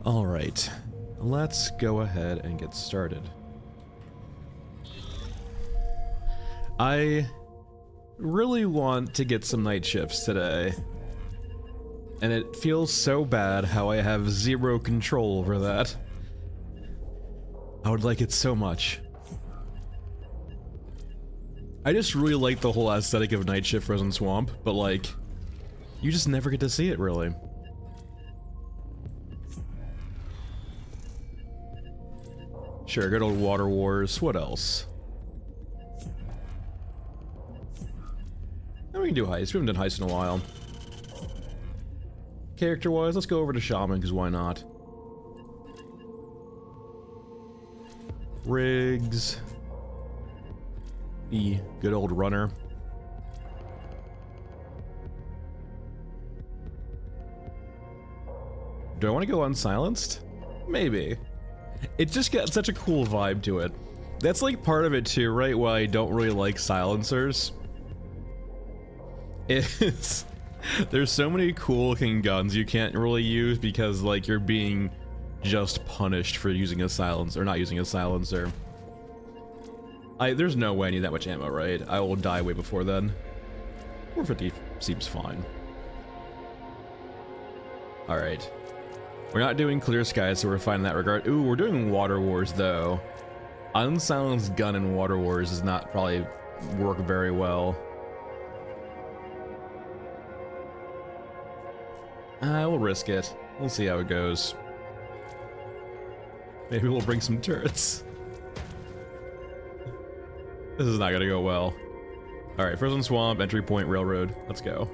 Alright, let's go ahead and get started. I really want to get some night shifts today, and it feels so bad how I have zero control over that. I would like it so much. I just really like the whole aesthetic of Night Shift Frozen Swamp, but like, you just never get to see it really. Sure, good old Water Wars. What else? And we can do heist. We haven't done heist in a while. Character-wise, let's go over to Shaman, because why not? Rigs. E, good old runner. Do I want to go unsilenced? Maybe. It just got such a cool vibe to it. That's like part of it too, right? Why I don't really like silencers. Is there's so many cool looking guns you can't really use because like you're being just punished for using a silencer or not using a silencer. There's no way I need that much ammo, right? I will die way before then. 450 seems fine. Alright. We're not doing clear skies, so we're fine in that regard. Ooh, we're doing Water Wars, though. Unsilenced gun in Water Wars does not probably work very well. We'll risk it. We'll see how it goes. Maybe we'll bring some turrets. This is not gonna go well. Alright, Frozen Swamp, entry point, railroad. Let's go.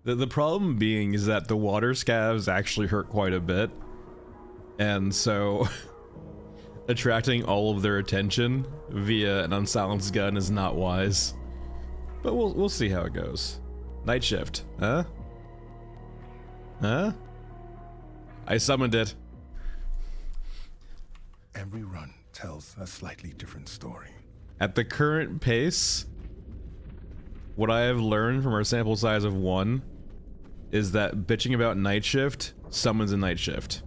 The problem being is that the water scavs actually hurt quite a bit. And so attracting all of their attention via an unsilenced gun is not wise. But we'll see how it goes. Night shift, huh? Huh? I summoned it. Every run tells a slightly different story. At the current pace, what I have learned from our sample size of 1 is that bitching about night shift summons a night shift.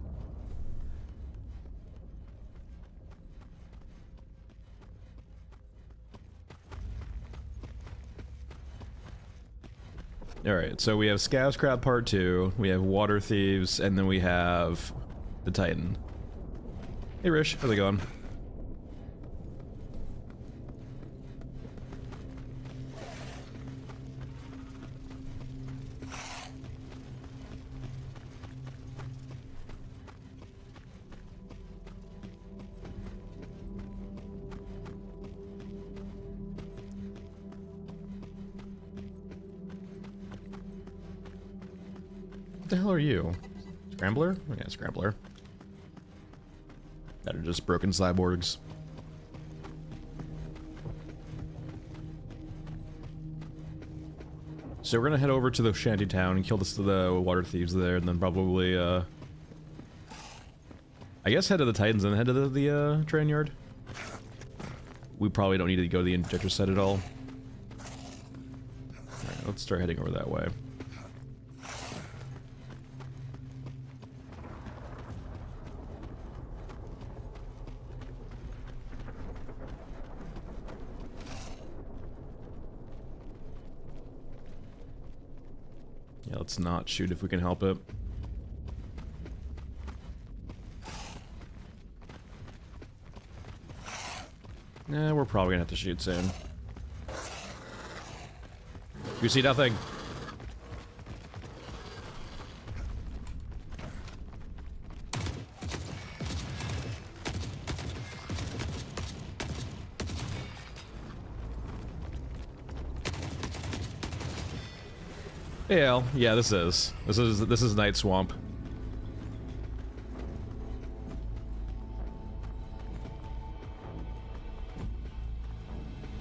Alright, so we have Scavs Crab Part 2, we have Water Thieves, and then we have the Titan. Hey Rish, how's it going? What the hell are you? Scrambler? Oh, yeah, Scrambler. That are just broken cyborgs. So we're gonna head over to the shanty town and kill the water thieves there, and then probably, I guess head to the Titans and head to the train yard. We probably don't need to go to the injector set at all. Alright, let's start heading over that way. Yeah, let's not shoot if we can help it. Nah, we're probably gonna have to shoot soon. You see nothing. Yeah, this is Night Swamp.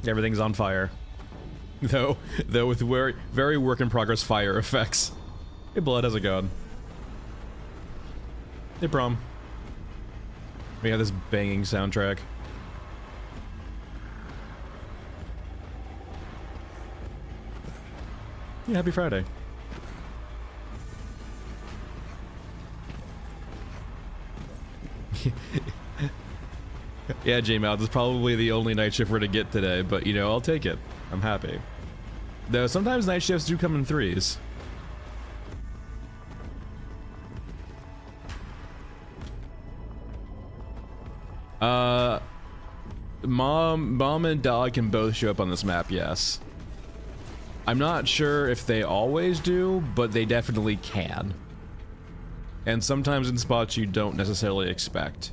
Everything's on fire. Though with very work in progress fire effects. Hey Blood, how's it going? Hey Prom. We have this banging soundtrack. Yeah, happy Friday. Yeah, J-Mouth is probably the only night shift we're to get today, but you know, I'll take it. I'm happy. Though sometimes night shifts do come in threes. Mom and dog can both show up on this map, yes. I'm not sure if they always do, but they definitely can. And sometimes in spots you don't necessarily expect.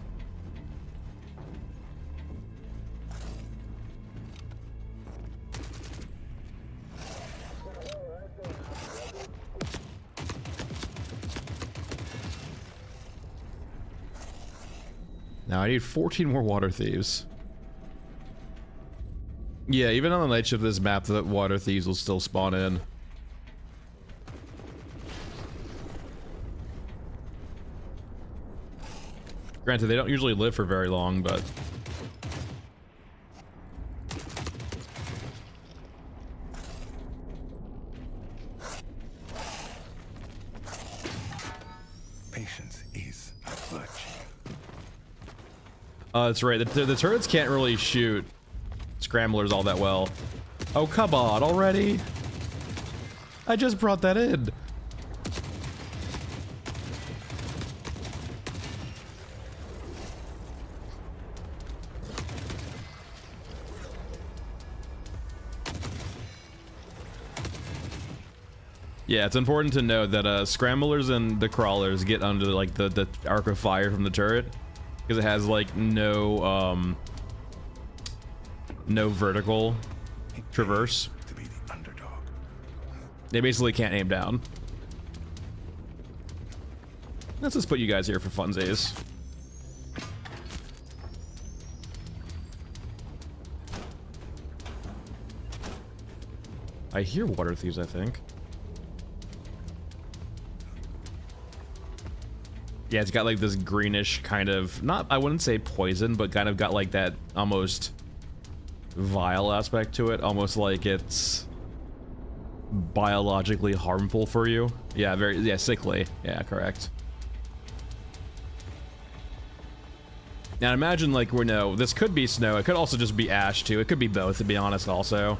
Now I need 14 more water thieves. Yeah, even on the night shift of this map, the water thieves will still spawn in. Granted, they don't usually live for very long, but... Patience is a virtue. That's right. The turrets can't really shoot scramblers all that well. Oh, come on, already? I just brought that in. Yeah, it's important to note that scramblers and the crawlers get under like the arc of fire from the turret because it has like no vertical traverse. To be the underdog. They basically can't aim down. Let's just put you guys here for funsies. I hear water thieves, I think. Yeah, it's got like this greenish kind of, not, I wouldn't say poison, but kind of got like that almost vile aspect to it, almost like it's biologically harmful for you. Yeah, yeah, sickly. Yeah, correct. Now imagine like this could be snow, it could also just be ash too, it could be both to be honest also.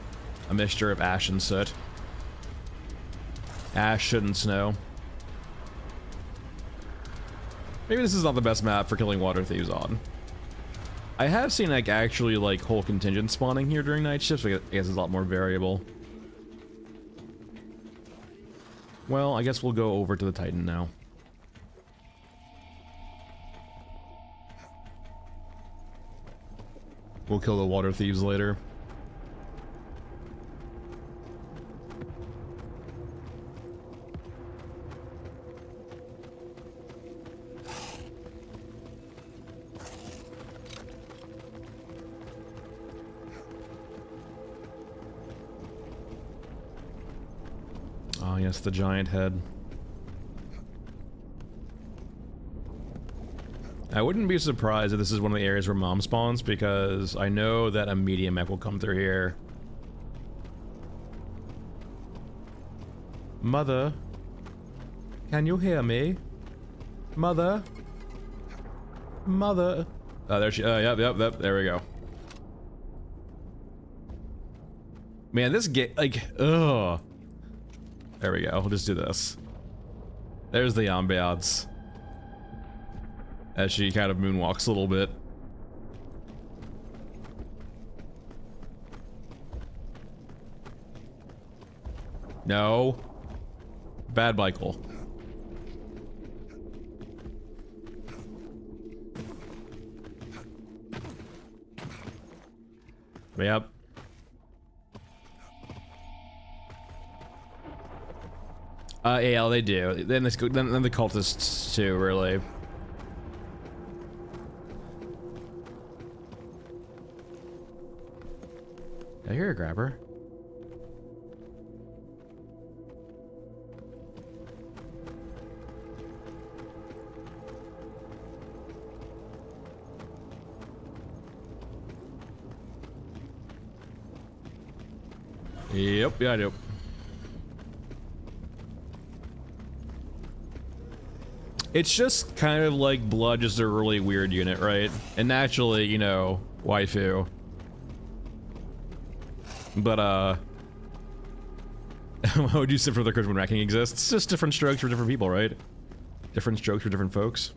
A mixture of ash and soot. Ash shouldn't snow. Maybe this is not the best map for killing water thieves on. I have seen like actually like whole contingent spawning here during night shifts, so I guess it's a lot more variable. Well, I guess we'll go over to the Titan now. We'll kill the water thieves later. Oh yes, the giant head. I wouldn't be surprised if this is one of the areas where mom spawns, because I know that a medium mech will come through here. Mother? Can you hear me? Mother? Mother? Oh, there she, yep, there we go. Man, this like, ugh. There we go, we'll just do this. There's the ambiance. As she kind of moonwalks a little bit. No. Bad Michael. Yep. Yeah, they do. Then the cultists too, really. I hear a grabber. Yep, yeah, I do. It's just kind of like blood, just a really weird unit, right? And naturally, you know, waifu. But how would you say for the curse when racking exists? It's just different strokes for different people, right? Different strokes for different folks.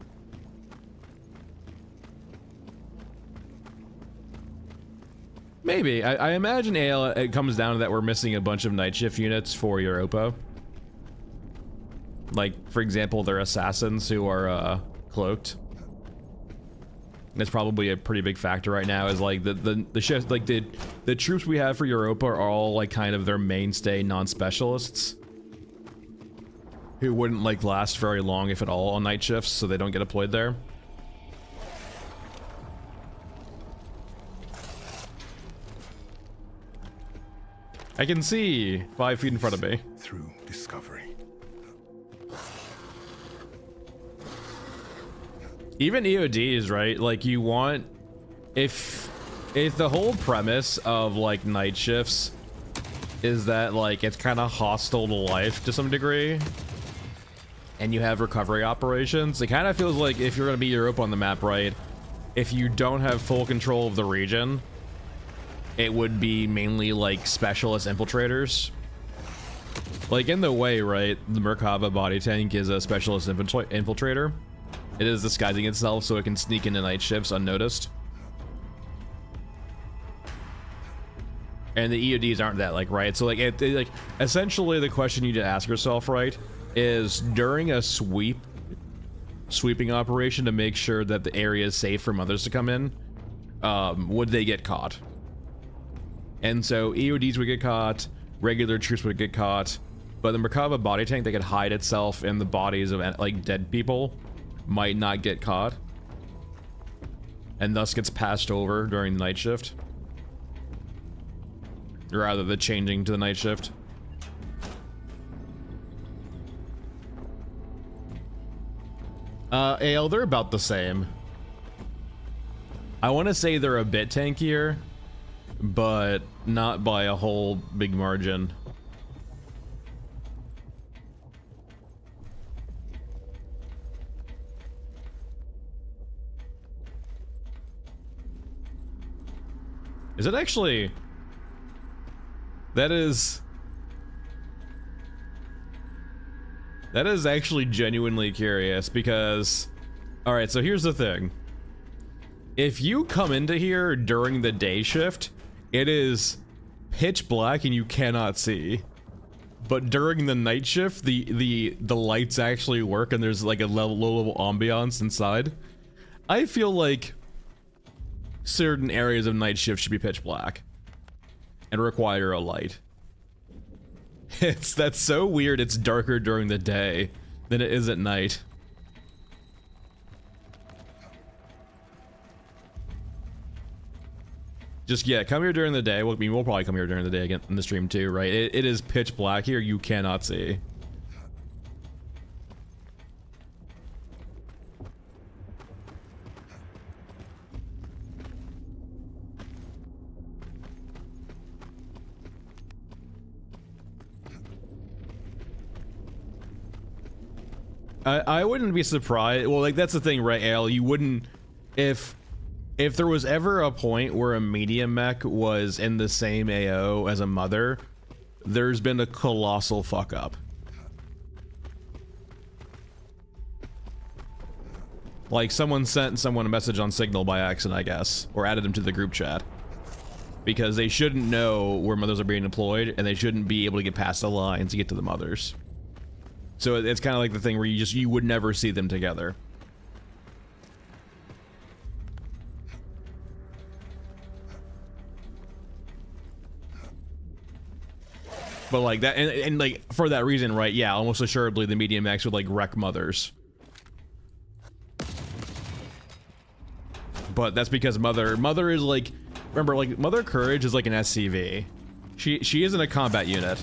Maybe. I imagine AL, it comes down to that we're missing a bunch of night shift units for Europa. Like, for example, they're assassins who are cloaked. That's probably a pretty big factor right now. Is like the shift, like the troops we have for Europa are all like kind of their mainstay non-specialists, who wouldn't like last very long if at all on night shifts, so they don't get deployed there. I can see 5 feet in front of me. Through discovery. Even EODs, right? Like you want, if the whole premise of like night shifts is that like it's kind of hostile to life to some degree, and you have recovery operations, it kind of feels like if you're gonna be Europe on the map, right? If you don't have full control of the region, it would be mainly like specialist infiltrators. Like in the way, right? The Merkava body tank is a specialist infiltrator. It is disguising itself so it can sneak into night shifts unnoticed. And the EODs aren't that, like, right? So like, like essentially the question you need to ask yourself, right, is during a sweeping operation to make sure that the area is safe from others to come in, would they get caught? And so EODs would get caught, regular troops would get caught, but the Merkava body tank that could hide itself in the bodies of like dead people might not get caught, and thus gets passed over during the night shift, or rather the changing to the night shift. AL, they're about the same. I want to say they're a bit tankier, but not by a whole big margin. Is it actually? That is actually genuinely curious because, all right, so here's the thing. If you come into here during the day shift, it is pitch black and you cannot see. But during the night shift, the lights actually work and there's like a low level ambiance inside. I feel like certain areas of night shift should be pitch black and require a light. That's so weird. It's darker during the day than it is at night. Just, yeah, come here during the day. Well, I mean, we'll probably come here during the day again in the stream too, right? It is pitch black here. You cannot see. I wouldn't be surprised. Well, like, that's the thing, right, Al? You wouldn't, if there was ever a point where a medium mech was in the same AO as a mother, there's been a colossal fuck up. Like, someone sent someone a message on Signal by accident, I guess, or added them to the group chat. Because they shouldn't know where mothers are being deployed, and they shouldn't be able to get past the lines to get to the mothers. So it's kind of like the thing where you would never see them together. But like that, and like for that reason, right? Yeah, almost assuredly the medium max would like wreck mothers. But that's because mother is like, remember, like Mother Courage is like an SCV. She isn't a combat unit.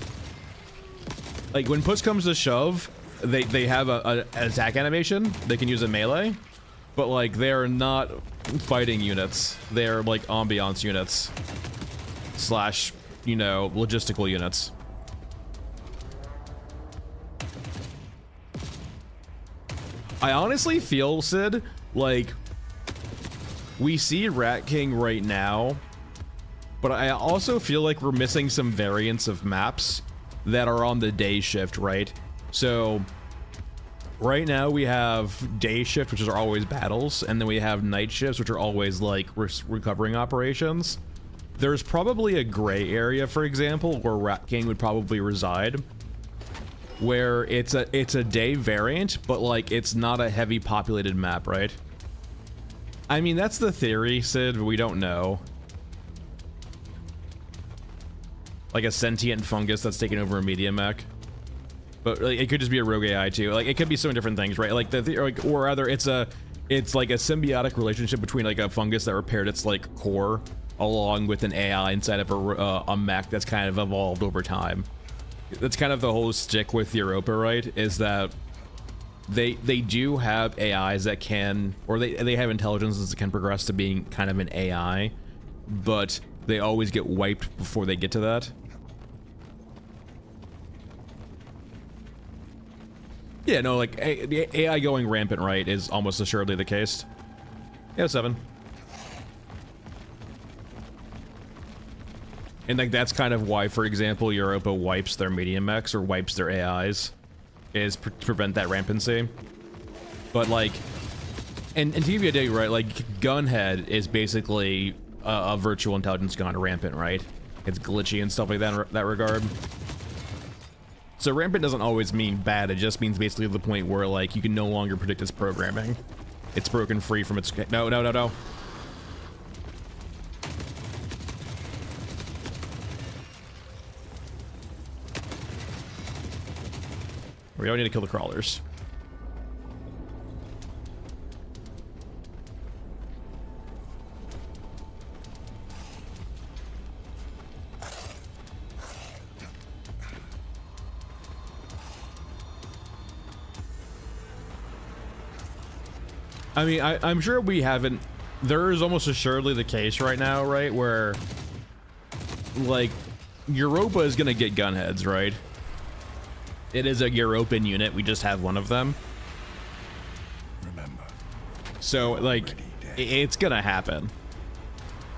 Like when push comes to shove, they have an attack animation. They can use a melee, but like they are not fighting units. They are like ambiance units slash, you know, logistical units. I honestly feel, Sid, like we see Rat King right now, but I also feel like we're missing some variants of maps that are on the day shift, right? So right now we have day shift, which are always battles, and then we have night shifts, which are always like recovering operations. There's probably a gray area, for example, where Rat King would probably reside, where it's a day variant, but like it's not a heavy populated map, right? I mean, that's the theory, Sid, but we don't know. Like a sentient fungus that's taking over a media mech. But like, it could just be a rogue AI too. Like, it could be so many different things, right? Like or rather, it's like a symbiotic relationship between like a fungus that repaired its like core, along with an AI inside of a mech that's kind of evolved over time. That's kind of the whole stick with Europa, right? Is that they do have AIs that can, or they have intelligences that can progress to being kind of an AI, but they always get wiped before they get to that. Yeah, no, like the AI going rampant, right, is almost assuredly the case. Yeah, 7. And like that's kind of why, for example, Europa wipes their medium mechs or wipes their AIs, is to prevent that rampancy. But like, and to give you a dig, right, like Gunhead is basically a virtual intelligence gone rampant, right? It's glitchy and stuff like that in that regard. So rampant doesn't always mean bad, it just means basically the point where like you can no longer predict its programming. It's broken free from its, no. We don't need to kill the crawlers. I mean, I'm sure we haven't. There is almost assuredly the case right now, right, where like Europa is gonna get gunheads, right? It is a European unit. We just have one of them. Remember. So like, it's gonna happen.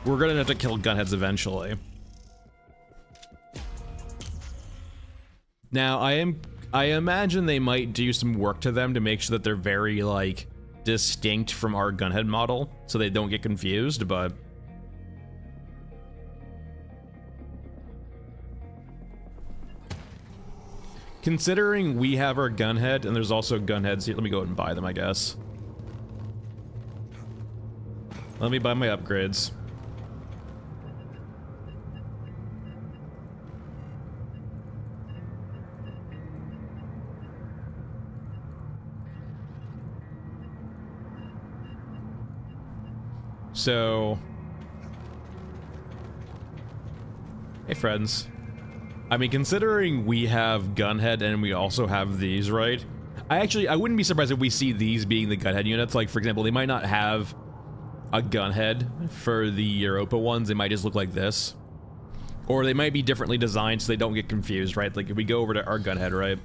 We're gonna have to kill gunheads eventually. Now, I imagine they might do some work to them to make sure that they're very like distinct from our gunhead model, so they don't get confused, but considering we have our gunhead and there's also gunheads here, let me go ahead and buy them, I guess. Let me buy my upgrades. So, hey friends. I mean, considering we have Gunhead and we also have these, right? I wouldn't be surprised if we see these being the Gunhead units. Like, for example, they might not have a Gunhead for the Europa ones. They might just look like this. Or they might be differently designed so they don't get confused, right? Like, if we go over to our Gunhead, right?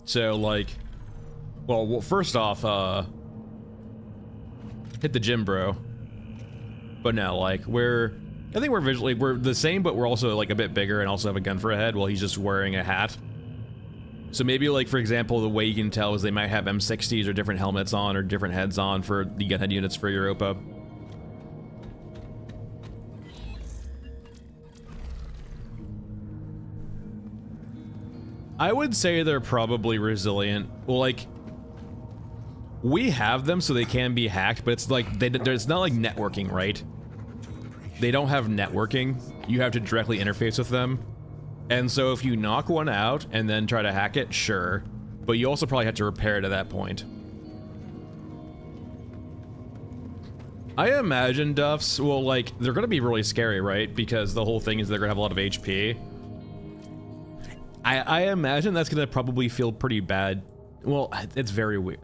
So, like, well, first off, hit the gym, bro. But no, like, I think we're the same, but we're also, like, a bit bigger and also have a gun for a head while he's just wearing a hat. So maybe, like, for example, the way you can tell is they might have M60s or different helmets on or different heads on for the gunhead units for Europa. I would say they're probably resilient. Well, like, we have them so they can be hacked, but it's like, it's not like networking, right? They don't have networking. You have to directly interface with them. And so if you knock one out and then try to hack it, sure. But you also probably have to repair it at that point. I imagine Duffs, well, like, they're gonna be really scary, right? Because the whole thing is they're gonna have a lot of HP. I imagine that's gonna probably feel pretty bad. Well, it's very weird.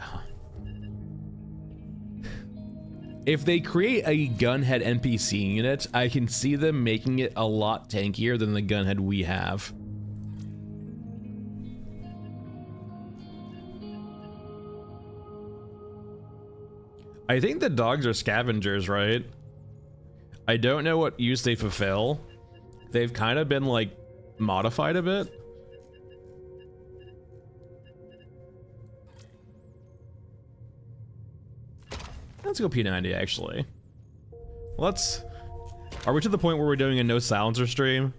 if they create a Gunhead NPC unit, I can see them making it a lot tankier than the Gunhead we have. I think the dogs are scavengers, right? I don't know what use they fulfill. They've kind of been like modified a bit. Let's go P90 actually. Are we to the point where we're doing a no silencer stream?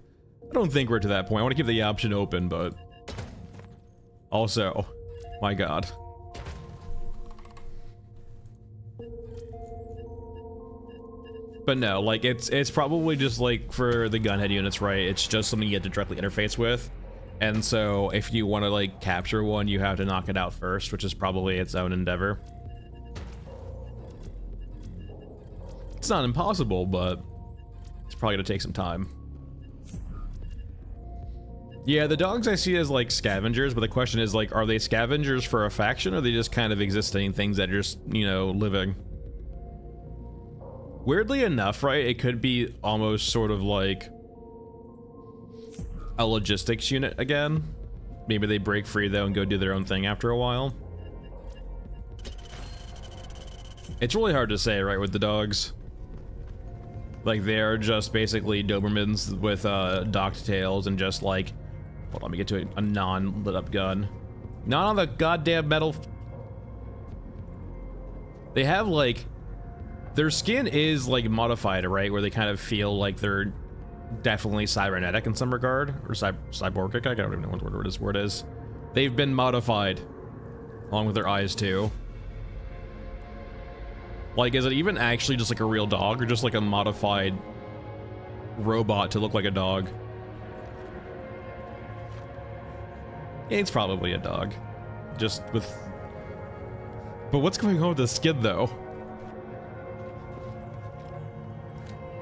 I don't think we're to that point. I want to keep the option open, but also, my God. But no, like it's probably just like for the Gunhead units, right? It's just something you have to directly interface with. And so if you want to like capture one, you have to knock it out first, which is probably its own endeavor. It's not impossible, but it's probably gonna take some time. Yeah, the dogs I see as like scavengers, but the question is like, are they scavengers for a faction, or are they just kind of existing things that are just, you know, living? Weirdly enough, right, it could be almost sort of like a logistics unit again. Maybe they break free though and go do their own thing after a while. It's really hard to say, right, with the dogs. Like, they're just basically Dobermans with docked tails and just like, hold on, let me get to a non-lit up gun. Not on the goddamn metal. They have like, their skin is like modified, right? Where they kind of feel like they're definitely cybernetic in some regard, or cyborgic. I don't even know what the word is. They've been modified, along with their eyes too. Like, is it even actually just like a real dog, or just like a modified robot to look like a dog? It's probably a dog, just with. But what's going on with the skin though?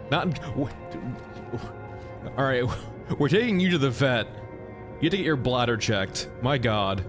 Not. All right, we're taking you to the vet. You have to get your bladder checked. My God.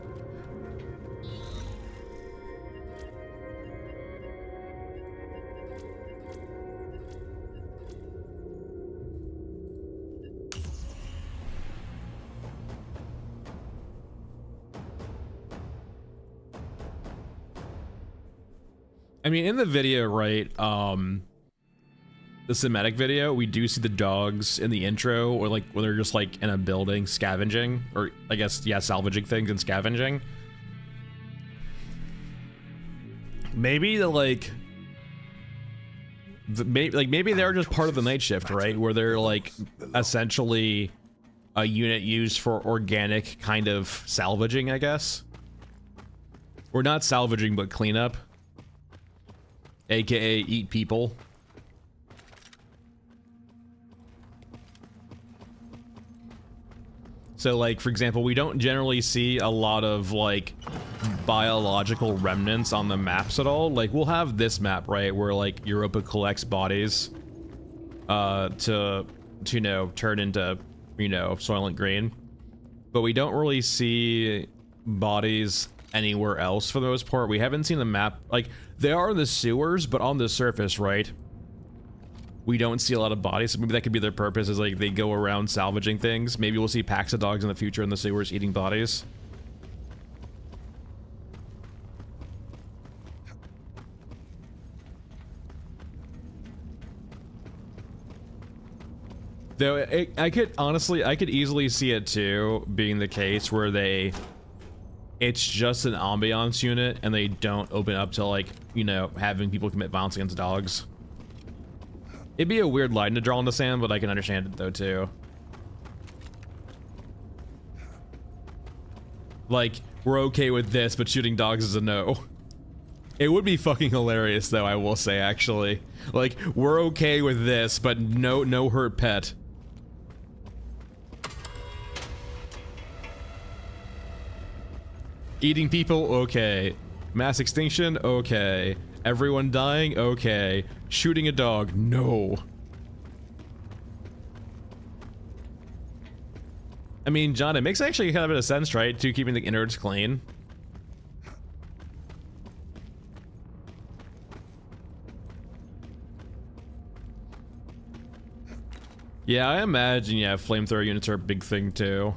I mean, in the video, right, the cinematic video, we do see the dogs in the intro, or like when they're just like in a building scavenging, or I guess, yeah, salvaging things and scavenging. Maybe maybe they're just part of the night shift, right? Where they're like essentially a unit used for organic kind of salvaging, I guess. Or not salvaging, but cleanup. AKA eat people. So like, for example, we don't generally see a lot of like biological remnants on the maps at all. Like, we'll have this map, right, where like Europa collects bodies to you know, turn into, you know, Soylent Green. But we don't really see bodies anywhere else for the most part. We haven't seen the map, like, they are in the sewers, but on the surface, right? We don't see a lot of bodies, so maybe that could be their purpose, is like they go around salvaging things. Maybe we'll see packs of dogs in the future in the sewers eating bodies. Though I could easily see it too being the case where it's just an ambiance unit and they don't open up to, like, you know, having people commit violence against dogs. It'd be a weird line to draw in the sand, but I can understand it though too. Like, we're okay with this, but shooting dogs is a no. It would be fucking hilarious though, I will say, actually. Like, we're okay with this, but no hurt pet. Eating people, okay. Mass extinction, okay. Everyone dying, okay. Shooting a dog, no. I mean, John, it makes actually kind of a bit of sense, right? To keeping the innards clean. Yeah, I imagine, yeah, flamethrower units are a big thing too.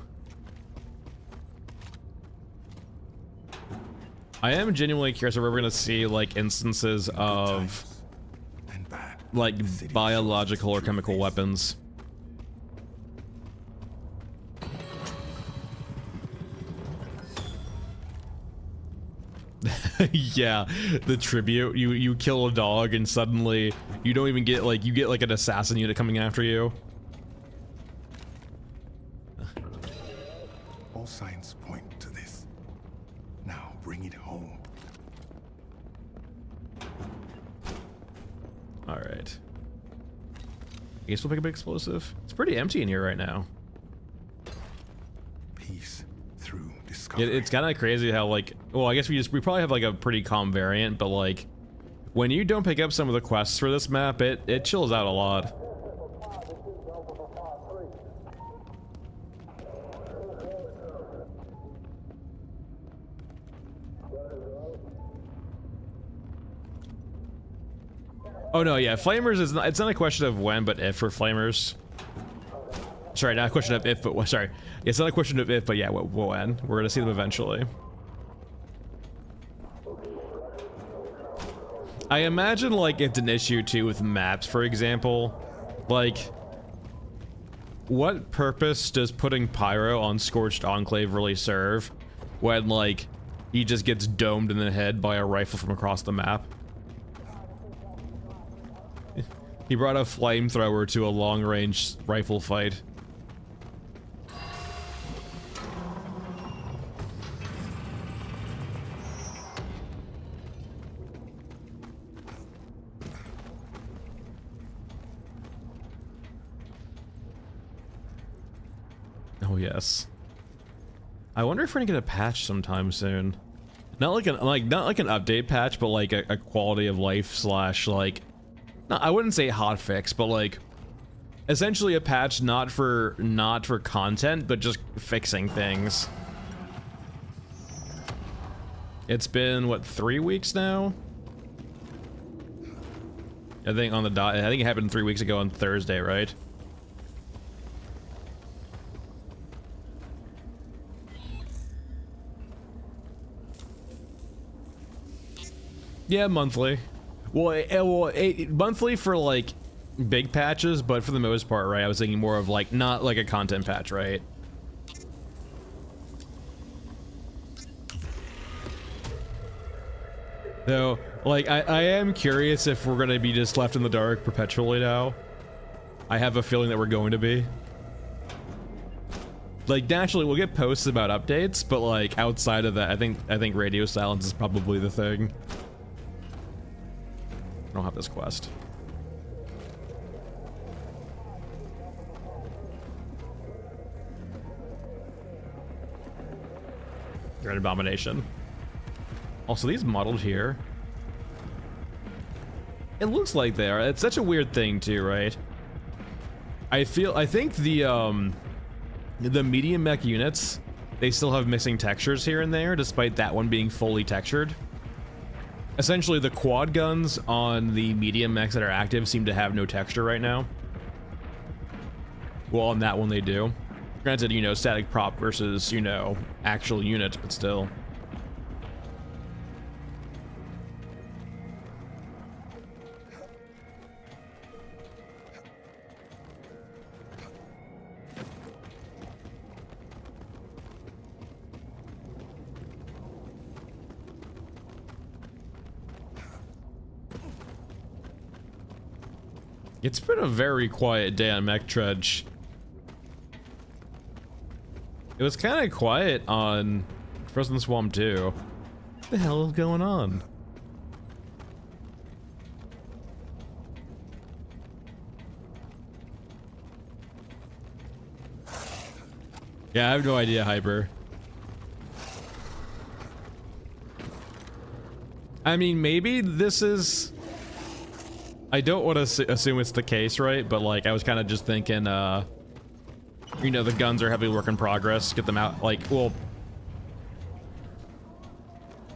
I am genuinely curious if we're gonna see like instances of like biological or chemical weapons. Yeah, the tribute. You kill a dog and suddenly you don't even get like, you get like an assassin unit coming after you. All signs point to this. Now bring it home. All right. I guess we'll pick a big explosive. It's pretty empty in here right now. Peace through discovery. It's kind of crazy how like, well, I guess we probably have like a pretty calm variant, but like when you don't pick up some of the quests for this map, it chills out a lot. Oh no, yeah, flamers is not, it's not a question of when, but if for flamers. Sorry, not a question of if, but sorry. It's not a question of if, but yeah, when. We're gonna see them eventually. I imagine like it's an issue too with maps, for example. Like, what purpose does putting Pyro on Scorched Enclave really serve when like he just gets domed in the head by a rifle from across the map? He brought a flamethrower to a long-range rifle fight. Oh yes. I wonder if we're gonna get a patch sometime soon. Not like an update patch, but like a quality of life slash like, I wouldn't say hot fix, but like essentially a patch not for content, but just fixing things. It's been what, 3 weeks now? I think on the dot. I think it happened 3 weeks ago on Thursday, right? Yeah, monthly. Well, monthly for like big patches, but for the most part, right? I was thinking more of like, not like a content patch, right? Though, like, I am curious if we're gonna be just left in the dark perpetually now. I have a feeling that we're going to be. Like, naturally, we'll get posts about updates, but like outside of that, I think radio silence is probably the thing. I don't have this quest. You're an abomination. Also, these modeled here. It looks like they are. It's such a weird thing too, right? I think the medium mech units, they still have missing textures here and there, despite that one being fully textured. Essentially, the quad guns on the medium mechs that are active seem to have no texture right now. Well, on that one they do. Granted, you know, static prop versus, you know, actual unit, but still. It's been a very quiet day on Mech Trudge. It was kind of quiet on Frozen Swamp too. What the hell is going on? Yeah, I have no idea, Hyper. I mean, maybe this is... I don't want to assume it's the case, right? But like, I was kind of just thinking, you know, the guns are heavy work in progress. Get them out. Like, well,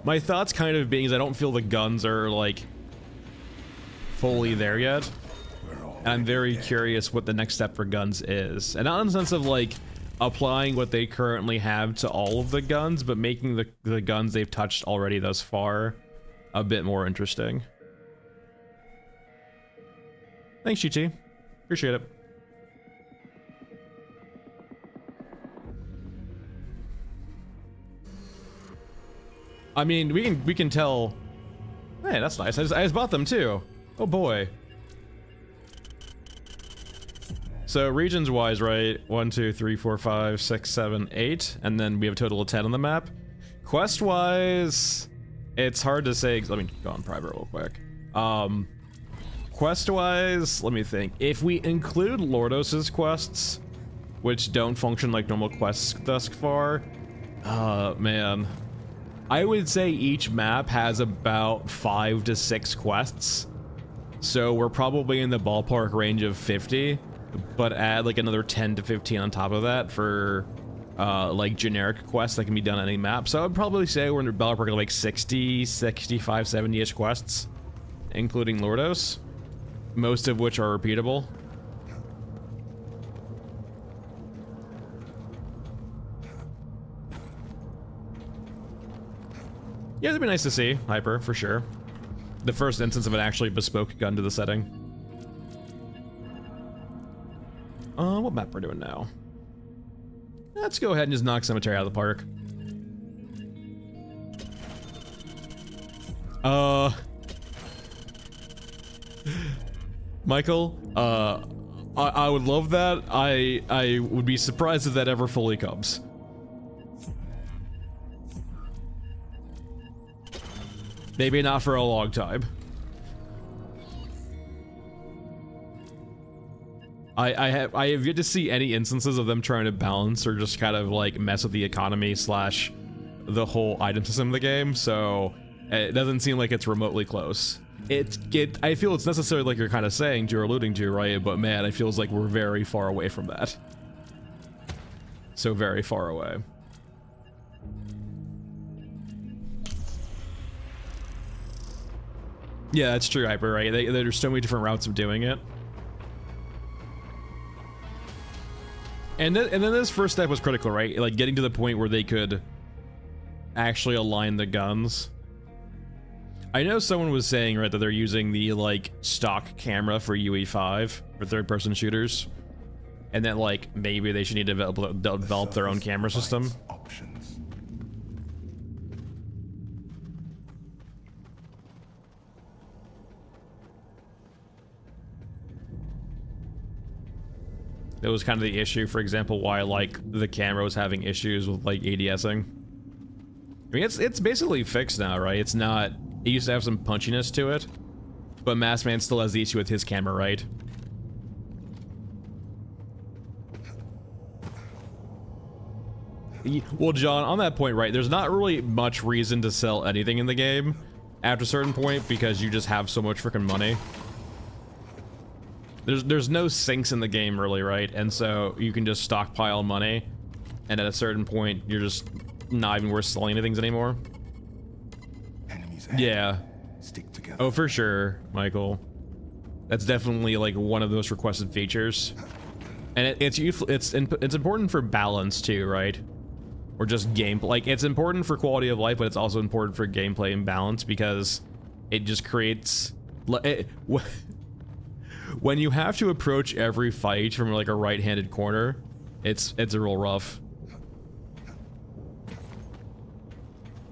my thoughts kind of being is I don't feel the guns are like fully there yet. We're all And I'm very curious what the next step for guns is. And not in the sense of like applying what they currently have to all of the guns, but making the guns they've touched already thus far a bit more interesting. Thanks, GT. Appreciate it. I mean, we can tell. Hey, that's nice. I just bought them too. Oh boy. So regions wise, right? 1, 2, 3, 4, 5, 6, 7, 8, and then we have a total of 10 on the map. Quest wise, it's hard to say. Let me go on private real quick. Quest wise, let me think. If we include Lordos's quests, which don't function like normal quests thus far, man. I would say each map has about 5 to 6 quests. So we're probably in the ballpark range of 50, but add like another 10 to 15 on top of that for like generic quests that can be done on any map. So I'd probably say we're in the ballpark of like 60, 65, 70-ish quests, including Lordos, most of which are repeatable. Yeah, it'd be nice to see Hyper, for sure. The first instance of an actually bespoke gun to the setting. What map we're doing now? Let's go ahead and just knock Cemetery out of the park. Michael, I would love that. I would be surprised if that ever fully comes. Maybe not for a long time. I have yet to see any instances of them trying to balance or just kind of like mess with the economy slash the whole item system of the game, so it doesn't seem like it's remotely close. I feel it's necessary, like you're kind of saying, you're alluding to, right? But man, it feels like we're very far away from that. So very far away. Yeah, that's true, Hyper, right? There's so many different routes of doing it. And then this first step was critical, right? Like getting to the point where they could actually align the guns. I know someone was saying, right, that they're using the like stock camera for UE5 for third-person shooters, and that like maybe they should need to develop their own camera system. That was kind of the issue, for example, why like the camera was having issues with like ADSing. I mean, it's basically fixed now, right? It's not. It used to have some punchiness to it, but Massman still has the issue with his camera, right? Well, John, on that point, right? There's not really much reason to sell anything in the game after a certain point because you just have so much freaking money. There's no sinks in the game really, right? And so you can just stockpile money, and at a certain point you're just not even worth selling anything anymore. Yeah. Stick together. Oh, for sure, Michael. That's definitely like one of those requested features, and it's useful. It's important for balance too, right? Or just gameplay. Like it's important for quality of life, but it's also important for gameplay and balance because it just creates. When you have to approach every fight from like a right-handed corner, it's a real rough.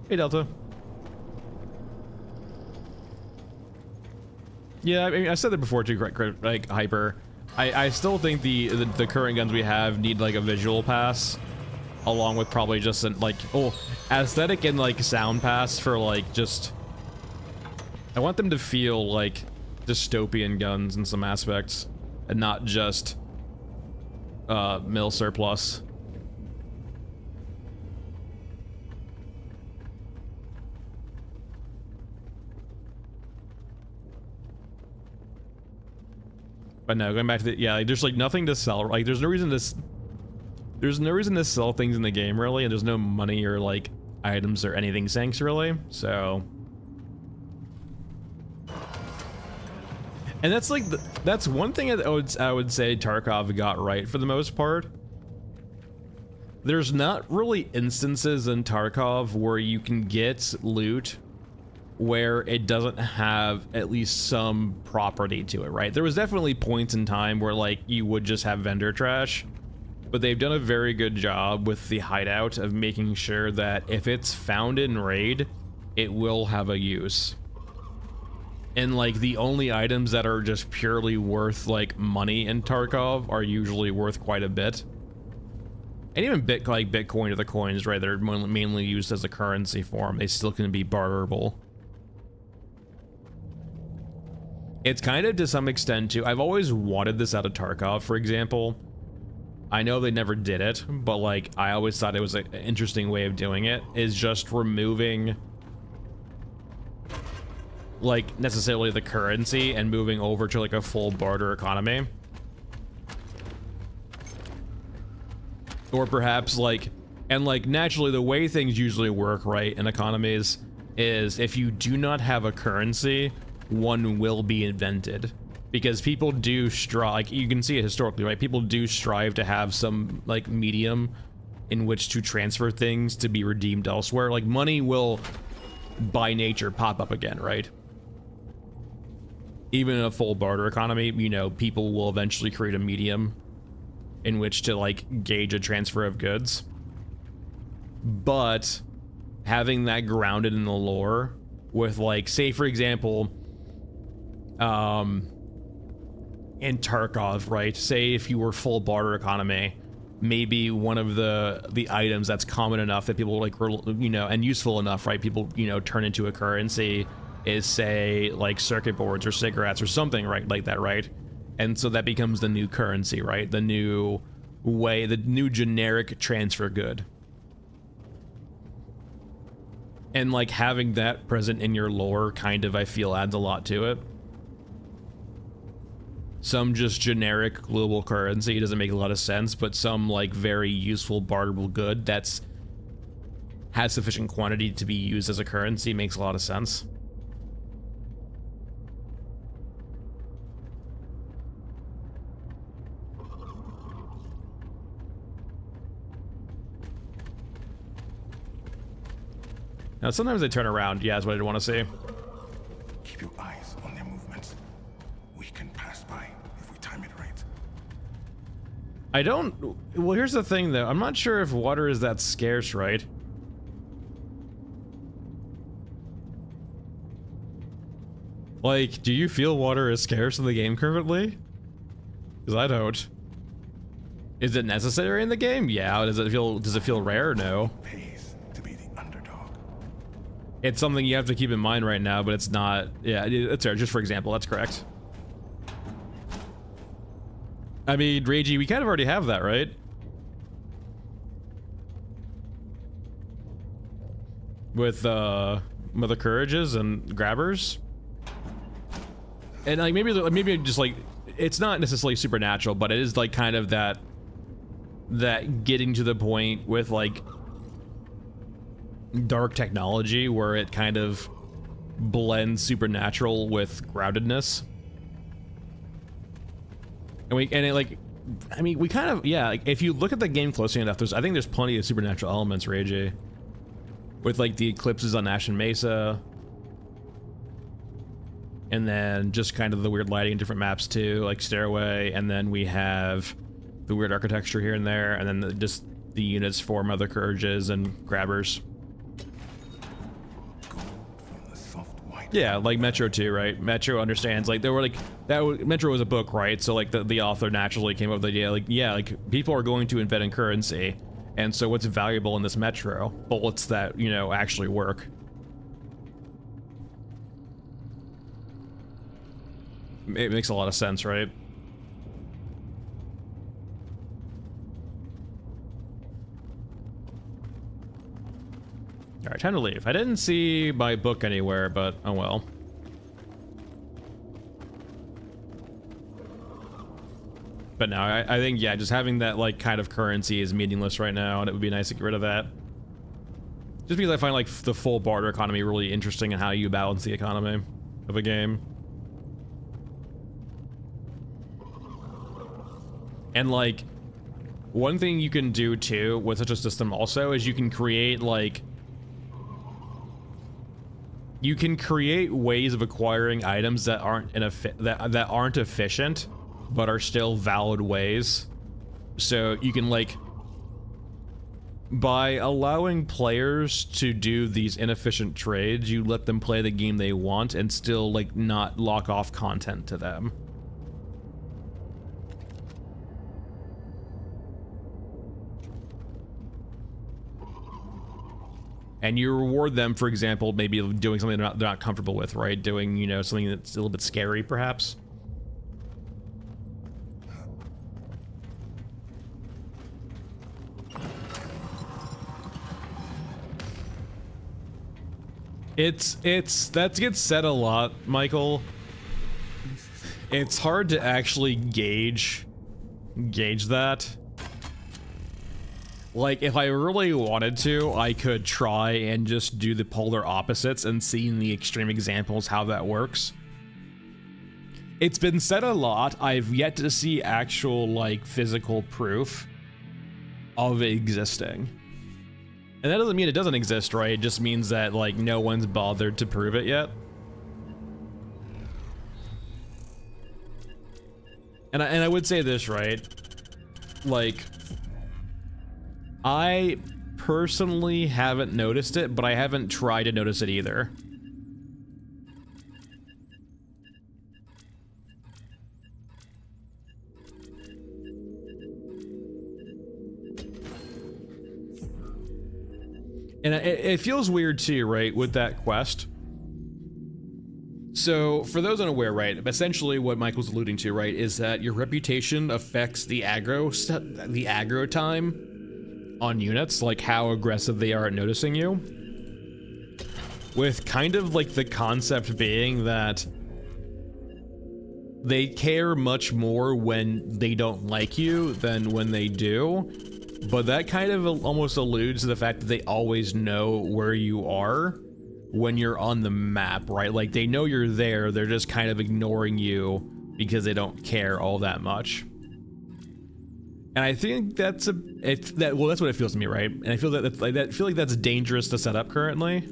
Hey, Delta. Yeah, I mean, I said that before too, like Hyper. I still think the current guns we have need like a visual pass, along with probably just an like aesthetic and like sound pass for like just. I want them to feel like dystopian guns in some aspects, and not just mill surplus. But no, going back to like, there's like nothing to sell. Like there's no reason to sell things in the game really, and there's no money or like items or anything sinks really. So And that's like that's one thing I would say Tarkov got right for the most part. There's not really instances in Tarkov where you can get loot where it doesn't have at least some property to it, right? There was definitely points in time where like you would just have vendor trash, but they've done a very good job with the hideout of making sure that if it's found in raid, it will have a use. And like the only items that are just purely worth like money in Tarkov are usually worth quite a bit. And even like Bitcoin or the coins, right, they're mainly used as a currency form. They still can be barterable. It's kind of to some extent too. I've always wanted this out of Tarkov, for example. I know they never did it, but like I always thought it was an interesting way of doing it, is just removing like necessarily the currency and moving over to like a full barter economy. Or perhaps like, and like naturally the way things usually work, right, in economies is if you do not have a currency, one will be invented. Because people do strive, like you can see it historically, right? People do strive to have some like medium in which to transfer things to be redeemed elsewhere. Like money will by nature pop up again, right? Even in a full barter economy, you know, people will eventually create a medium in which to like gauge a transfer of goods. But having that grounded in the lore with like, say for example, in Tarkov, right? Say if you were full barter economy, maybe one of the items that's common enough that people like, you know, and useful enough, right? People, you know, turn into a currency is say like circuit boards or cigarettes or something, right? Like that, right? And so that becomes the new currency, right? The new way, the new generic transfer good. And like having that present in your lore kind of, I feel, adds a lot to it. Some just generic global currency doesn't make a lot of sense, but some like very useful barterable good that's has sufficient quantity to be used as a currency makes a lot of sense. Now sometimes they turn around, yeah, that's what I want to see. Keep your eyes on their movements. We can pass by if we time it right. I don't, well here's the thing though, I'm not sure if water is that scarce, right? Like, do you feel water is scarce in the game currently? Because I don't. Is it necessary in the game? Yeah. Does it feel rare? No. Pays to be the underdog. It's something you have to keep in mind right now, but it's not. Yeah, it's fair. Just for example, that's correct. I mean, Reiji, we kind of already have that, right? With Mother Courages and Grabbers. And like maybe just like it's not necessarily supernatural, but it is like kind of that getting to the point with like dark technology where it kind of blends supernatural with groundedness. And we kind of, yeah, like if you look at the game closely enough, I think there's plenty of supernatural elements, Reiji. With like the eclipses on Ashen Mesa. And then just kind of the weird lighting in different maps too, like Stairway, and then we have the weird architecture here and there, and then just the units for Mother Courages and Grabbers. Yeah, like Metro 2, right? Metro understands, like, there were like, Metro was a book, right? So like the author naturally came up with the idea, like, yeah, like people are going to invent in currency, and so what's valuable in this Metro? Bullets that, you know, actually work. It makes a lot of sense, right? Alright, time to leave. I didn't see my book anywhere, but oh well. But no, I think, yeah, just having that, like, kind of currency is meaningless right now, and it would be nice to get rid of that. Just because I find, like, the full barter economy really interesting in how you balance the economy of a game. And like, one thing you can do too with such a system also is you can create like, you can create ways of acquiring items that aren't that aren't efficient, but are still valid ways. So you can like, by allowing players to do these inefficient trades, you let them play the game they want and still like not lock off content to them. And you reward them, for example, maybe doing something they're not comfortable with, right? Doing, you know, something that's a little bit scary, perhaps. That gets said a lot, Michael. It's hard to actually gauge that. Like, if I really wanted to, I could try and just do the polar opposites and see in the extreme examples how that works. It's been said a lot. I've yet to see actual, like, physical proof of it existing. And that doesn't mean it doesn't exist, right? It just means that, like, no one's bothered to prove it yet. And I would say this, right? Like, I personally haven't noticed it, but I haven't tried to notice it either. And it feels weird too, right, with that quest. So, for those unaware, right, essentially what Michael's alluding to, right, is that your reputation affects the aggro time on units, like how aggressive they are at noticing you. With kind of like the concept being that they care much more when they don't like you than when they do. But that kind of almost alludes to the fact that they always know where you are when you're on the map, right? Like, they know you're there, they're just kind of ignoring you because they don't care all that much. And I think that's that's what it feels to me, right? And I feel that that's dangerous to set up currently,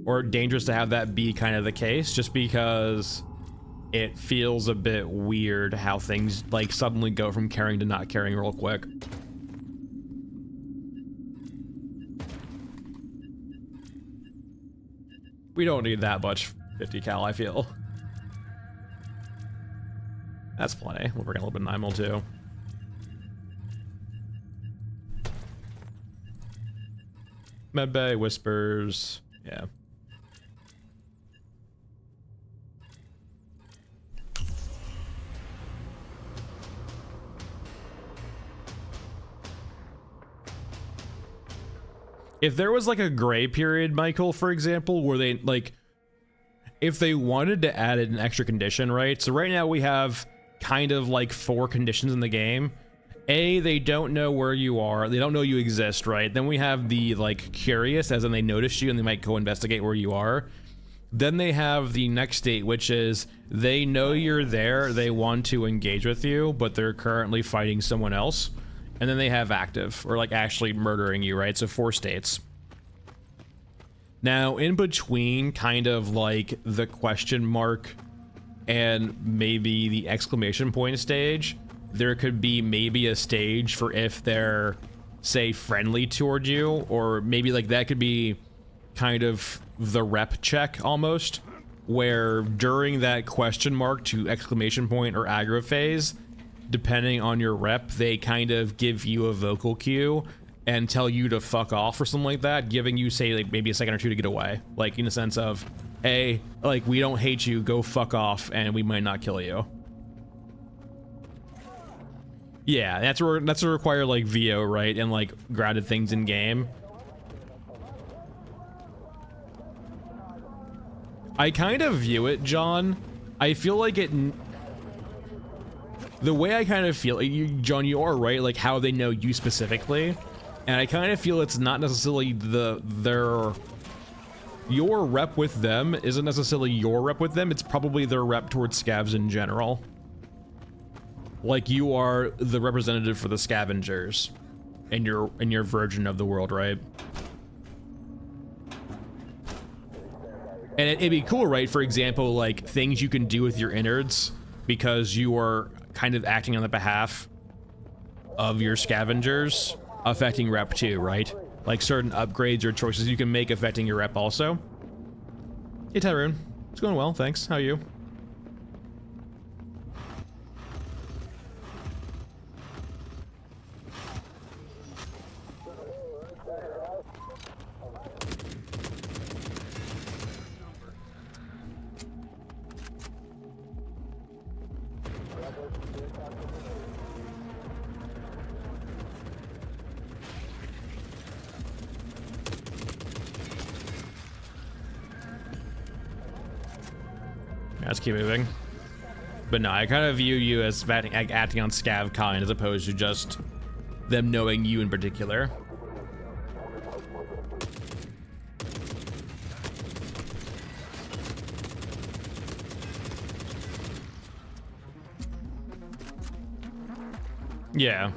or dangerous to have that be kind of the case, just because it feels a bit weird how things like suddenly go from caring to not caring real quick. We don't need that much 50 cal, I feel. That's plenty. We'll bring a little bit of Nimel too. Medbay, Whispers, yeah. If there was like a gray period, Michael, for example, where they like, if they wanted to add an extra condition, right? So right now we have kind of like 4 conditions in the game. A, they don't know where you are. They don't know you exist, right? Then we have the like curious, as in they notice you and they might go investigate where you are. Then they have the next state, which is they know you're there. They want to engage with you, but they're currently fighting someone else. And then they have active, or like actually murdering you, right? So 4 states. Now, in between kind of like the question mark and maybe the exclamation point stage, there could be maybe a stage for if they're, say, friendly toward you, or maybe like that could be kind of the rep check almost, where during that question mark to exclamation point or aggro phase, depending on your rep, they kind of give you a vocal cue and tell you to fuck off or something like that, giving you, say, like maybe a second or 2 to get away. Like in the sense of, hey, like we don't hate you, go fuck off, and we might not kill you. Yeah, that's to require like VO, right, and like grounded things in game. I kind of view it, John. I feel like it. The way I kind of feel, John, you are right, like how they know you specifically, and I kind of feel it's not necessarily your rep with them isn't necessarily your rep with them. It's probably their rep towards scavs in general. Like you are the representative for the scavengers in your version of the world, right? And it'd be cool, right? For example, like things you can do with your innards because you are kind of acting on the behalf of your scavengers, affecting rep too, right? Like certain upgrades or choices you can make affecting your rep also. Hey Tyrone, it's going well, thanks. How are you? Let's keep moving. But no, I kind of view you as acting on scav kind as opposed to just them knowing you in particular. Yeah.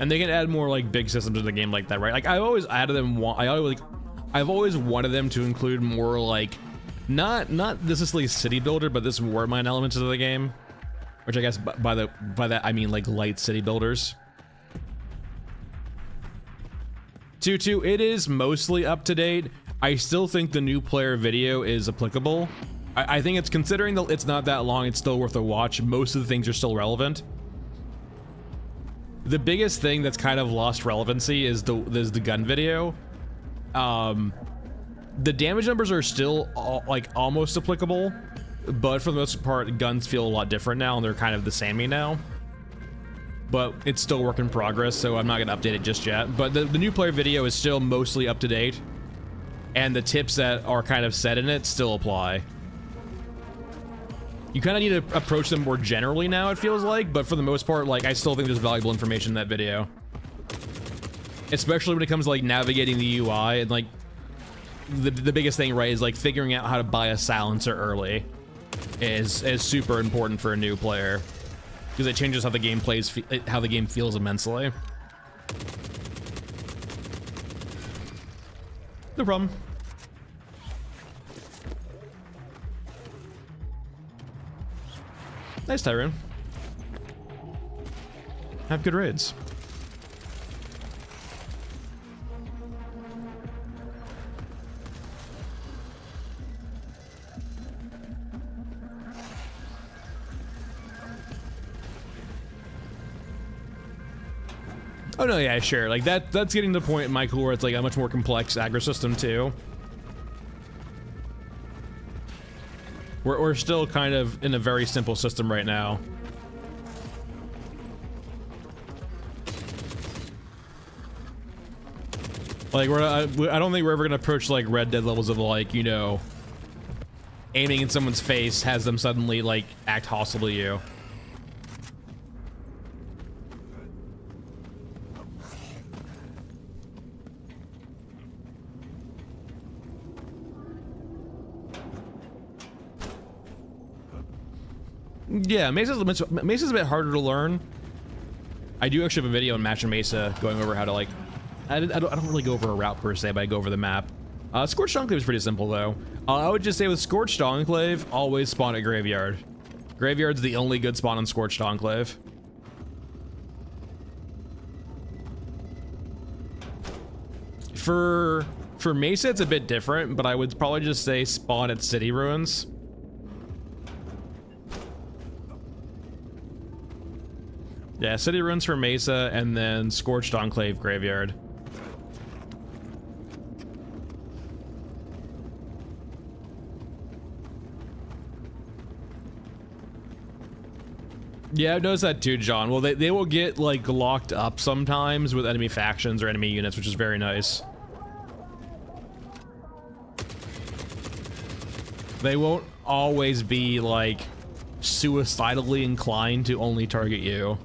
And they can add more like big systems to the game like that, right? Like I've always added them. I've always wanted them to include more like not necessarily city builder, but this war mine elements of the game, which I guess by that I mean like light city builders. 2-2, it is mostly up to date. I still think the new player video is applicable. I think it's, considering that it's not that long, it's still worth a watch. Most of the things are still relevant. The biggest thing that's kind of lost relevancy is the gun video. The damage numbers are still like almost applicable, but for the most part, guns feel a lot different now, and they're kind of the samey now. But it's still work in progress, so I'm not gonna update it just yet. But the new player video is still mostly up to date, and the tips that are kind of set in it still apply. You kind of need to approach them more generally now, it feels like, but for the most part, like I still think there's valuable information in that video. Especially when it comes to like navigating the UI and like the biggest thing, right, is like figuring out how to buy a silencer early is super important for a new player, because it changes how the game plays, how the game feels immensely. No problem. Nice, Tyrone. Have good raids. Oh no, yeah, sure. Like that's getting to the point in Michael where it's like a much more complex aggro system too. We're still kind of in a very simple system right now. Like I don't think we're ever gonna approach like Red Dead levels of like, you know, aiming in someone's face has them suddenly like act hostile to you. Yeah, Mesa's a bit harder to learn. I do actually have a video on Match and Mesa going over how to like, I don't really go over a route per se, but I go over the map. Scorched Enclave is pretty simple though. I would just say with Scorched Enclave, always spawn at Graveyard. Graveyard's the only good spawn on Scorched Enclave. For Mesa, it's a bit different, but I would probably just say spawn at City Ruins. Yeah, City Ruins for Mesa, and then Scorched Enclave Graveyard. Yeah, I've noticed that too, John. Well, they will get like locked up sometimes with enemy factions or enemy units, which is very nice. They won't always be like suicidally inclined to only target you.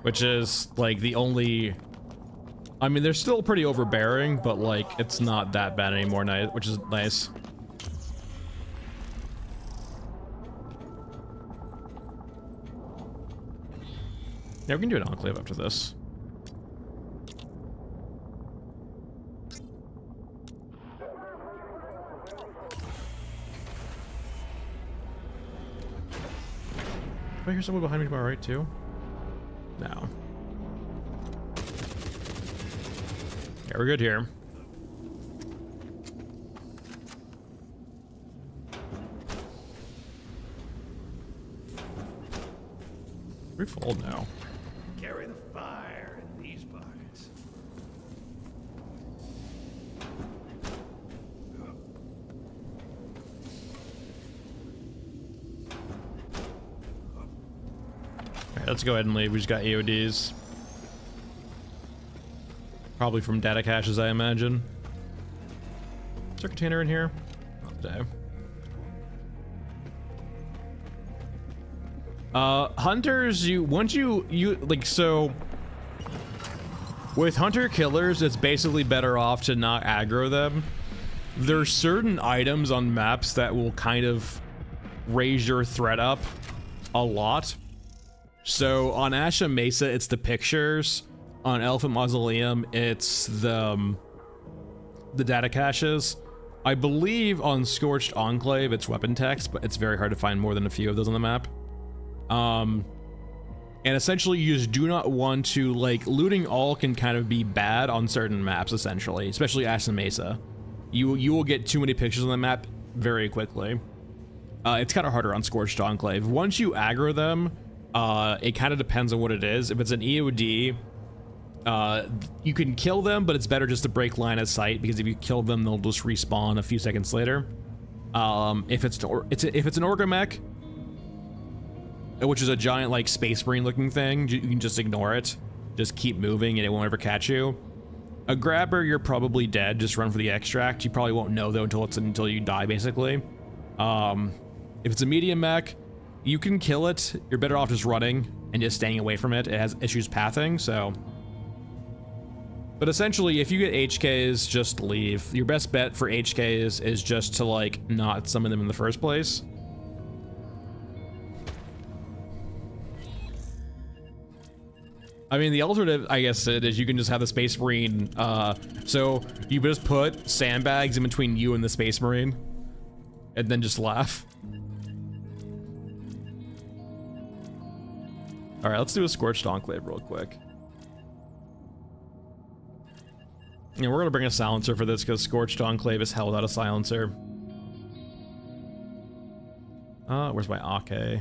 Which is like the only I mean, they're still pretty overbearing, but like, it's not that bad anymore, which is nice. Yeah, we can do an enclave after this. Do I hear someone behind me to my right too? No. Yeah, we're good here. We're full now. Carry the fire in these pockets. Alright, let's go ahead and leave. We just got EODs. Probably from data caches, I imagine. Is there a container in here? Not today. Hunters, once you like, so with hunter killers, it's basically better off to not aggro them. There's certain items on maps that will kind of raise your threat up a lot. So on Asha Mesa, it's the pictures. On Elephant Mausoleum, it's the data caches. I believe on Scorched Enclave, it's weapon text, but it's very hard to find more than a few of those on the map. And essentially you just do not want to, like, looting all can kind of be bad on certain maps, essentially, especially Asha Mesa. You will get too many pictures on the map very quickly. It's kind of harder on Scorched Enclave. Once you aggro them, it kind of depends on what it is. If it's an EOD, you can kill them, but it's better just to break line of sight, because if you kill them, they'll just respawn a few seconds later. If it's an Orgamech, which is a giant, like, space marine looking thing, you can just ignore it. Just keep moving and it won't ever catch you. A grabber, you're probably dead. Just run for the extract. You probably won't know though until you die, basically. If it's a medium mech, you can kill it. You're better off just running and just staying away from it. It has issues pathing, so. But essentially, if you get HKs, just leave. Your best bet for HKs is just to, like, not summon them in the first place. I mean, the alternative, I guess, is you can just have the Space Marine, so you just put sandbags in between you and the Space Marine, and then just laugh. Alright, let's do a Scorched Enclave real quick. Yeah, we're gonna bring a silencer for this, because Scorched Enclave is hell without a silencer. Where's my Ake?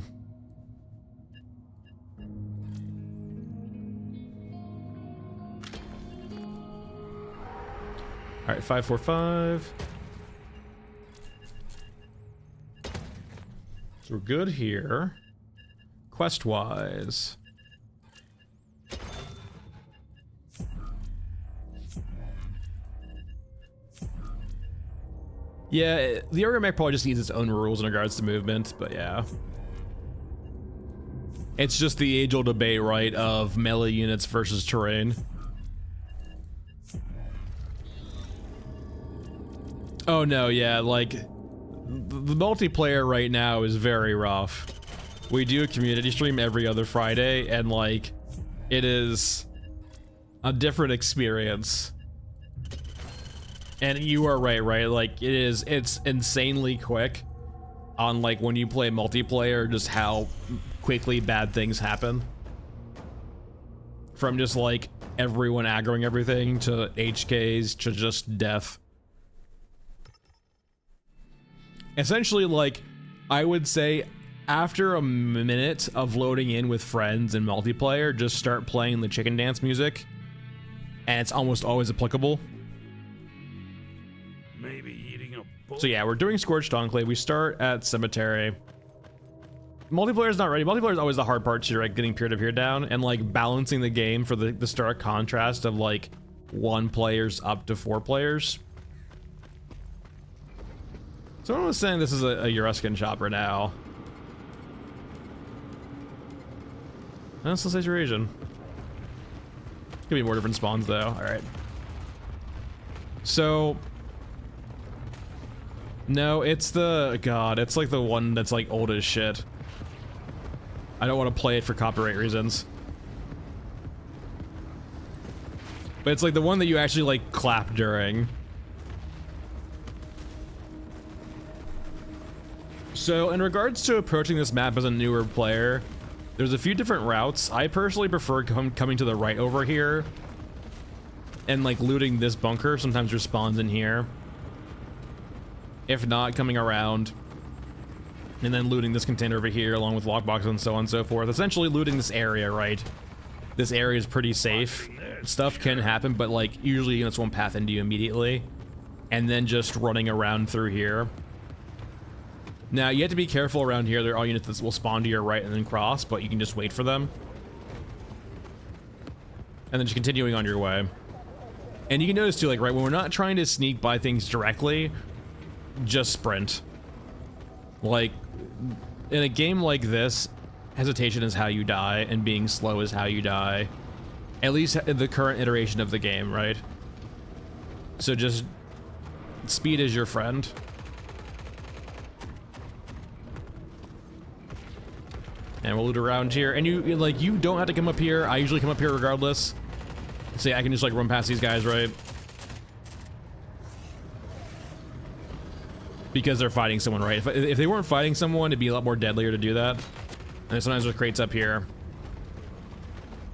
All right, 545. So we're good here. Quest-wise. Yeah, the Orgamech probably just needs its own rules in regards to movement, but yeah. It's just the age-old debate, right, of melee units versus terrain. Oh no, yeah, like, the multiplayer right now is very rough. We do a community stream every other Friday, and like, it is a different experience. And you are right, like, it's insanely quick on, like, when you play multiplayer, just how quickly bad things happen. From just, like, everyone aggroing everything, to HKs, to just death. Essentially, like, I would say after a minute of loading in with friends and multiplayer, just start playing the chicken dance music, and it's almost always applicable. Maybe eating a bull. So yeah, we're doing Scorched Enclave. We start at Cemetery. Multiplayer's not ready. Multiplayer is always the hard part to, like, getting peer-to-peer down and, like, balancing the game for the stark contrast of, like, 1 players up to 4 players. Someone was saying this is a Euruscan chopper now. That's the Eurasian. Could be more different spawns though. All right. So, no, it's the, God, it's like the one that's like old as shit. I don't want to play it for copyright reasons. But it's like the one that you actually like clap during. So in regards to approaching this map as a newer player, there's a few different routes. I personally prefer coming to the right over here and like looting this bunker. Sometimes there's spawns in here. If not, coming around and then looting this container over here along with lockboxes and so on and so forth. Essentially looting this area, right? This area is pretty safe. Stuff can happen, but like usually units won't path into you immediately. And then just running around through here. Now you have to be careful around here. There are all units that will spawn to your right and then cross, but you can just wait for them. And then just continuing on your way. And you can notice too, like, right, when we're not trying to sneak by things directly, just sprint. Like, in a game like this, hesitation is how you die, and being slow is how you die. At least in the current iteration of the game, right? So just, speed is your friend. And we'll loot around here, and you don't have to come up here. I usually come up here regardless. See, I can just like run past these guys, right? Because they're fighting someone, right? If they weren't fighting someone, it'd be a lot more deadlier to do that. And sometimes there's crates up here.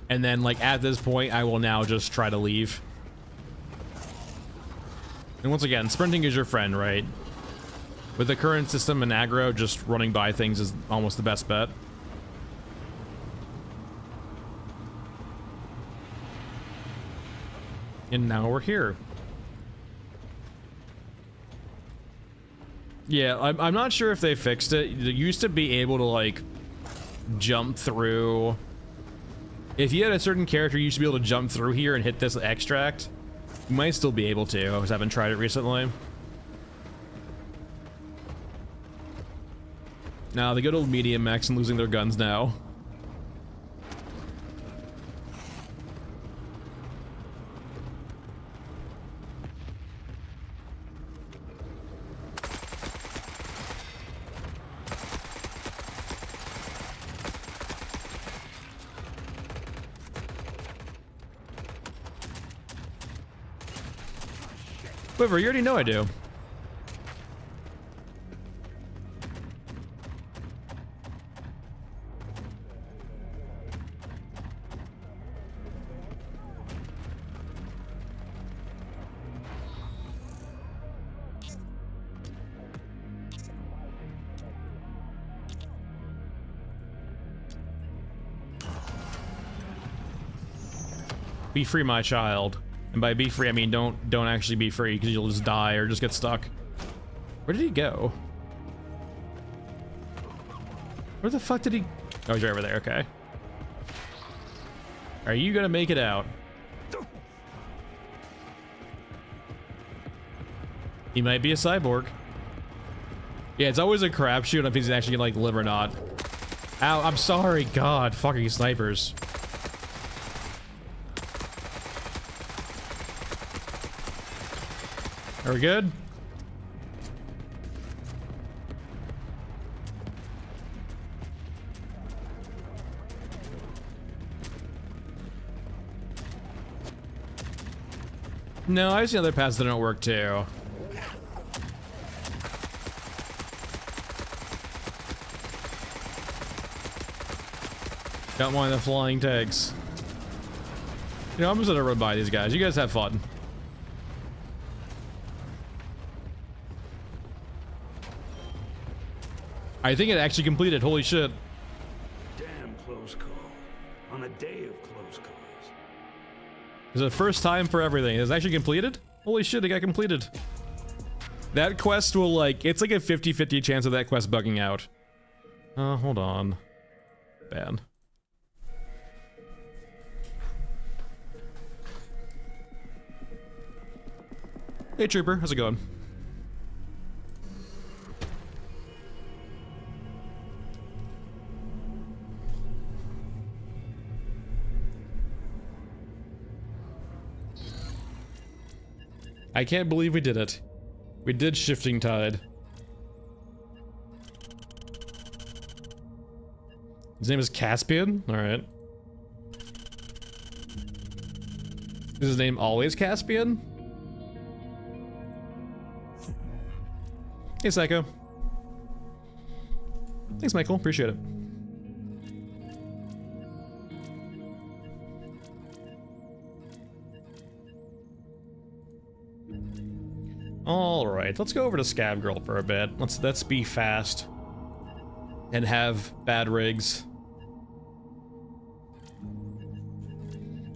And then like at this point, I will now just try to leave. And once again, sprinting is your friend, right? With the current system in aggro, just running by things is almost the best bet. And now we're here. Yeah, I'm not sure if they fixed it. You used to be able to like jump through. If you had a certain character, you used to be able to jump through here and hit this extract. You might still be able to. I just haven't tried it recently. Now they go to medium max and losing their guns now. Quiver, you already know I do. Be free, my child. And by be free, I mean don't actually be free, because you'll just die or just get stuck. Where did he go? Where the fuck did he? Oh, he's right over there. Okay. Are you gonna make it out? He might be a cyborg. Yeah, it's always a crapshoot if he's actually gonna like live or not. Ow! I'm sorry. God, fucking snipers. Are we good? No, I've seen other paths that don't work too. Don't mind the flying tags. You know, I'm just gonna run by these guys. You guys have fun. I think it actually completed. Holy shit. Damn close call. On a day of close calls. It's the first time for everything. It's actually completed? Holy shit, it got completed. That quest will like, it's like a 50-50 chance of that quest bugging out. Hold on. Bad. Hey Trooper, how's it going? I can't believe we did it. We did Shifting Tide. His name is Caspian? Alright. Is his name always Caspian? Hey, Psycho. Thanks, Michael. Appreciate it. All right, let's go over to Scav Girl for a bit. Let's be fast and have bad rigs.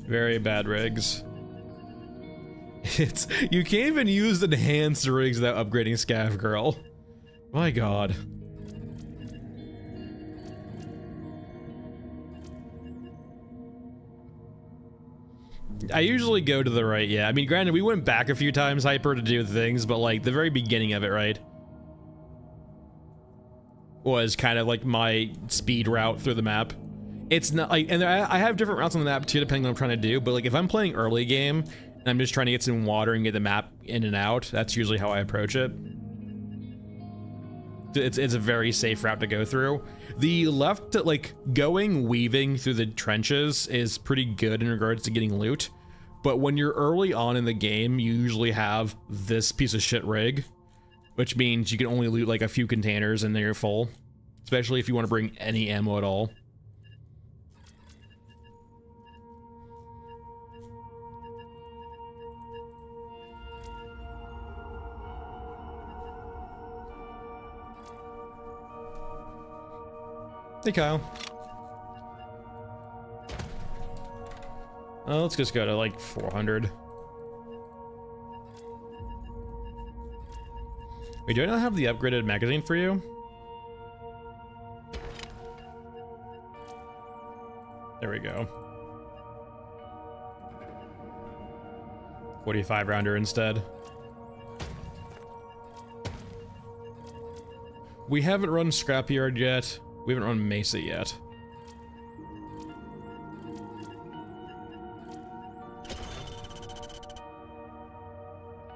Very bad rigs. You can't even use enhanced rigs without upgrading Scav Girl. My god. I usually go to the right, yeah. I mean, granted, we went back a few times, Hyper, to do things, but like the very beginning of it, right, was kind of like my speed route through the map. It's not like, and I have different routes on the map too, depending on what I'm trying to do, but like if I'm playing early game and I'm just trying to get some water and get the map in and out, that's usually how I approach it. It's a very safe route to go through. The left, like weaving through the trenches is pretty good in regards to getting loot, but when you're early on in the game, you usually have this piece of shit rig, which means you can only loot like a few containers and then you're full, especially if you want to bring any ammo at all. Hey, Kyle. Let's just go to like 400. Wait, do I not have the upgraded magazine for you? There we go. 45 rounder instead. We haven't run Scrapyard yet. We haven't run Mesa yet.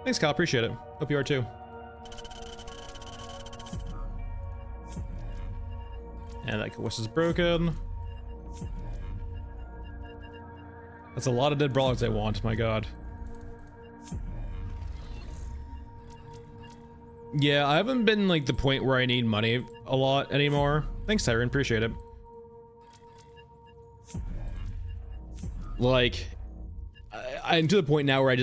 Thanks, Kyle. Appreciate it. Hope you are too. And that Kawis is broken. That's a lot of dead brawlers I want, my god. Yeah, I haven't been like the point where I need money a lot anymore. Thanks, Tyron, appreciate it. Like, I'm to the point now where I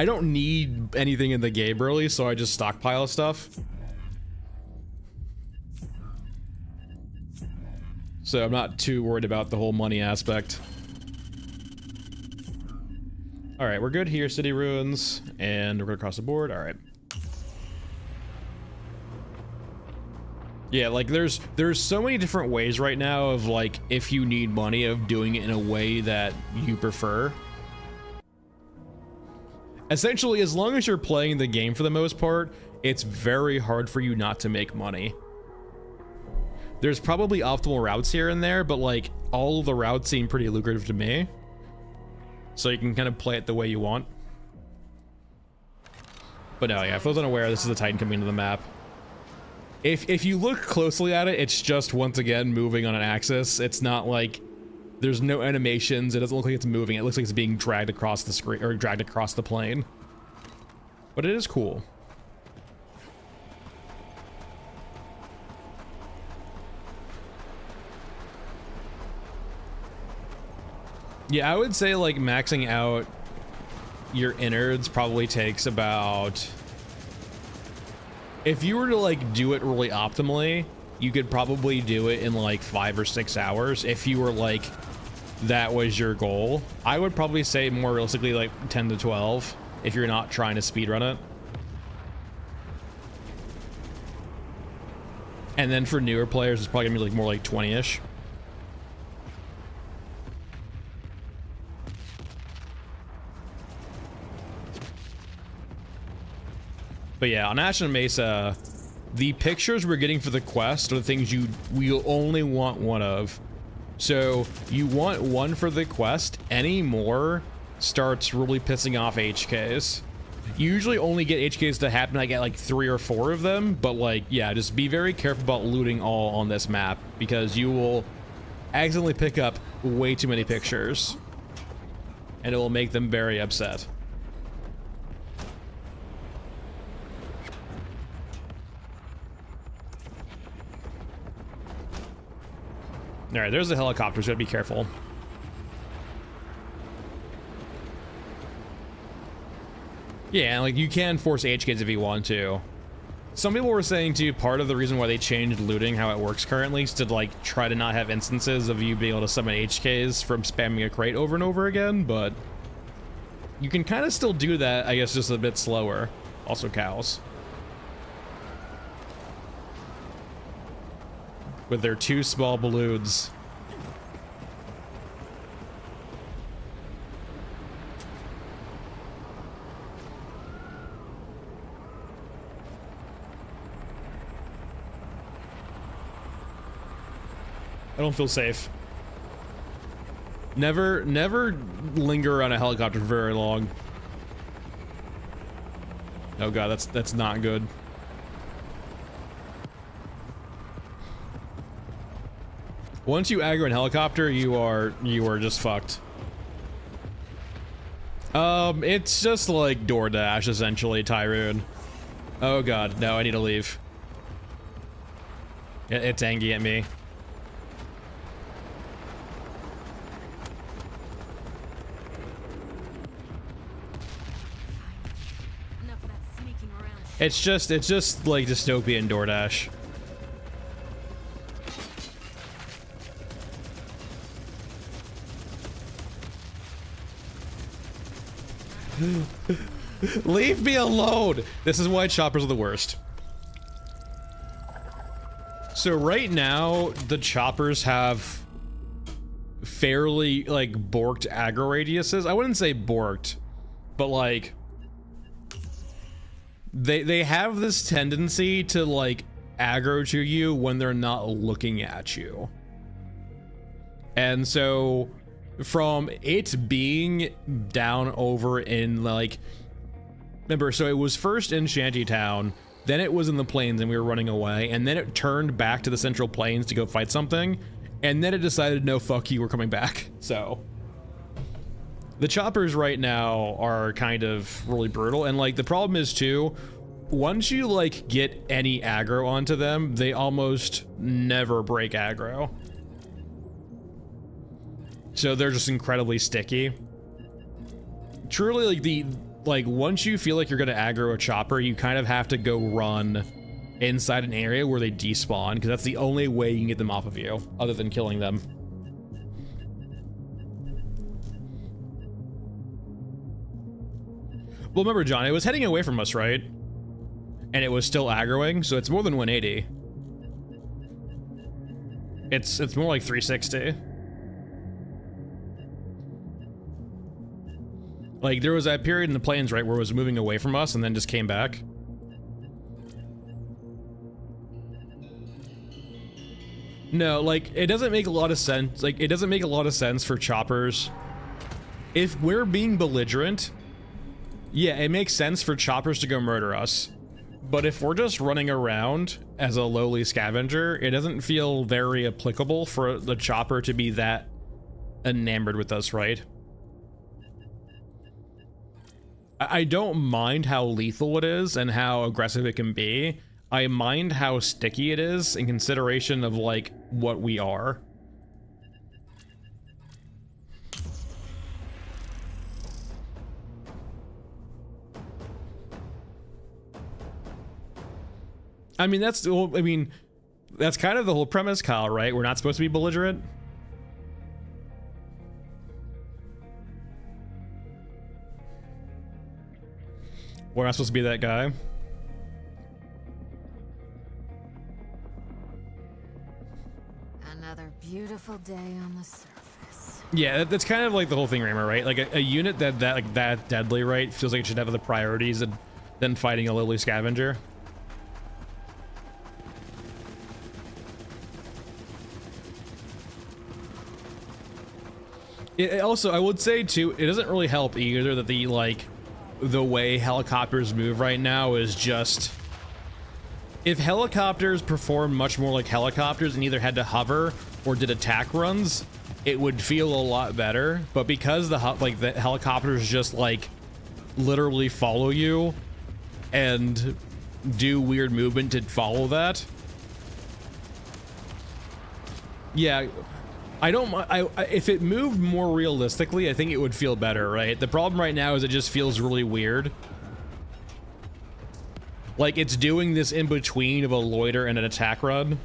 don't need anything in the game really, so I just stockpile stuff. So I'm not too worried about the whole money aspect. All right, we're good here, City Ruins, and we're gonna cross the board. All right. Yeah, like there's so many different ways right now of like, if you need money, of doing it in a way that you prefer. Essentially, as long as you're playing the game for the most part, it's very hard for you not to make money. There's probably optimal routes here and there, but like all of the routes seem pretty lucrative to me. So you can kind of play it the way you want. But no, yeah, for those unaware, this is the Titan coming into the map. If you look closely at it, it's just once again moving on an axis. It's not like there's no animations. It doesn't look like it's moving. It looks like it's being dragged across the screen or dragged across the plane. But it is cool. Yeah, I would say like maxing out your innards probably takes about, if you were to like do it really optimally, you could probably do it in like 5 or 6 hours. If you were like, that was your goal, I would probably say more realistically like 10 to 12 if you're not trying to speedrun it. And then for newer players, it's probably gonna be like more like 20-ish. But yeah, on Ash and Mesa, the pictures we're getting for the quest are the things we only want one of. So you want one for the quest. Any more starts really pissing off HKs. You usually only get HKs to happen, I get like 3 or 4 of them, but like, yeah, just be very careful about looting all on this map because you will accidentally pick up way too many pictures and it will make them very upset. All right, there's the helicopters, gotta be careful. Yeah, like you can force HKs if you want to. Some people were saying too, part of the reason why they changed looting, how it works currently, is to like try to not have instances of you being able to summon HKs from spamming a crate over and over again, but you can kind of still do that, I guess, just a bit slower. Also cows. With their 2 small balloons. I don't feel safe. Never linger on a helicopter for very long. Oh god, that's not good. Once you aggro a helicopter, you are just fucked. It's just like DoorDash essentially, Tyrone. Oh god, no, I need to leave. It's angry at me. It's just like dystopian DoorDash. Leave me alone! This is why choppers are the worst. So right now, the choppers have fairly, like, borked aggro radiuses. I wouldn't say borked, but like, they have this tendency to like aggro to you when they're not looking at you. And so from it being down over in like, remember, so it was first in Shantytown, then it was in the plains and we were running away, and then it turned back to the central plains to go fight something, and then it decided, no, fuck you, we're coming back. So the choppers right now are kind of really brutal, and like the problem is too, once you like get any aggro onto them, they almost never break aggro. So they're just incredibly sticky. Truly, like once you feel like you're gonna aggro a chopper, you kind of have to go run inside an area where they despawn, because that's the only way you can get them off of you, other than killing them. Well, remember, John, it was heading away from us, right? And it was still aggroing, so it's more than 180. It's more like 360. Like, there was that period in the plains, right, where it was moving away from us and then just came back. No, like, it doesn't make a lot of sense. Like, it doesn't make a lot of sense for choppers. If we're being belligerent, yeah, it makes sense for choppers to go murder us. But if we're just running around as a lowly scavenger, it doesn't feel very applicable for the chopper to be that enamored with us, right? I don't mind how lethal it is and how aggressive it can be. I mind how sticky it is in consideration of like what we are. I mean, that's kind of the whole premise, Kyle, right? We're not supposed to be belligerent. We're not supposed to be that guy. Another beautiful day on the surface. Yeah, that's kind of like the whole thing, Raymer, right? Like a unit that deadly, right, feels like it should have other priorities than fighting a lowly scavenger. Also, I would say too, it doesn't really help either that the like the way helicopters move right now is just, if helicopters performed much more like helicopters and either had to hover or did attack runs, it would feel a lot better. But because the helicopters just like literally follow you and do weird movement to follow that, yeah, I don't. If it moved more realistically, I think it would feel better, right? The problem right now is it just feels really weird. Like it's doing this in between of a loiter and an attack run.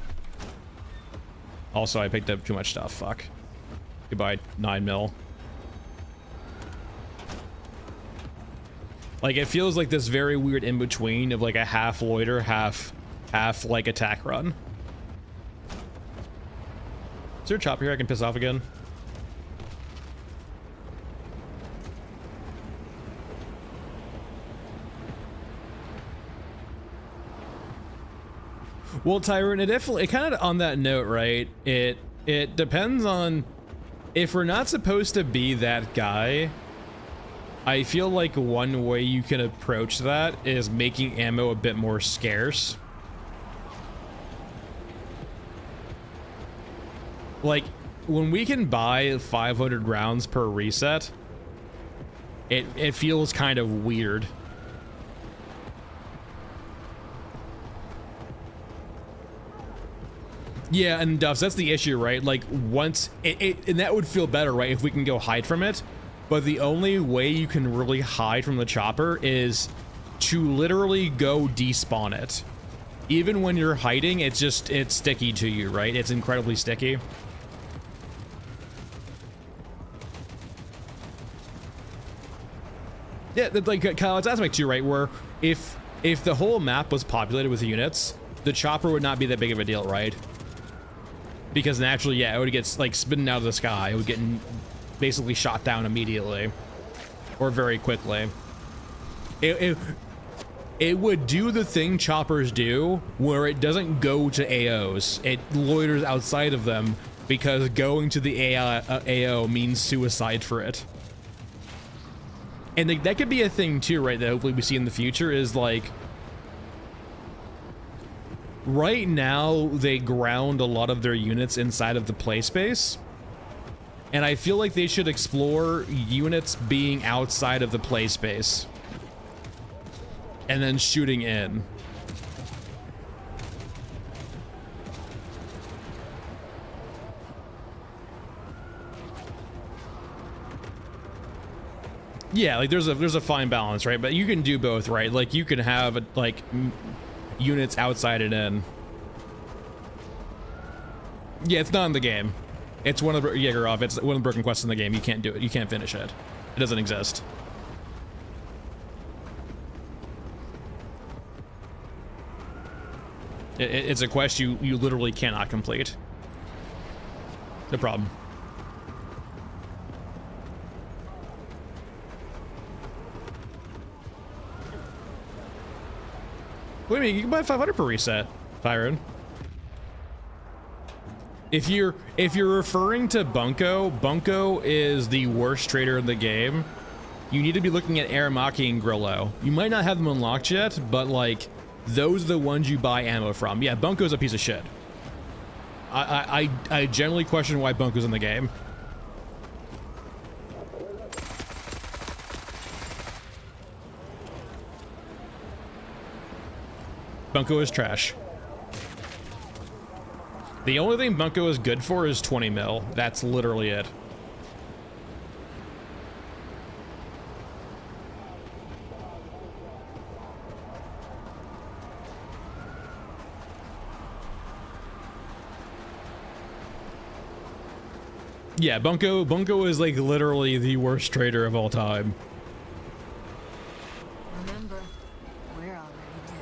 Also, I picked up too much stuff. Fuck. Goodbye, 9 mil. Like it feels like this very weird in between of like a half loiter, half like attack run. Is there a chopper here I can piss off again? Well, Tyrant, it kind of on that note, right? It depends on if we're not supposed to be that guy. I feel like one way you can approach that is making ammo a bit more scarce. Like, when we can buy 500 rounds per reset, it feels kind of weird. Yeah, and Duffs, that's the issue, right? Like, once... and that would feel better, right, if we can go hide from it. But the only way you can really hide from the chopper is to literally go despawn it. Even when you're hiding, it's sticky to you, right? It's incredibly sticky. Yeah, like Kyle, it's aspect too, right? Where if the whole map was populated with units, the chopper would not be that big of a deal, right? Because naturally, yeah, it would get like spinning out of the sky. It would get basically shot down immediately or very quickly. It would do the thing choppers do, where it doesn't go to AOs. It loiters outside of them because going to the AO means suicide for it. And that could be a thing too, right, that hopefully we see in the future is like, right now they ground a lot of their units inside of the play space. And I feel like they should explore units being outside of the play space and then shooting in. Yeah, like there's a fine balance, right? But you can do both, right? Like you can have like units outside and in. Yeah, it's not in the game. It's one of the Jaegerov. It's one of the broken quests in the game. You can't do it. You can't finish it. It doesn't exist. It's a quest you literally cannot complete. No problem. Wait a minute, you can buy 500 per reset, Byron. If you're referring to Bunko, Bunko is the worst trader in the game. You need to be looking at Aramaki and Grillo. You might not have them unlocked yet, but like those are the ones you buy ammo from. Yeah, Bunko's a piece of shit. I generally question why Bunko's in the game. Bunko is trash. The only thing Bunko is good for is 20 mil. That's literally it. Yeah, Bunko is like literally the worst trader of all time. Remember, we're already dead.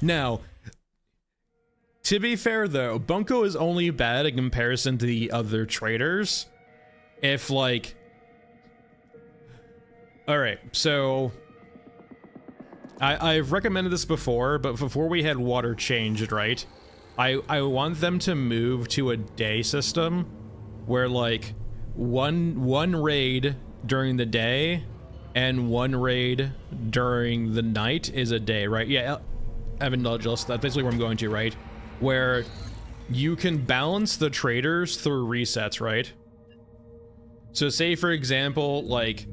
Now, to be fair though, Bunko is only bad in comparison to the other traders. If like... Alright, so... I've recommended this before, but before we had water changed, right? I want them to move to a day system where like one raid during the day and one raid during the night is a day, right? Yeah, Evan Nudgels, that's basically where I'm going to, right? Where you can balance the traders through resets, right? So say for example, like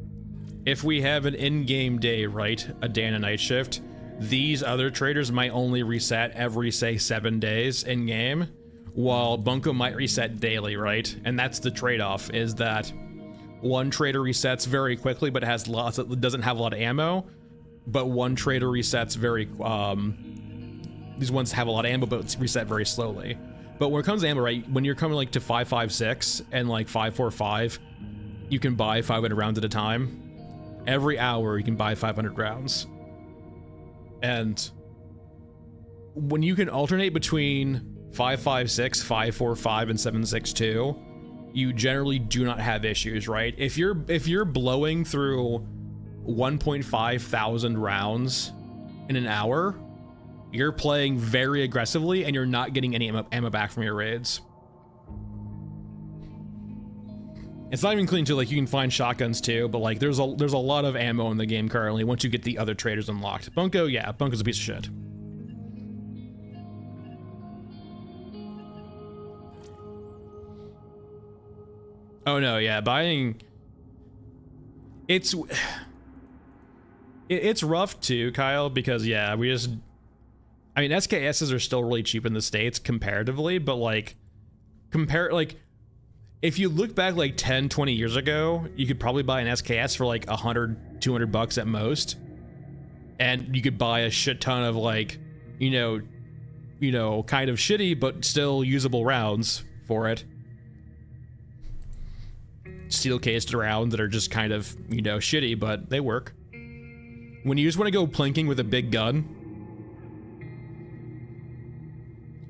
if we have an in-game day, right? A day and a night shift, these other traders might only reset every, say, 7 days in game, while Bunko might reset daily, right? And that's the trade-off, is that one trader resets very quickly, but doesn't have a lot of ammo, but one trader resets very, these ones have a lot of ammo, but it's reset very slowly. But when it comes to ammo, right, when you're coming like to 5.56 and like 5.45, you can buy 500 rounds at a time. Every hour you can buy 500 rounds. And when you can alternate between 5.56, 5.45, and 7.62, you generally do not have issues, right? If you're blowing through 1.5 thousand rounds in an hour, you're playing very aggressively and you're not getting any ammo back from your raids. It's not even clean too, like you can find shotguns too, but like there's a lot of ammo in the game currently once you get the other traders unlocked. Bunko, yeah, Bunko's a piece of shit. Oh no, yeah, buying it's rough too, Kyle, because yeah, I mean SKSs are still really cheap in the States comparatively, but like if you look back like 10, 20 years ago, you could probably buy an SKS for like 100, 200 bucks at most. And you could buy a shit ton of like, you know, kind of shitty, but still usable rounds for it. Steel cased rounds that are just kind of, you know, shitty, but they work. When you just want to go plinking with a big gun,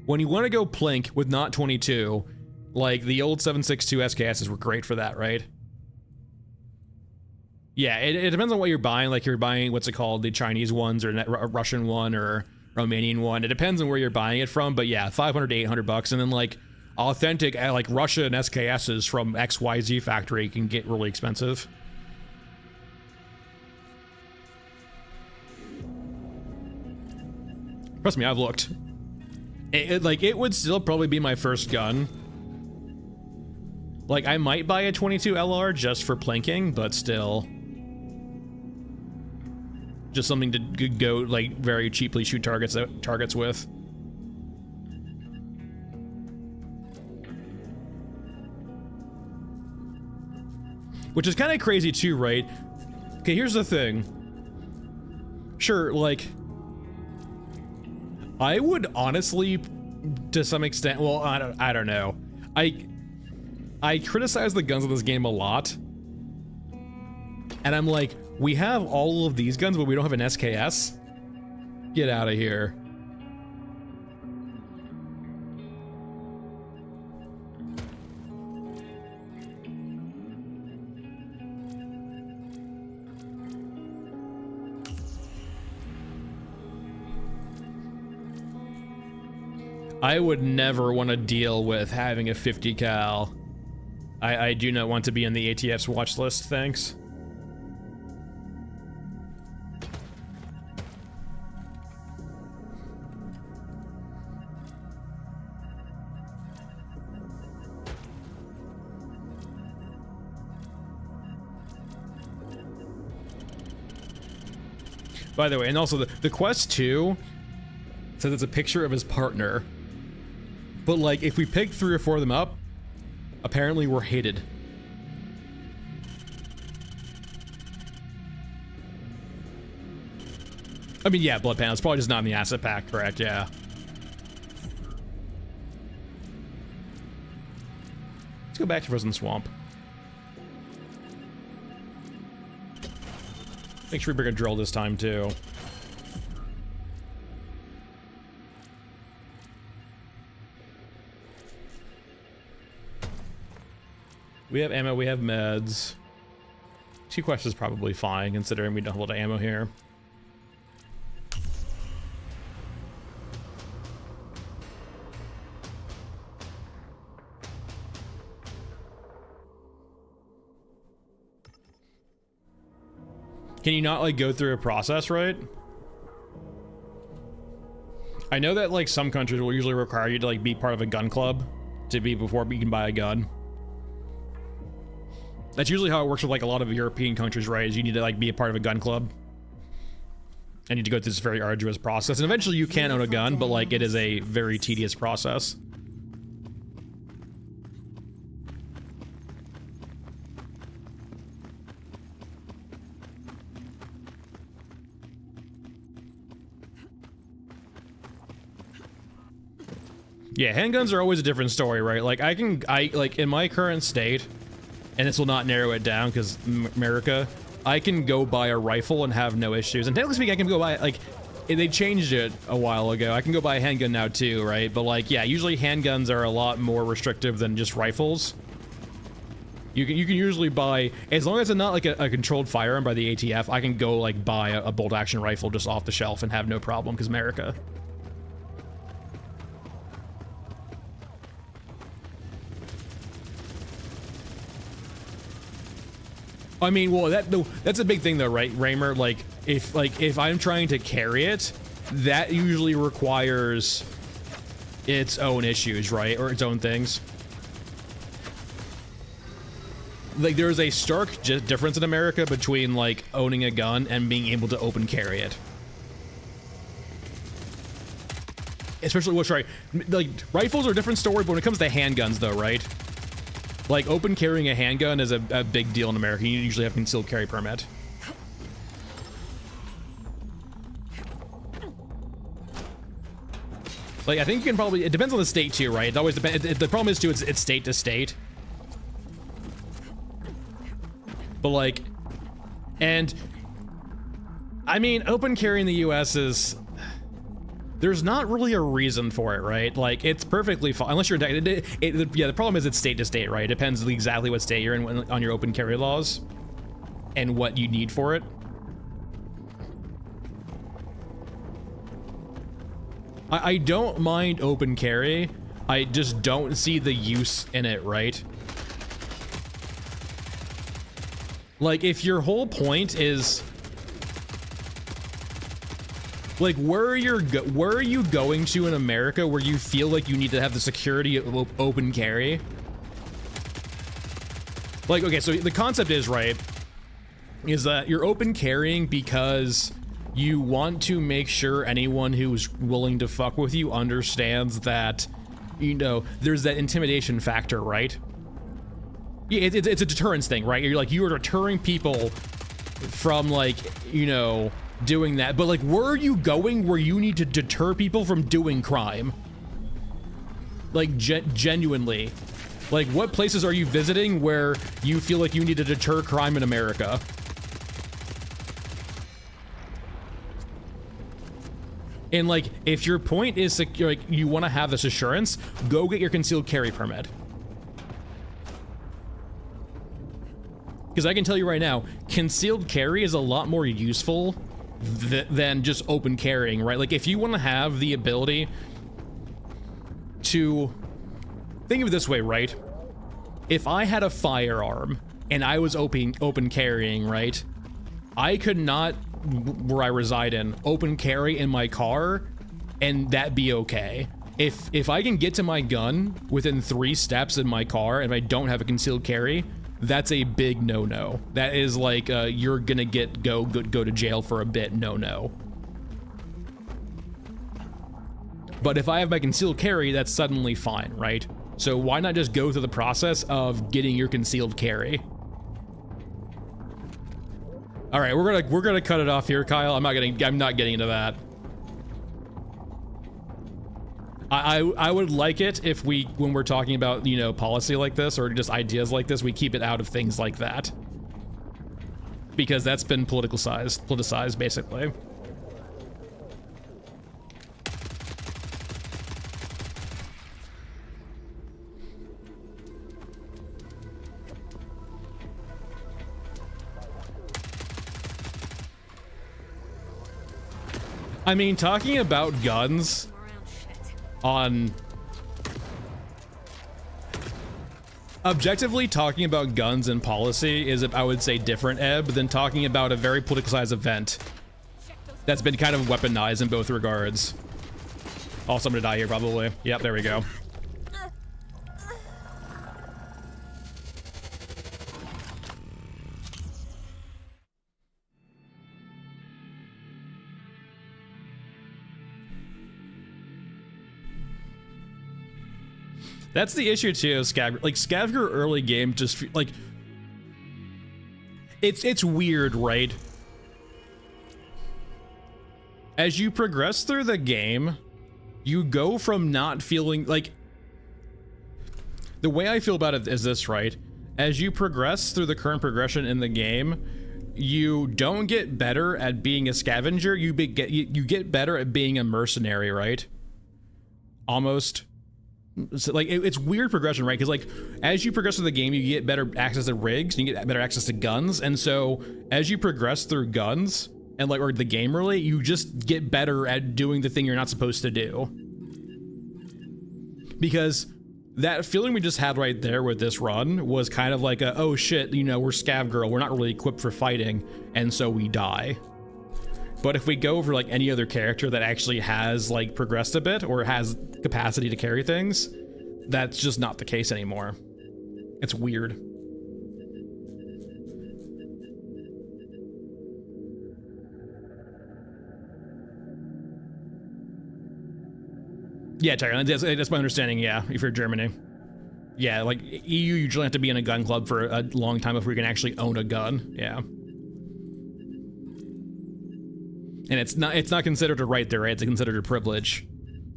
when you want to go plink with not 22, like, the old 7.62 SKSs were great for that, right? Yeah, it depends on what you're buying. Like, you're buying, what's it called, the Chinese ones, or a Russian one, or Romanian one. It depends on where you're buying it from, but yeah, 500 to 800 bucks. And then, like, authentic, like, Russian SKSs from XYZ factory can get really expensive. Trust me, I've looked. It would still probably be my first gun. Like, I might buy a 22 LR just for plinking, but still. Just something to go, like, very cheaply shoot targets with. Which is kind of crazy too, right? Okay, here's the thing. Sure, like, I would honestly, to some extent, well, I don't know. I criticize the guns in this game a lot. And I'm like, we have all of these guns, but we don't have an SKS? Get out of here. I would never want to deal with having a 50 cal. I do not want to be on the ATF's watch list, thanks. By the way, and also the quest 2 says it's a picture of his partner. But like, if we pick 3 or 4 of them up, apparently we're hated. I mean, yeah, blood panel. It's probably just not in the asset pack, correct? Yeah. Let's go back to Frozen Swamp. Make sure we bring a drill this time, too. We have ammo, we have meds. 2 quests is probably fine, considering we don't have a lot of ammo here. Can you not like go through a process, right? I know that like some countries will usually require you to like be part of a gun club to be before you can buy a gun. That's usually how it works with like a lot of European countries, right? Is you need to like be a part of a gun club. And you need to go through this very arduous process. And eventually you can own a gun, but like it is a very tedious process. Yeah, handguns are always a different story, right? Like I like in my current state, and this will not narrow it down because America, I can go buy a rifle and have no issues. And technically speaking, I can go buy, like, they changed it a while ago. I can go buy a handgun now too, right? But like, yeah, usually handguns are a lot more restrictive than just rifles. You can usually buy, as long as it's not like a controlled firearm by the ATF, I can go like buy a bolt action rifle just off the shelf and have no problem because America. I mean, well, that's a big thing though, right, Raymer? Like, if I'm trying to carry it, that usually requires its own issues, right, or its own things. Like, there's a stark difference in America between like owning a gun and being able to open carry it. Especially, well, sorry, like rifles are a different story, but when it comes to handguns, though, right? Like, open carrying a handgun is a big deal in America. You usually have a concealed carry permit. Like, I think you can probably, it depends on the state too, right? It always depends. The problem is too, it's state to state. But like, and I mean, open carry in the US is, there's not really a reason for it, right? Like, it's perfectly fine, unless you're, yeah, the problem is it's state to state, right? It depends exactly what state you're in on your open carry laws and what you need for it. I don't mind open carry, I just don't see the use in it, right? Like, if your whole point is, like, where are you going to in America where you feel like you need to have the security of open carry? Like, okay, so the concept is, right, is that you're open carrying because you want to make sure anyone who's willing to fuck with you understands that, you know, there's that intimidation factor, right? Yeah, it's a deterrence thing, right? You're like, you are deterring people from, like, you know, doing that, but like, where are you going where you need to deter people from doing crime? Like, genuinely, like, what places are you visiting where you feel like you need to deter crime in America? And like, if your point is like you want to have this assurance, go get your concealed carry permit. Because I can tell you right now, concealed carry is a lot more useful than just open carrying, right? Like, if you want to have the ability to think of it this way, right? If I had a firearm and I was open carrying, right? I could not, where I reside in, open carry in my car and that be okay. If I can get to my gun within 3 steps in my car and I don't have a concealed carry, that's a big no-no. That is like, you're gonna go to jail for a bit, no. But if I have my concealed carry, that's suddenly fine, right? So why not just go through the process of getting your concealed carry? All right, we're gonna cut it off here, Kyle. I'm not getting into that. I would like it if when we're talking about, you know, policy like this or just ideas like this, we keep it out of things like that. Because that's been politicized basically. I mean, talking about guns on Objectively, talking about guns and policy is, I would say, different, Ebb, than talking about a very politicized event that's been kind of weaponized in both regards. Also, I'm gonna die here, probably. Yep, there we go. That's the issue too, Scav. Like, Scavenger early game just, like... It's weird, right? As you progress through the game, you go from not feeling like... The way I feel about it is this, right? As you progress through the current progression in the game, you don't get better at being a scavenger, you get better at being a mercenary, right? Almost. So, like, it's weird progression, right? Because, like, as you progress through the game, you get better access to rigs, and you get better access to guns, and so as you progress through guns, and like, or the game really, you just get better at doing the thing you're not supposed to do. Because that feeling we just had right there with this run was kind of like a, oh shit, you know, we're Scav Girl, we're not really equipped for fighting, and so we die. But if we go over like any other character that actually has like progressed a bit or has capacity to carry things, that's just not the case anymore. It's weird. Yeah, Tyler, that's my understanding, yeah, if you're Germany. Yeah, like, EU usually have to be in a gun club for a long time before you can actually own a gun, yeah. And it's not considered a right there, right? It's considered a privilege.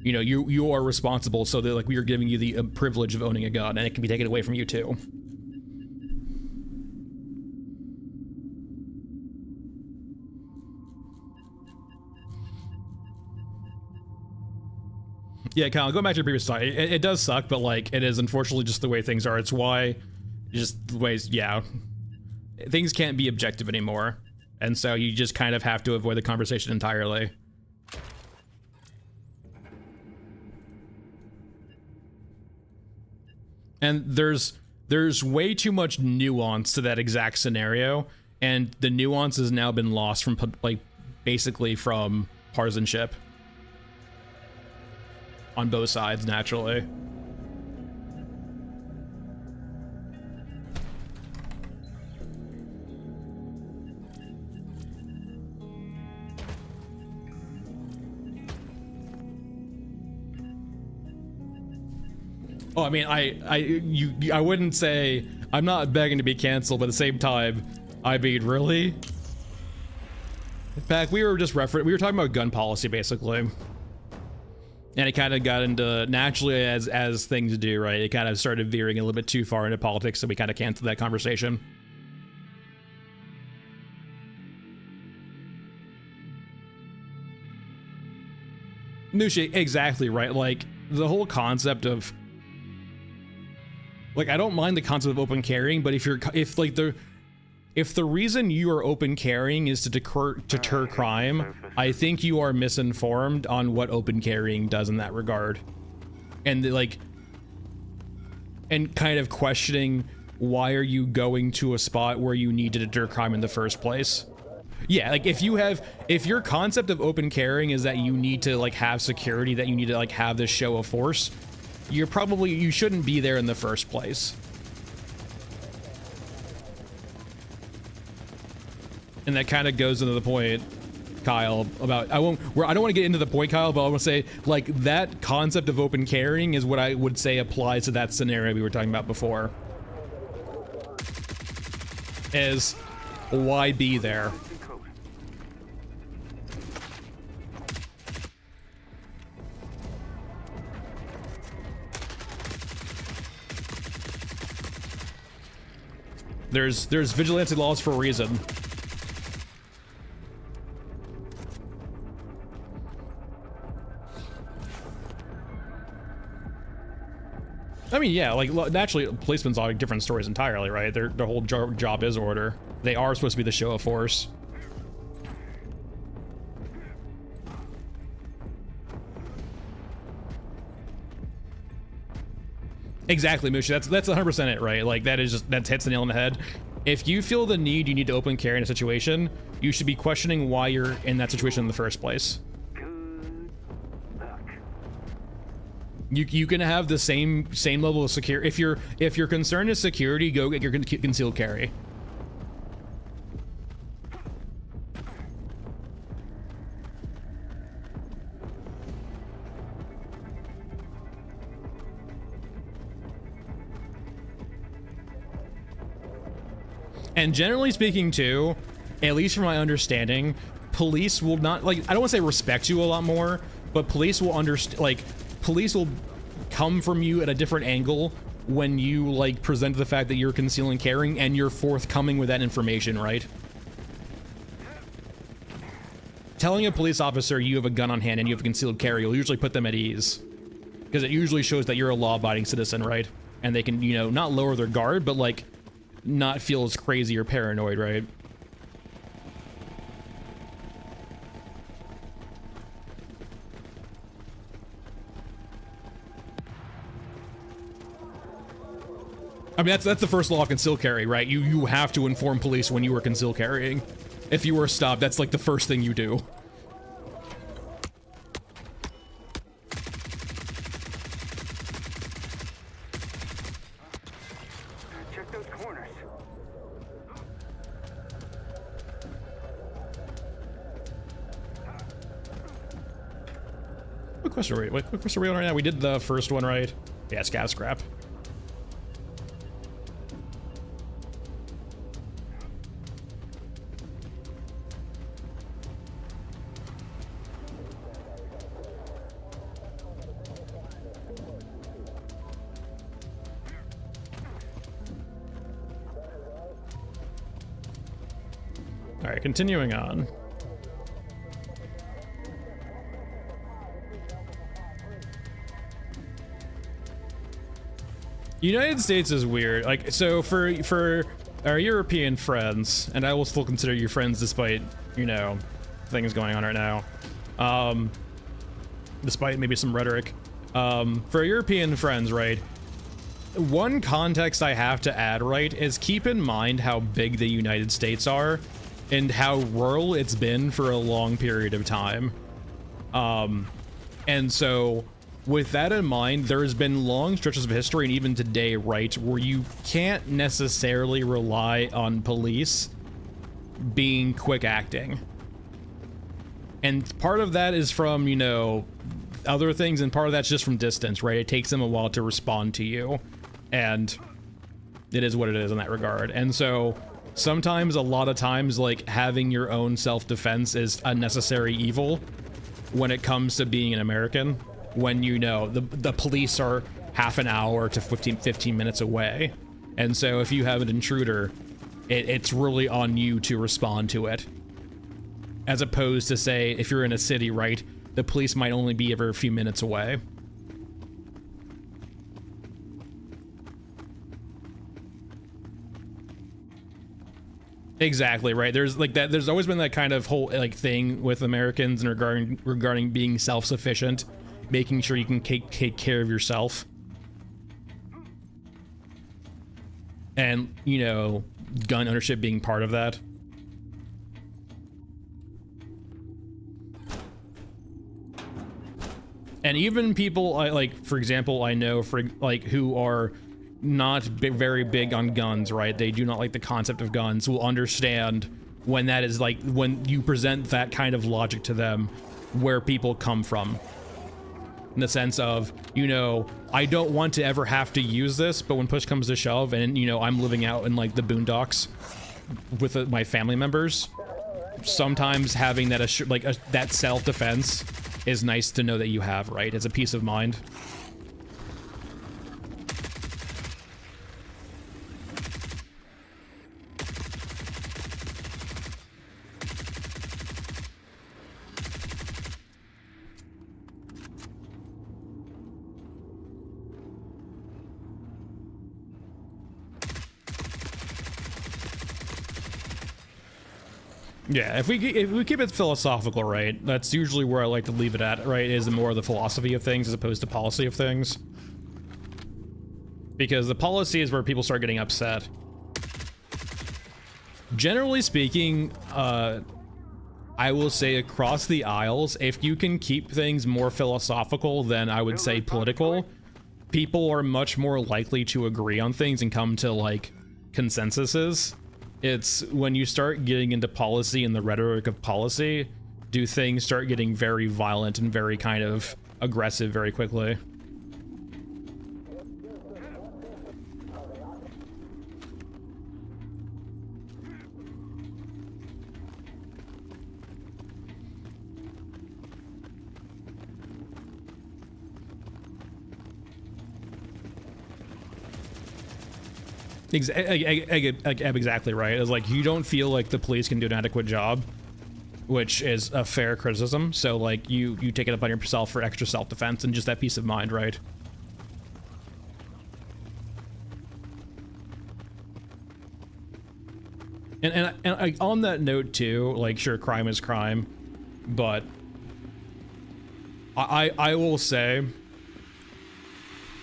You know, you are responsible, so that, like, we are giving you the privilege of owning a gun, and it can be taken away from you too. Yeah, Kyle, go back to your previous thought. It does suck, but like, it is unfortunately just the way things are. It's why, just the ways, yeah. Things can't be objective anymore. And so you just kind of have to avoid the conversation entirely. And there's way too much nuance to that exact scenario, and the nuance has now been lost from, like, basically from partisanship. On both sides, naturally. Oh, I mean, I wouldn't say, I'm not begging to be canceled, but at the same time, I mean, really? In fact, we were talking about gun policy, basically. And it kind of got into, naturally, as things do, right? It kind of started veering a little bit too far into politics, so we kind of canceled that conversation. Nushi, exactly right. Like, the whole concept of, like, I don't mind the concept of open carrying, but if the reason you are open carrying is to deter crime, I think you are misinformed on what open carrying does in that regard. And like, and kind of questioning, why are you going to a spot where you need to deter crime in the first place? Yeah, like, if your concept of open carrying is that you need to, like, have security, that you need to, like, have this show of force, you shouldn't be there in the first place. And that kind of goes into the point, Kyle, about, I don't want to get into the point, Kyle, but I want to say, like, that concept of open carrying is what I would say applies to that scenario we were talking about before. Is, why be there? There's vigilante laws for a reason. I mean, yeah, like, naturally, policemen's are different stories entirely, right? Their whole job is order. They are supposed to be the show of force. Exactly, Mushu. That's 100% it, right? Like that hits the nail on the head. If you feel the need you need to open carry in a situation, you should be questioning why you're in that situation in the first place. You can have the same level of security. If your concern is security, go get your concealed carry. And generally speaking too, at least from my understanding, police will not, like, I don't want to say respect you a lot more, but police will police will come from you at a different angle when you like present the fact that you're concealing carrying and you're forthcoming with that information, right? Telling a police officer you have a gun on hand and you have a concealed carry will usually put them at ease, because it usually shows that you're a law-abiding citizen, right? And they can, you know, not lower their guard, but like not feel as crazy or paranoid, right? I mean, that's the first law of concealed carry, right? You have to inform police when you are concealed carrying. If you were stopped, that's like the first thing you do. Check those corners. What quest are we on right now? We did the first one, right? Yeah, scav scrap. All right, continuing on. United States is weird. Like, so for our European friends, and I will still consider you friends despite, you know, things going on right now. Despite maybe some rhetoric. For our European friends, right? One context I have to add, right, is keep in mind how big the United States are and how rural it's been for a long period of time. And so with that in mind, there's been long stretches of history, and even today, right, where you can't necessarily rely on police being quick acting. And part of that is from, you know, other things, and part of that's just from distance, right? It takes them a while to respond to you, and it is what it is in that regard. And so sometimes, a lot of times, like, having your own self-defense is a necessary evil when it comes to being an American, when, you know, the police are half an hour to 15 minutes away. And so if you have an intruder, it's really on you to respond to it. As opposed to, say, if you're in a city, right, the police might only be every few minutes away. Exactly, right. There's like that. There's always been that kind of whole like thing with Americans and regarding being self-sufficient, making sure you can take care of yourself. And, you know, gun ownership being part of that. And even people like, for example, I know who are not very big on guns, right? They do not like the concept of guns, will understand when that is like, when you present that kind of logic to them, where people come from. In the sense of, you know, I don't want to ever have to use this, but when push comes to shove and, you know, I'm living out in like the boondocks with my family members, sometimes having that that self-defense is nice to know that you have, right? It's a peace of mind. Yeah, if we keep it philosophical, right, that's usually where I like to leave it at, right, is more of the philosophy of things as opposed to policy of things. because the policy is where people start getting upset. Generally speaking, I will say across the aisles, if you can keep things more philosophical than I would say political, people are much more likely to agree on things and come to like consensuses. It's when you start getting into policy and the rhetoric of policy, do things start getting very violent and very kind of aggressive very quickly. Exactly right. It's like you don't feel like the police can do an adequate job, which is a fair criticism. So like you take it upon yourself for extra self-defense and just that peace of mind, right? And on that note too, like sure, crime is crime, but I will say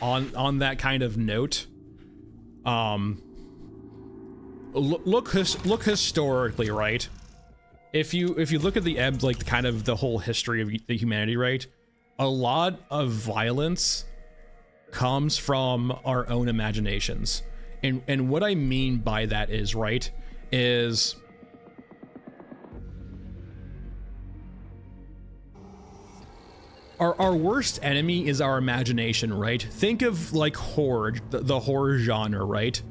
on that kind of note, look historically, right? If you look at the ebb, like kind of the whole history of the humanity, right? A lot of violence comes from our own imaginations, and what I mean by that is, right, is our worst enemy is our imagination, right? Think of like horror, the horror genre, right?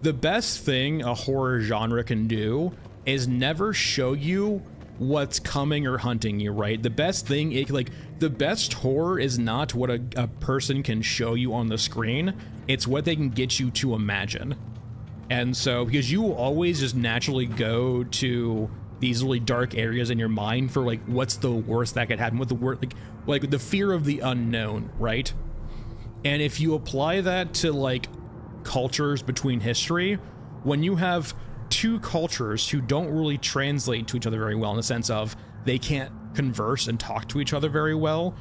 The best thing a horror genre can do is never show you what's coming or hunting you, right? The best thing, the best horror is not what a person can show you on the screen, it's what they can get you to imagine. And so, because you will always just naturally go to these really dark areas in your mind for like, what's the worst that could happen, what the worst, like the fear of the unknown, right? And if you apply that to like cultures between history, when you have two cultures who don't really translate to each other very well in the sense of they can't converse and talk to each other very well,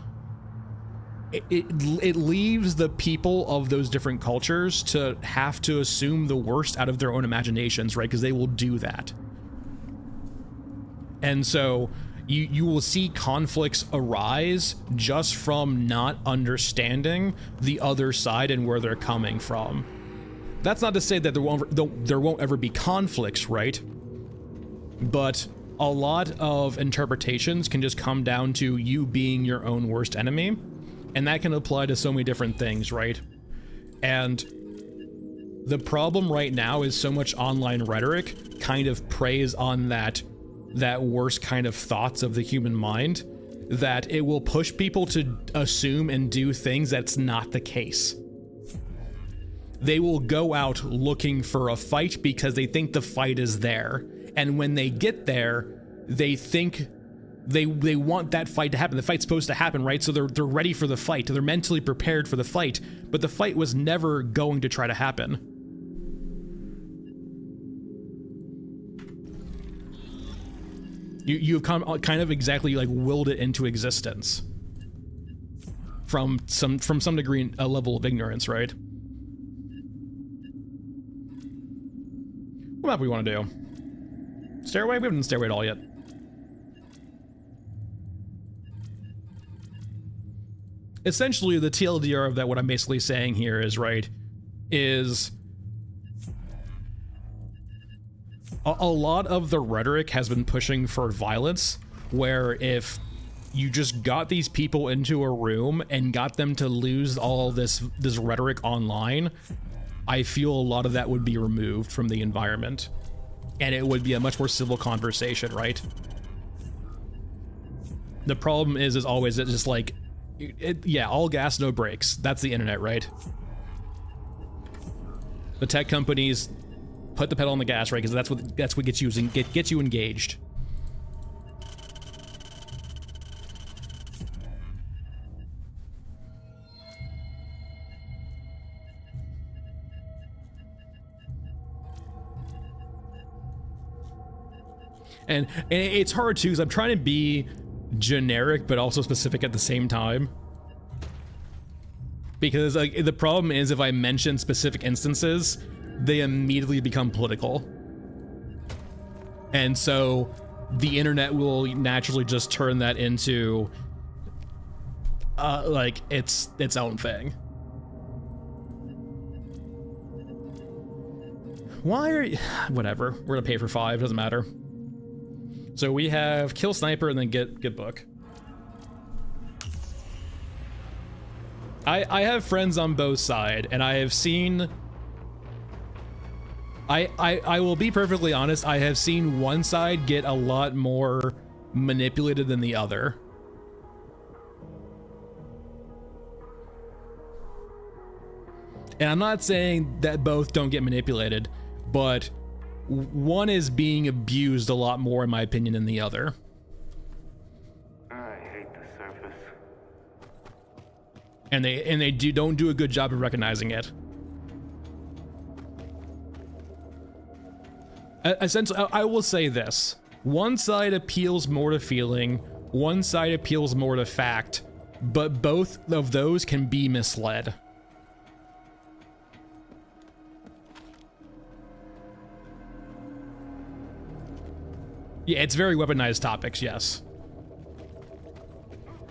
it leaves the people of those different cultures to have to assume the worst out of their own imaginations, right? Because they will do that. And so you will see conflicts arise just from not understanding the other side and where they're coming from. That's not to say that there won't ever be conflicts, right? But a lot of interpretations can just come down to you being your own worst enemy, and that can apply to so many different things, right? And the problem right now is so much online rhetoric kind of preys on that worst kind of thoughts of the human mind, that it will push people to assume and do things that's not the case. They will go out looking for a fight because they think the fight is there. And when they get there, they think they want that fight to happen. The fight's supposed to happen, right? So they're ready for the fight. They're mentally prepared for the fight, but the fight was never going to try to happen. You've kind of exactly like willed it into existence from some degree, a level of ignorance, right? What map we want to do? Stairway? We haven't done Stairway at all yet. Essentially, the TLDR of that, what I'm basically saying here is, right, is a lot of the rhetoric has been pushing for violence, where if you just got these people into a room and got them to lose all this rhetoric online, I feel a lot of that would be removed from the environment, and it would be a much more civil conversation, right? The problem is always it's just like, yeah, all gas, no brakes. That's the internet, right? The tech companies put the pedal on the gas, right? Because that's what gets you engaged. And it's hard too, because I'm trying to be generic but also specific at the same time. because like, the problem is if I mention specific instances, they immediately become political. And so the internet will naturally just turn that into like its own thing. Why are you... Whatever, we're gonna pay for 5, doesn't matter. So we have kill sniper and then get book. I have friends on both sides, and I have seen... I will be perfectly honest, I have seen one side get a lot more manipulated than the other. And I'm not saying that both don't get manipulated, but one is being abused a lot more, in my opinion, than the other. I hate the surface. And they don't do a good job of recognizing it. Essentially, I will say this. One side appeals more to feeling, one side appeals more to fact, but both of those can be misled. Yeah, it's very weaponized topics, yes.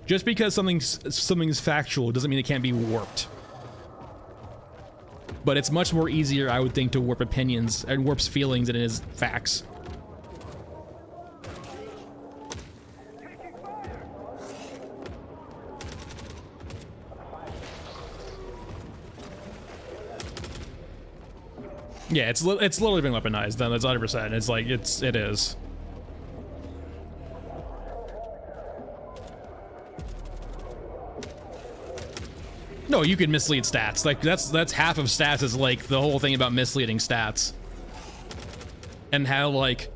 Just because something's factual doesn't mean it can't be warped. But it's much more easier, I would think, to warp opinions and warps feelings than it is facts. Yeah, it's literally been weaponized. Then it's 100%. It's like it is. No, you can mislead stats. Like that's half of stats is like the whole thing about misleading stats. And how like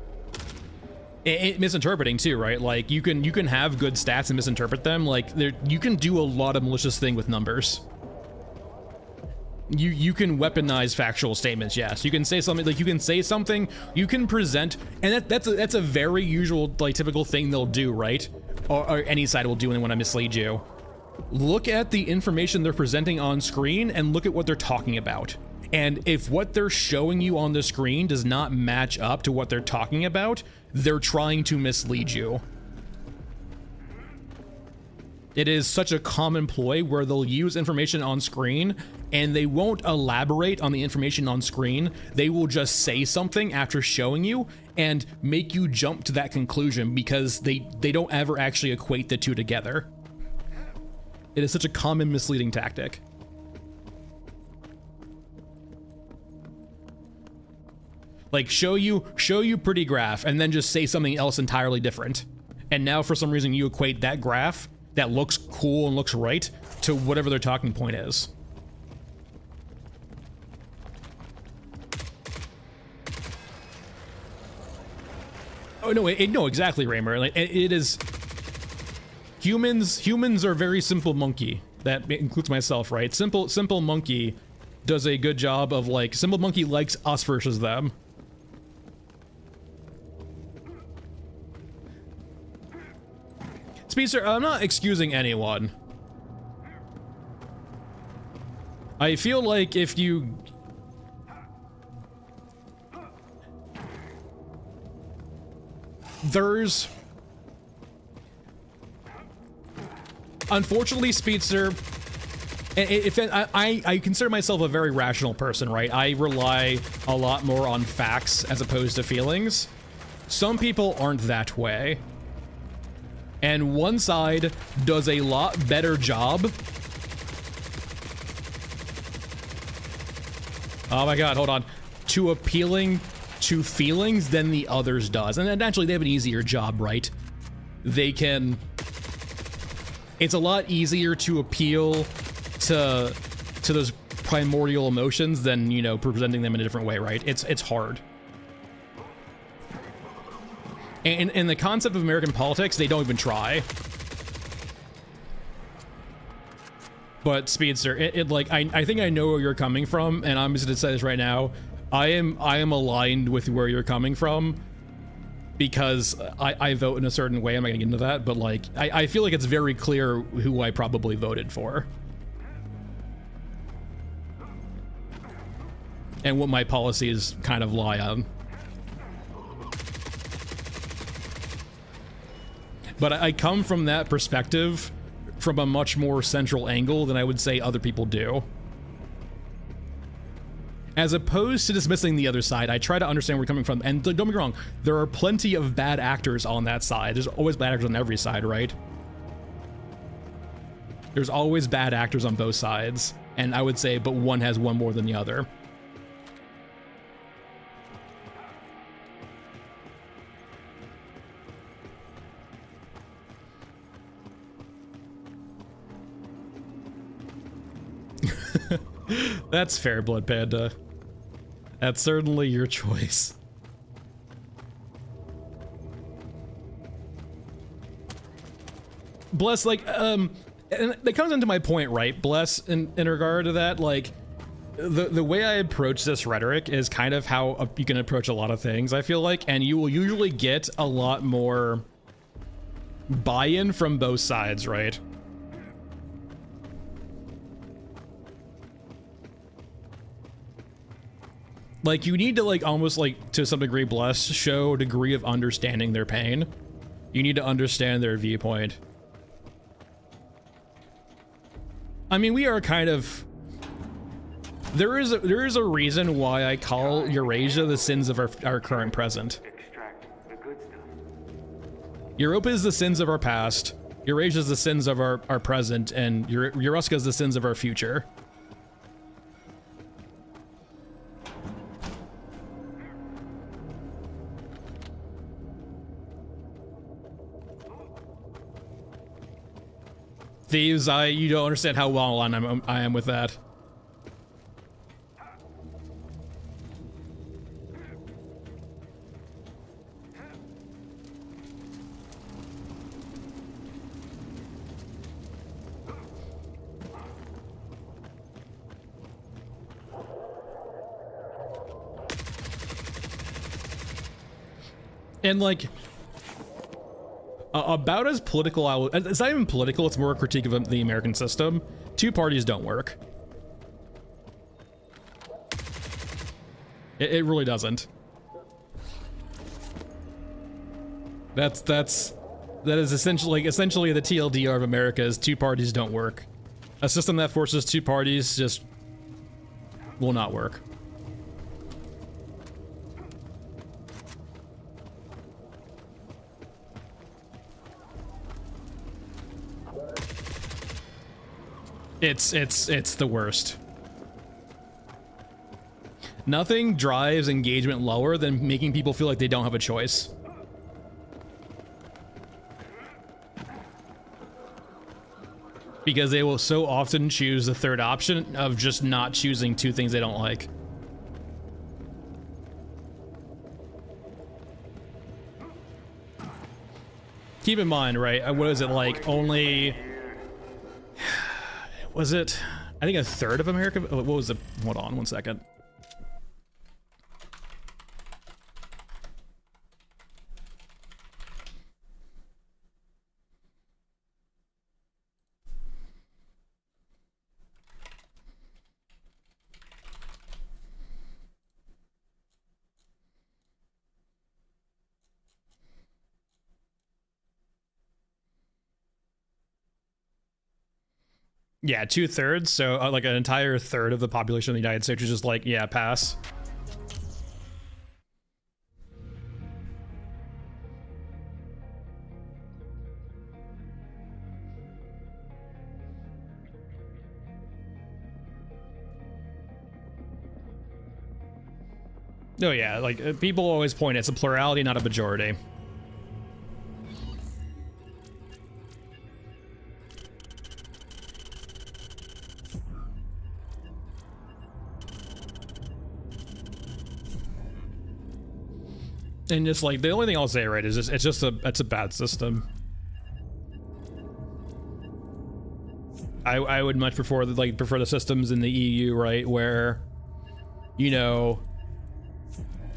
misinterpreting too, right? Like you can have good stats and misinterpret them. Like you can do a lot of malicious thing with numbers. You can weaponize factual statements, yes. You can say something, like you can present, and that's a very usual, like typical thing they'll do, right? Or any side will do when they want to mislead you. Look at the information they're presenting on screen and look at what they're talking about. And if what they're showing you on the screen does not match up to what they're talking about, they're trying to mislead you. It is such a common ploy where they'll use information on screen and they won't elaborate on the information on screen. They will just say something after showing you and make you jump to that conclusion because they don't ever actually equate the two together. It is such a common misleading tactic. Like show you pretty graph and then just say something else entirely different. And now for some reason you equate that graph that looks cool and looks right to whatever their talking point is. Oh no, no, exactly, Raymer. Like it is. Humans are very simple monkey. That includes myself, right? Simple monkey does a good job of like, simple monkey likes us versus them. Speedster, I'm not excusing anyone. I feel like if you... There's... Unfortunately, Speedster, if I consider myself a very rational person, right? I rely a lot more on facts as opposed to feelings. Some people aren't that way. And one side does a lot better job. Oh my god, hold on. To appealing to feelings than the others does. And naturally, they have an easier job, right? They can... It's a lot easier to appeal to those primordial emotions than, you know, presenting them in a different way, right? It's hard. And in the concept of American politics, they don't even try. But Speedster, like I think I know where you're coming from, and I'm just gonna say this right now. I am aligned with where you're coming from because I vote in a certain way. I'm not gonna get into that, but like I feel like it's very clear who I probably voted for. and what my policies kind of lie on. But I come from that perspective from a much more central angle than I would say other people do. As opposed to dismissing the other side, I try to understand where we're coming from. And don't get me wrong, there are plenty of bad actors on that side. There's always bad actors on every side, right? There's always bad actors on both sides. And I would say, but one has one more than the other. That's fair, Blood Panda. That's certainly your choice. Bless, like, and that comes into my point, right? Bless, in regard to that, like, the way I approach this rhetoric is kind of how you can approach a lot of things, I feel like, and you will usually get a lot more buy-in from both sides, right? Like, you need to, like, almost, like, to some degree, Bless, show a degree of understanding their pain. You need to understand their viewpoint. I mean, we are kind of... There is a reason why I call Eurasia the sins of our current present. Europa is the sins of our past, Eurasia is the sins of our present, and Euruska is the sins of our future. Thieves, you don't understand how well I am with that. And like, about as political, it's not even political, it's more a critique of the American system. Two parties don't work. It really doesn't. That is essentially the TLDR of America is two parties don't work. A system that forces two parties just will not work. It's the worst. Nothing drives engagement lower than making people feel like they don't have a choice. Because they will so often choose the third option of just not choosing two things they don't like. Keep in mind, right, what is it, like, only... Was it, I think, a third of America? What was the, hold on one second. Yeah, 2/3, so like an entire third of the population of the United States is just like, yeah, pass. Oh yeah, like people always point it's a plurality, not a majority. And just like the only thing I'll say, right, is just it's a bad system. I would much prefer the systems in the EU, right, where, you know,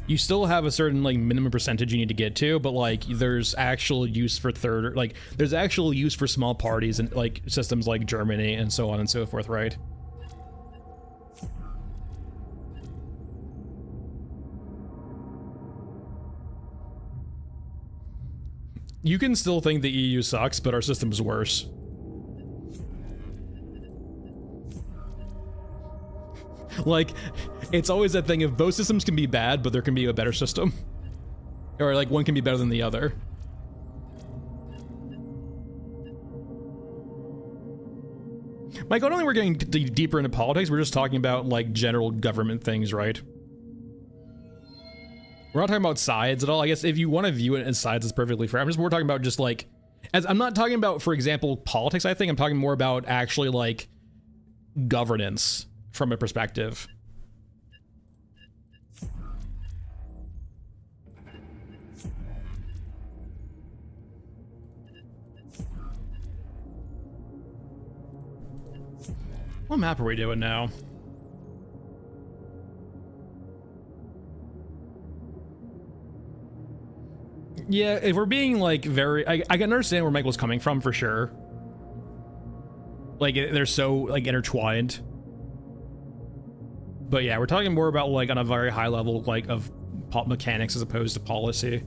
you still have a certain like minimum percentage you need to get to, but like there's actual use for there's actual use for small parties and like systems like Germany and so on and so forth, right? You can still think the EU sucks, but our system's worse. Like, it's always that thing of both systems can be bad, but there can be a better system. Or like one can be better than the other. Mike, I don't think we're getting deeper into politics. We're just talking about like general government things, right? We're not talking about sides at all. I guess if you want to view it as sides, it's perfectly fair. I'm just more talking about just like, as I'm not talking about, for example, politics. I think I'm talking more about actually like governance from a perspective. What map are we doing now? Yeah, if we're being like very, I can understand where Michael's coming from for sure. Like they're so like intertwined. But yeah, we're talking more about like on a very high level like of mechanics as opposed to policy.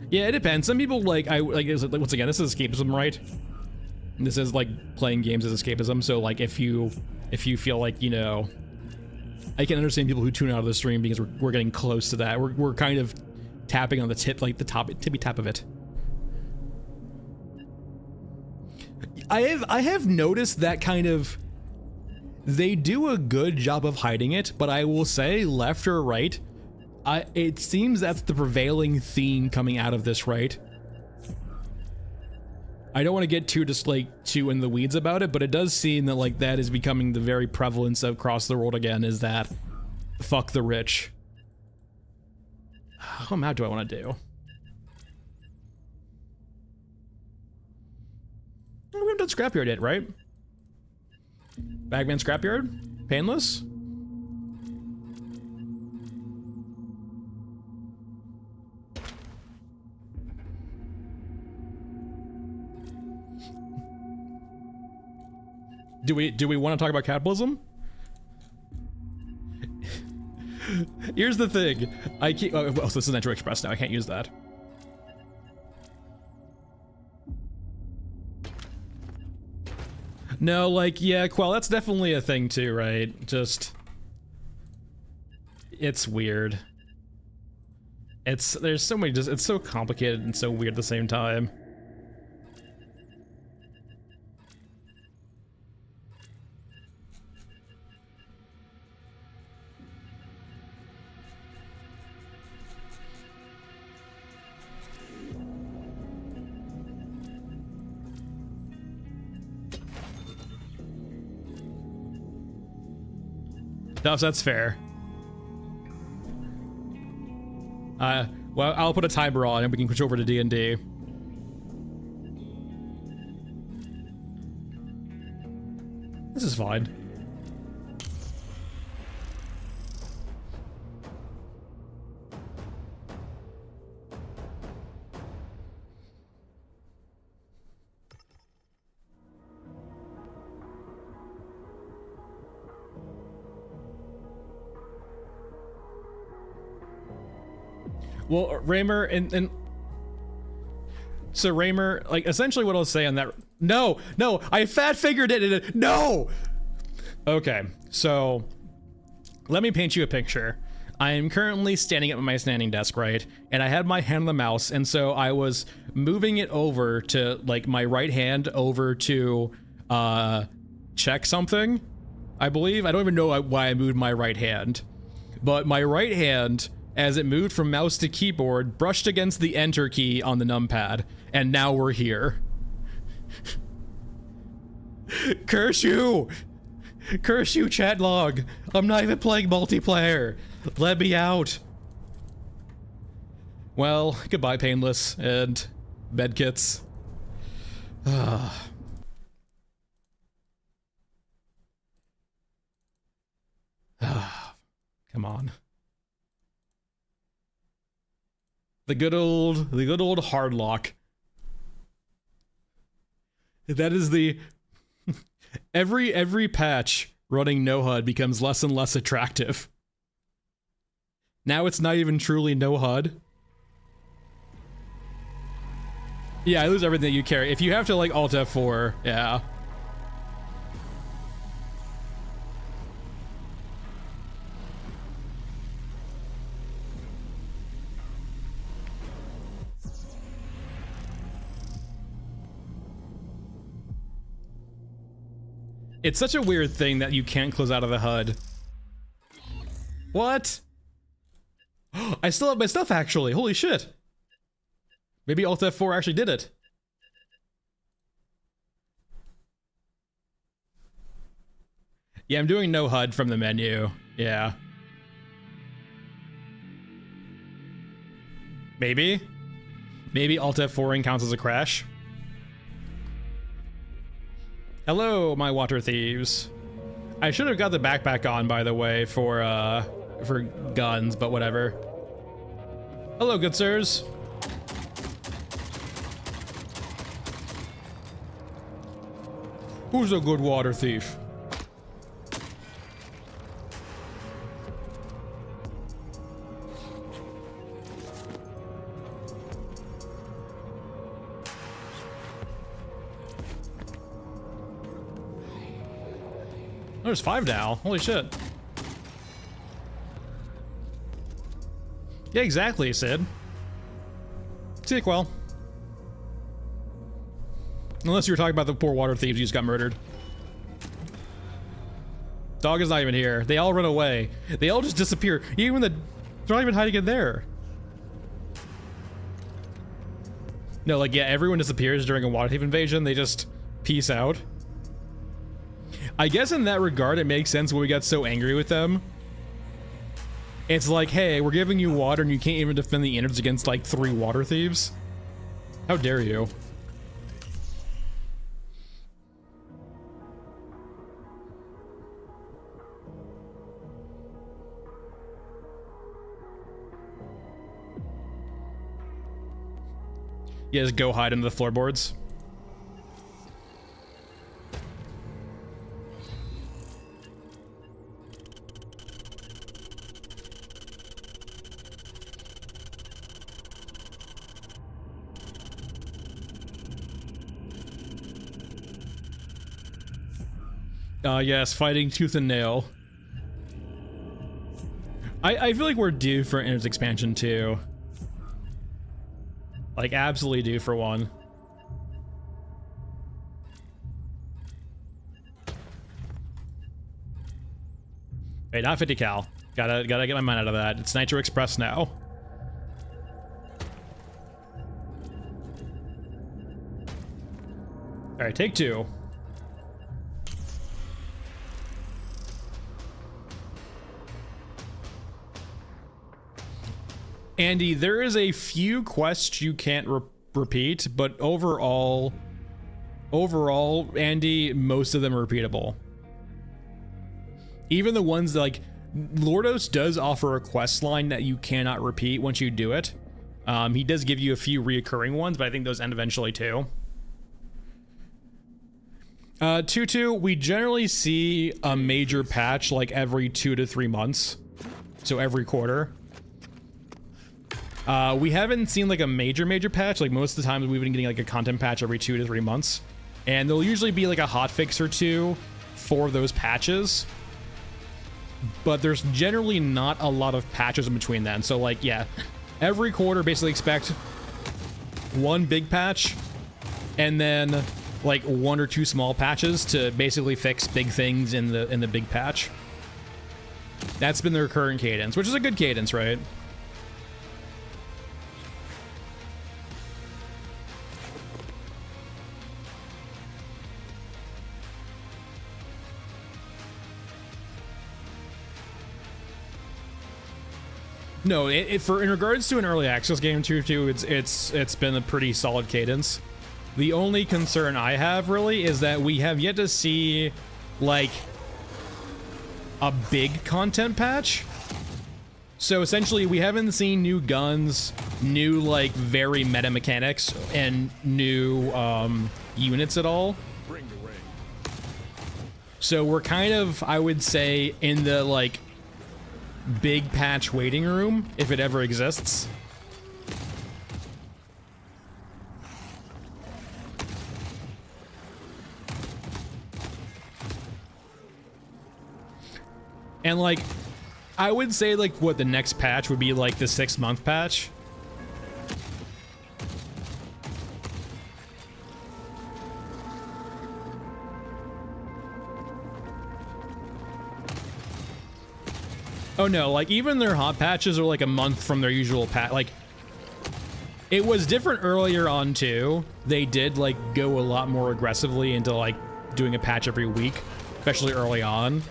Yeah, it depends. Some people like once again, this is escapism, right? This is like playing games as escapism. So like if you feel like, you know, I can understand people who tune out of the stream because we're getting close to that. We're kind of tapping on the tip, like the tippy tap of it. I have noticed that kind of, they do a good job of hiding it, but I will say left or right, it seems that's the prevailing theme coming out of this, right? I don't want to get too in the weeds about it, but it does seem that like that is becoming the very prevalence across the world again, is that fuck the rich. What map do I want to do? We haven't done Scrapyard yet, right? Bagman Scrapyard? Painless? Do we want to talk about capitalism? Here's the thing. I keep well, this is Nitro Express now. I can't use that. No, like, yeah, Quell, that's definitely a thing too, right? Just, it's weird. There's so many, it's so complicated and so weird at the same time. No, that's fair. Well, I'll put a timer on and we can switch over to D&D. This is fine. Well, Raymer, and so Raymer, like, essentially what I'll say on that, no, I fat figured it, no! Okay, so, let me paint you a picture. I am currently standing at my standing desk, right? And I had my hand on the mouse, and so I was moving it over to, like, my right hand over to, check something, I believe. I don't even know why I moved my right hand. But my right hand, as it moved from mouse to keyboard, brushed against the enter key on the numpad, and now we're here. Curse you! Curse you, chat log! I'm not even playing multiplayer! Let me out! Well, goodbye, Painless, and medkits. Come on. The good old hard lock. That is the Every patch running No Hud becomes less and less attractive. Now it's not even truly No Hud. Yeah, I lose everything you carry. If you have to like Alt F4, yeah. It's such a weird thing that you can't close out of the HUD. What? I still have my stuff actually. Holy shit. Maybe Alt F4 actually did it. Yeah, I'm doing No HUD from the menu. Yeah. Maybe? Maybe Alt F4 counts as a crash? Hello, my water thieves. I should have got the backpack on, by the way, for guns, but whatever. Hello, good sirs. Who's a good water thief? There's 5 now. Holy shit. Yeah, exactly, Sid. Sequel. Unless you were talking about the poor water thieves who just got murdered. Dog is not even here. They all run away. They all just disappear. Even they're not even hiding in there. No, like, yeah, everyone disappears during a water thief invasion. They just peace out. I guess in that regard, it makes sense when we got so angry with them. It's like, hey, we're giving you water and you can't even defend the innards against like 3 water thieves. How dare you? Yeah, just go hide under the floorboards. Yes, fighting tooth and nail. I feel like we're due for an innards expansion too. Like, absolutely due for one. Wait, not 50 cal. Gotta get my mind out of that. It's Nitro Express now. Alright, take 2. Andy, there is a few quests you can't repeat, but overall, Andy, most of them are repeatable. Even the ones that, like, Lordos does offer a quest line that you cannot repeat once you do it. He does give you a few reoccurring ones, but I think those end eventually too. 2-2, we generally see a major patch like every 2 to 3 months. So every quarter. We haven't seen like a major patch. Like most of the time we've been getting like a content patch every 2 to 3 months. And there'll usually be like a hotfix or 2 for those patches. But there's generally not a lot of patches in between then. So like, yeah, every quarter basically expect one big patch and then like 1 or 2 small patches to basically fix big things in the big patch. That's been the recurring cadence, which is a good cadence, right? No, in regards to an early access game too, it's been a pretty solid cadence. The only concern I have really is that we have yet to see like a big content patch. So essentially we haven't seen new guns, new like very meta mechanics, and new units at all. Bring the rain. So we're kind of, I would say, in the like big patch waiting room, if it ever exists. And like, I would say like what the next patch would be, like the 6-month patch. Oh no, like even their hot patches are like a month from their usual patch. Like, it was different earlier on too. They did like go a lot more aggressively into like doing a patch every week, especially early on.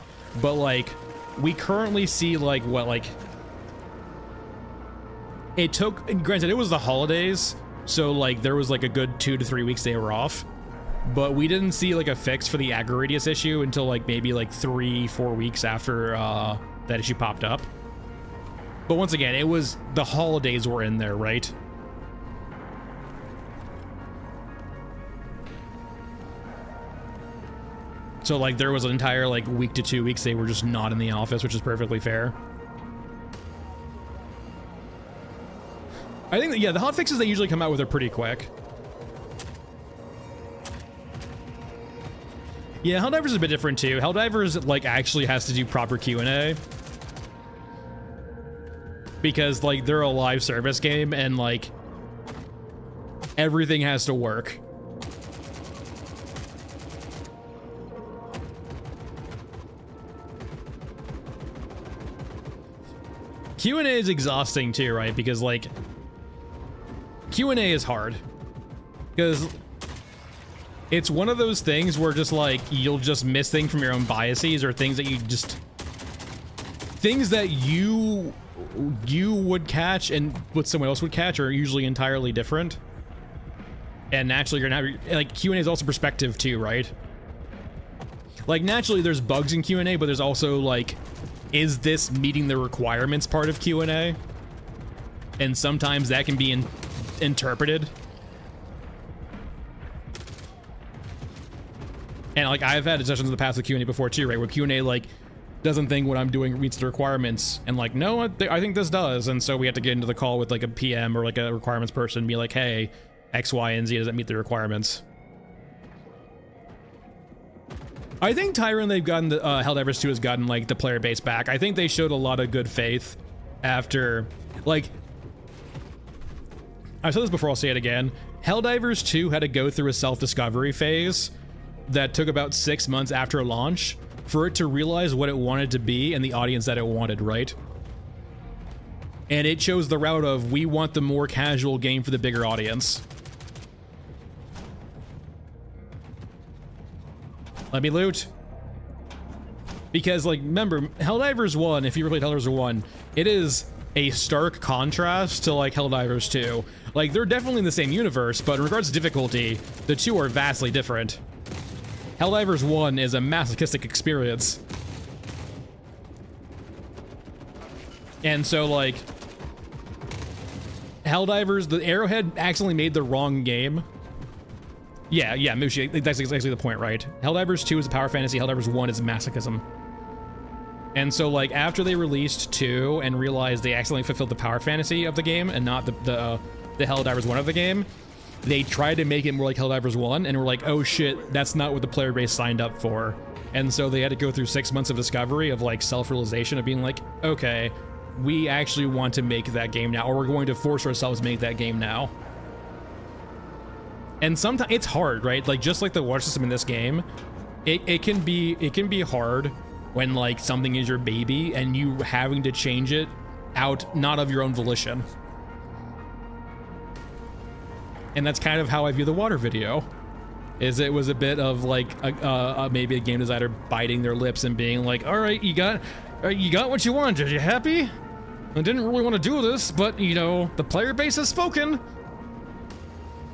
But like, we currently see like what, like, it took, and granted it was the holidays, so like there was like a good 2 to 3 weeks they were off, but we didn't see like a fix for the aggro radius issue until like maybe like 3-4 weeks after that issue popped up. But once again, it was the holidays were in there, right? So like there was an entire like week to 2 weeks they were just not in the office, which is perfectly fair. I think that, yeah, the hot fixes they usually come out with are pretty quick. Yeah, Helldivers is a bit different too. Helldivers like actually has to do proper Q&A. Because like they're a live service game and like everything has to work. Q&A is exhausting too, right? Because like Q&A is hard because it's one of those things where just like you'll just miss things from your own biases or things that you just, things that you would catch and what someone else would catch are usually entirely different. And naturally you're gonna have, like, Q&A is also perspective too, right? Like naturally there's bugs in Q&A, but there's also like, is this meeting the requirements part of Q&A? And sometimes that can be interpreted. And like I've had discussions in the past with Q&A before too, right? Where Q&A like doesn't think what I'm doing meets the requirements, and like, no, I think this does. And so we have to get into the call with like a PM or like a requirements person and be like, hey, X, Y, and Z doesn't meet the requirements. I think Tyron, they've gotten the Helldivers 2 has gotten like the player base back. I think they showed a lot of good faith after, like, I've said this before, I'll say it again. Helldivers 2 had to go through a self-discovery phase that took about 6 months after launch for it to realize what it wanted to be and the audience that it wanted, right? And it chose the route of, we want the more casual game for the bigger audience. Let me loot. Because, like, remember, Helldivers 1, if you ever played Helldivers 1, it is a stark contrast to, like, Helldivers 2. Like, they're definitely in the same universe, but in regards to difficulty, the two are vastly different. Helldivers 1 is a masochistic experience. And so, like, Helldivers, the Arrowhead accidentally made the wrong game. Yeah, Mushi, that's exactly the point, right? Helldivers 2 is a power fantasy, Helldivers 1 is masochism. And so, like, after they released 2 and realized they accidentally fulfilled the power fantasy of the game and not the Helldivers 1 of the game, they tried to make it more like Helldivers 1 and were like, oh shit, that's not what the player base signed up for. And so they had to go through 6 months of discovery of, like, self-realization of being like, okay, we actually want to make that game now, or we're going to force ourselves to make that game now. And sometimes it's hard, right? Like, just like the water system in this game, it can be hard when, like, something is your baby and you having to change it out, not of your own volition. And that's kind of how I view the water video. Is it was a bit of like maybe a game designer biting their lips and being like, all right, you got what you wanted. Are you happy? I didn't really want to do this, but you know, the player base has spoken.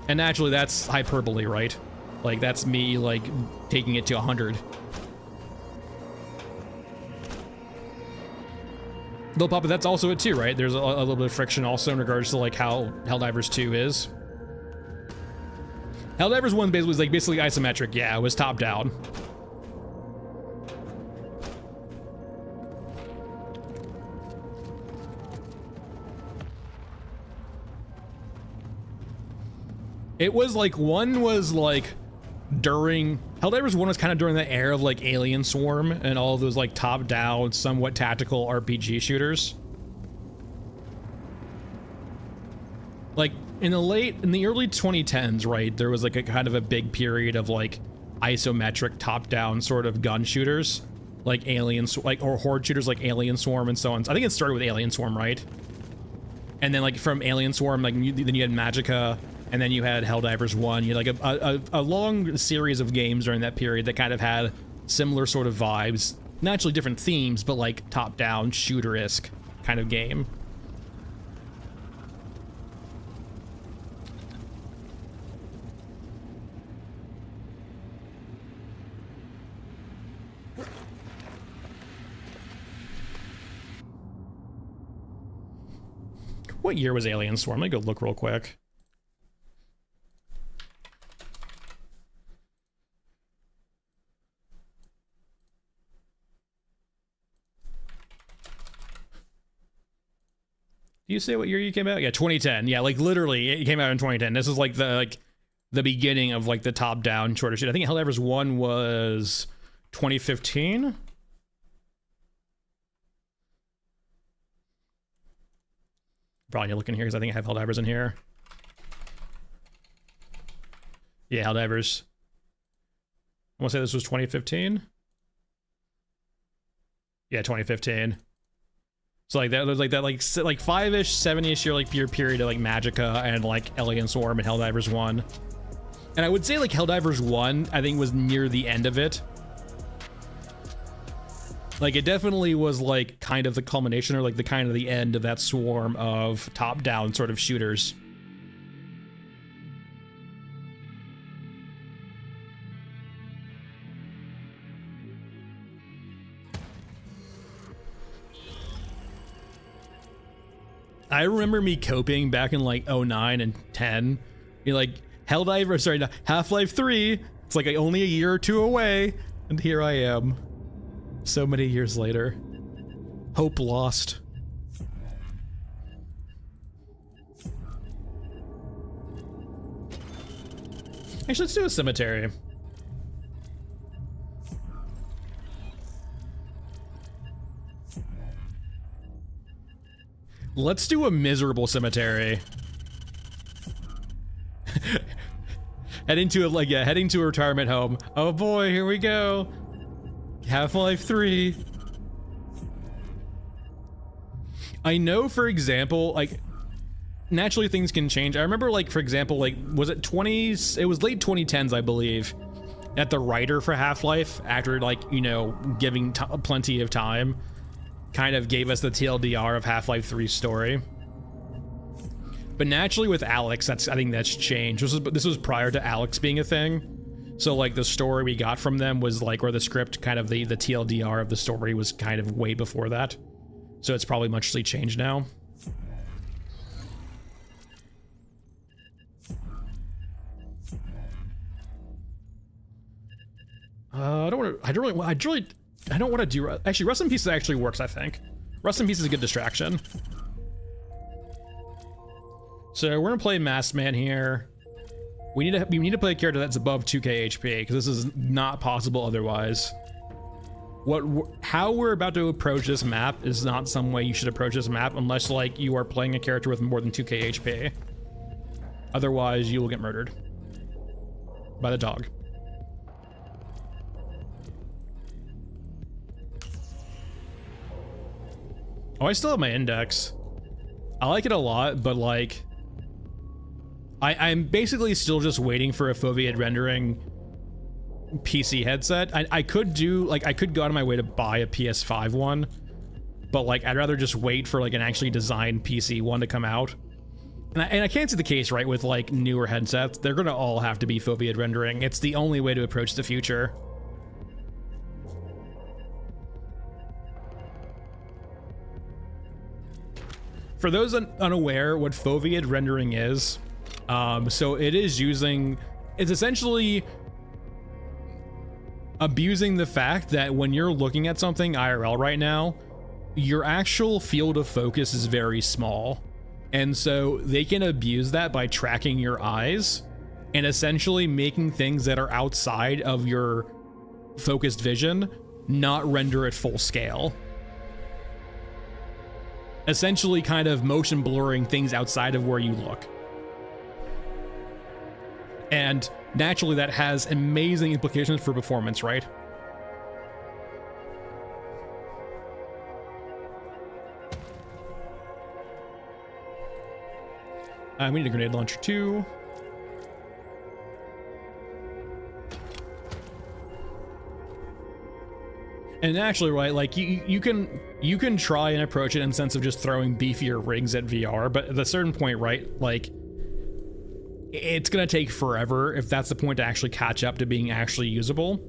And naturally that's hyperbole, right? Like that's me like taking it to 100. Little Papa, that's also it too, right? There's a little bit of friction also in regards to like how Helldivers 2 is. Helldivers 1 was like basically isometric. Yeah, it was top down. It was like, one was like during, Helldivers 1 was kind of during the era of like Alien Swarm and all of those like top-down, somewhat tactical RPG shooters. Like in the early 2010s, right, there was like a kind of a big period of like isometric top-down sort of gun shooters, like or horde shooters like Alien Swarm and so on. I think it started with Alien Swarm, right? And then like from Alien Swarm, like then you had Magicka, and then you had Helldivers 1. You had like a long series of games during that period that kind of had similar sort of vibes, naturally different themes, but like top-down shooter-esque kind of game. What year was Alien Swarm? Let me go look real quick. Do you say what year you came out? Yeah, 2010. Yeah, like literally, it came out in 2010. This is like the beginning of like the top-down shorter shit. I think Helldivers 1 was 2015. Probably looking here because I think I have Helldivers in here. Yeah, Helldivers. I want to say this was 2015. Yeah, 2015. So like that was like 5-ish, 7-ish year like period of like Magicka and like Alien Swarm and Helldivers 1. And I would say like Helldivers 1, I think was near the end of it. Like it definitely was like kind of the culmination or like the kind of the end of that swarm of top-down sort of shooters. I remember me coping back in like 09 and 10. You know, like Helldivers, sorry, no, Half-Life 3. It's like only a year or two away, and here I am. So many years later. Hope lost. Actually, let's do a cemetery. Let's do a miserable cemetery. Heading to a retirement home. Oh boy, here we go. Half-Life 3. I know, for example, like, naturally things can change. I remember, like, for example, like, was it 20s? It was late 2010s, I believe, that the writer for Half-Life, after, like, you know, giving plenty of time, kind of gave us the TLDR of Half-Life 3's story. But naturally with Alex, I think that's changed. This was prior to Alex being a thing. So like the story we got from them was like, or the script, kind of the TLDR of the story was kind of way before that. So it's probably muchly changed now. I don't want to do, actually Rest in Peace actually works, I think. Rest in Peace is a good distraction. So we're gonna play Masked Man here. We need to play a character that's above 2k HP because this is not possible otherwise. How we're about to approach this map is not some way you should approach this map unless like you are playing a character with more than 2k HP. Otherwise, you will get murdered by the dog. Oh, I still have my index. I like it a lot, but like I'm basically still just waiting for a foveated rendering PC headset. I could do, like, I could go out of my way to buy a PS5 one, but like I'd rather just wait for like an actually designed PC one to come out. And I can't see the case, right, with like newer headsets. They're gonna all have to be foveated rendering. It's the only way to approach the future. For those unaware what foveated rendering is, so it's essentially abusing the fact that when you're looking at something IRL right now, your actual field of focus is very small. And so they can abuse that by tracking your eyes and essentially making things that are outside of your focused vision not render at full scale. Essentially kind of motion blurring things outside of where you look. And naturally that has amazing implications for performance, right? We need a grenade launcher too. And actually, right, like you can try and approach it in the sense of just throwing beefier rigs at VR, but at a certain point, right, like it's gonna take forever if that's the point to actually catch up to being actually usable.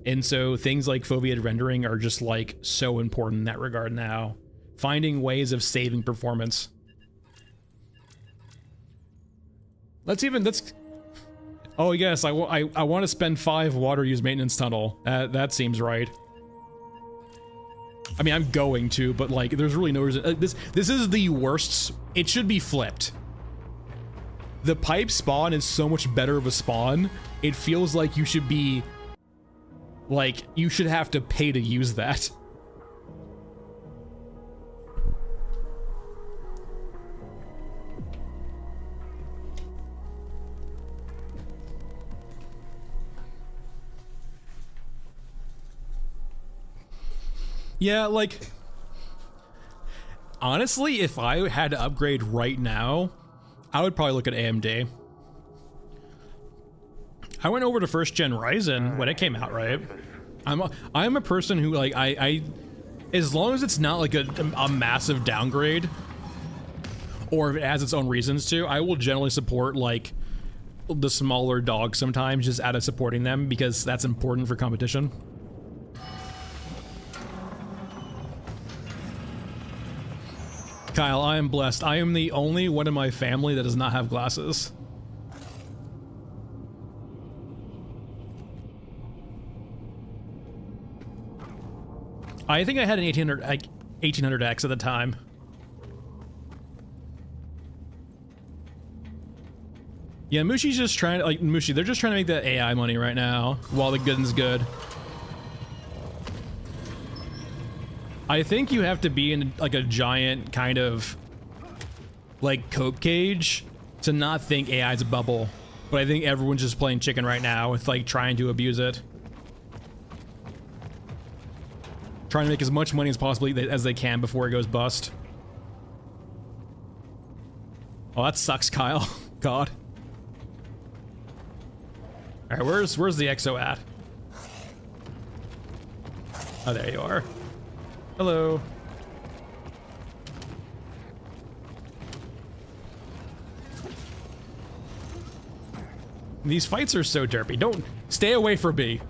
And so things like foveated rendering are just like so important in that regard now. Finding ways of saving performance. Oh yes, I want to spend 5 water use maintenance tunnel. That seems right. I mean, I'm going to, but like, there's really no reason. This is the worst. It should be flipped. The pipe spawn is so much better of a spawn. It feels like you should be, like, you should have to pay to use that. Yeah, like, honestly, if I had to upgrade right now, I would probably look at AMD. I went over to first gen Ryzen when it came out, right? I'm a person who, like, I as long as it's not like a massive downgrade, or if it has its own reasons to, I will generally support like the smaller dogs sometimes, just out of supporting them, because that's important for competition. Kyle, I am blessed. I am the only one in my family that does not have glasses. I think I had an 1800X at the time. Yeah, Mushi's just trying to, like, Mushi, they're just trying to make that AI money right now, while the good's good. I think you have to be in like a giant kind of like cope cage to not think AI is a bubble, but I think everyone's just playing chicken right now with like trying to abuse it, trying to make as much money as possibly as they can before it goes bust. Oh, that sucks, Kyle. God. All right, where's the EXO at? Oh, there you are. Hello. These fights are so derpy. Don't stay away from me.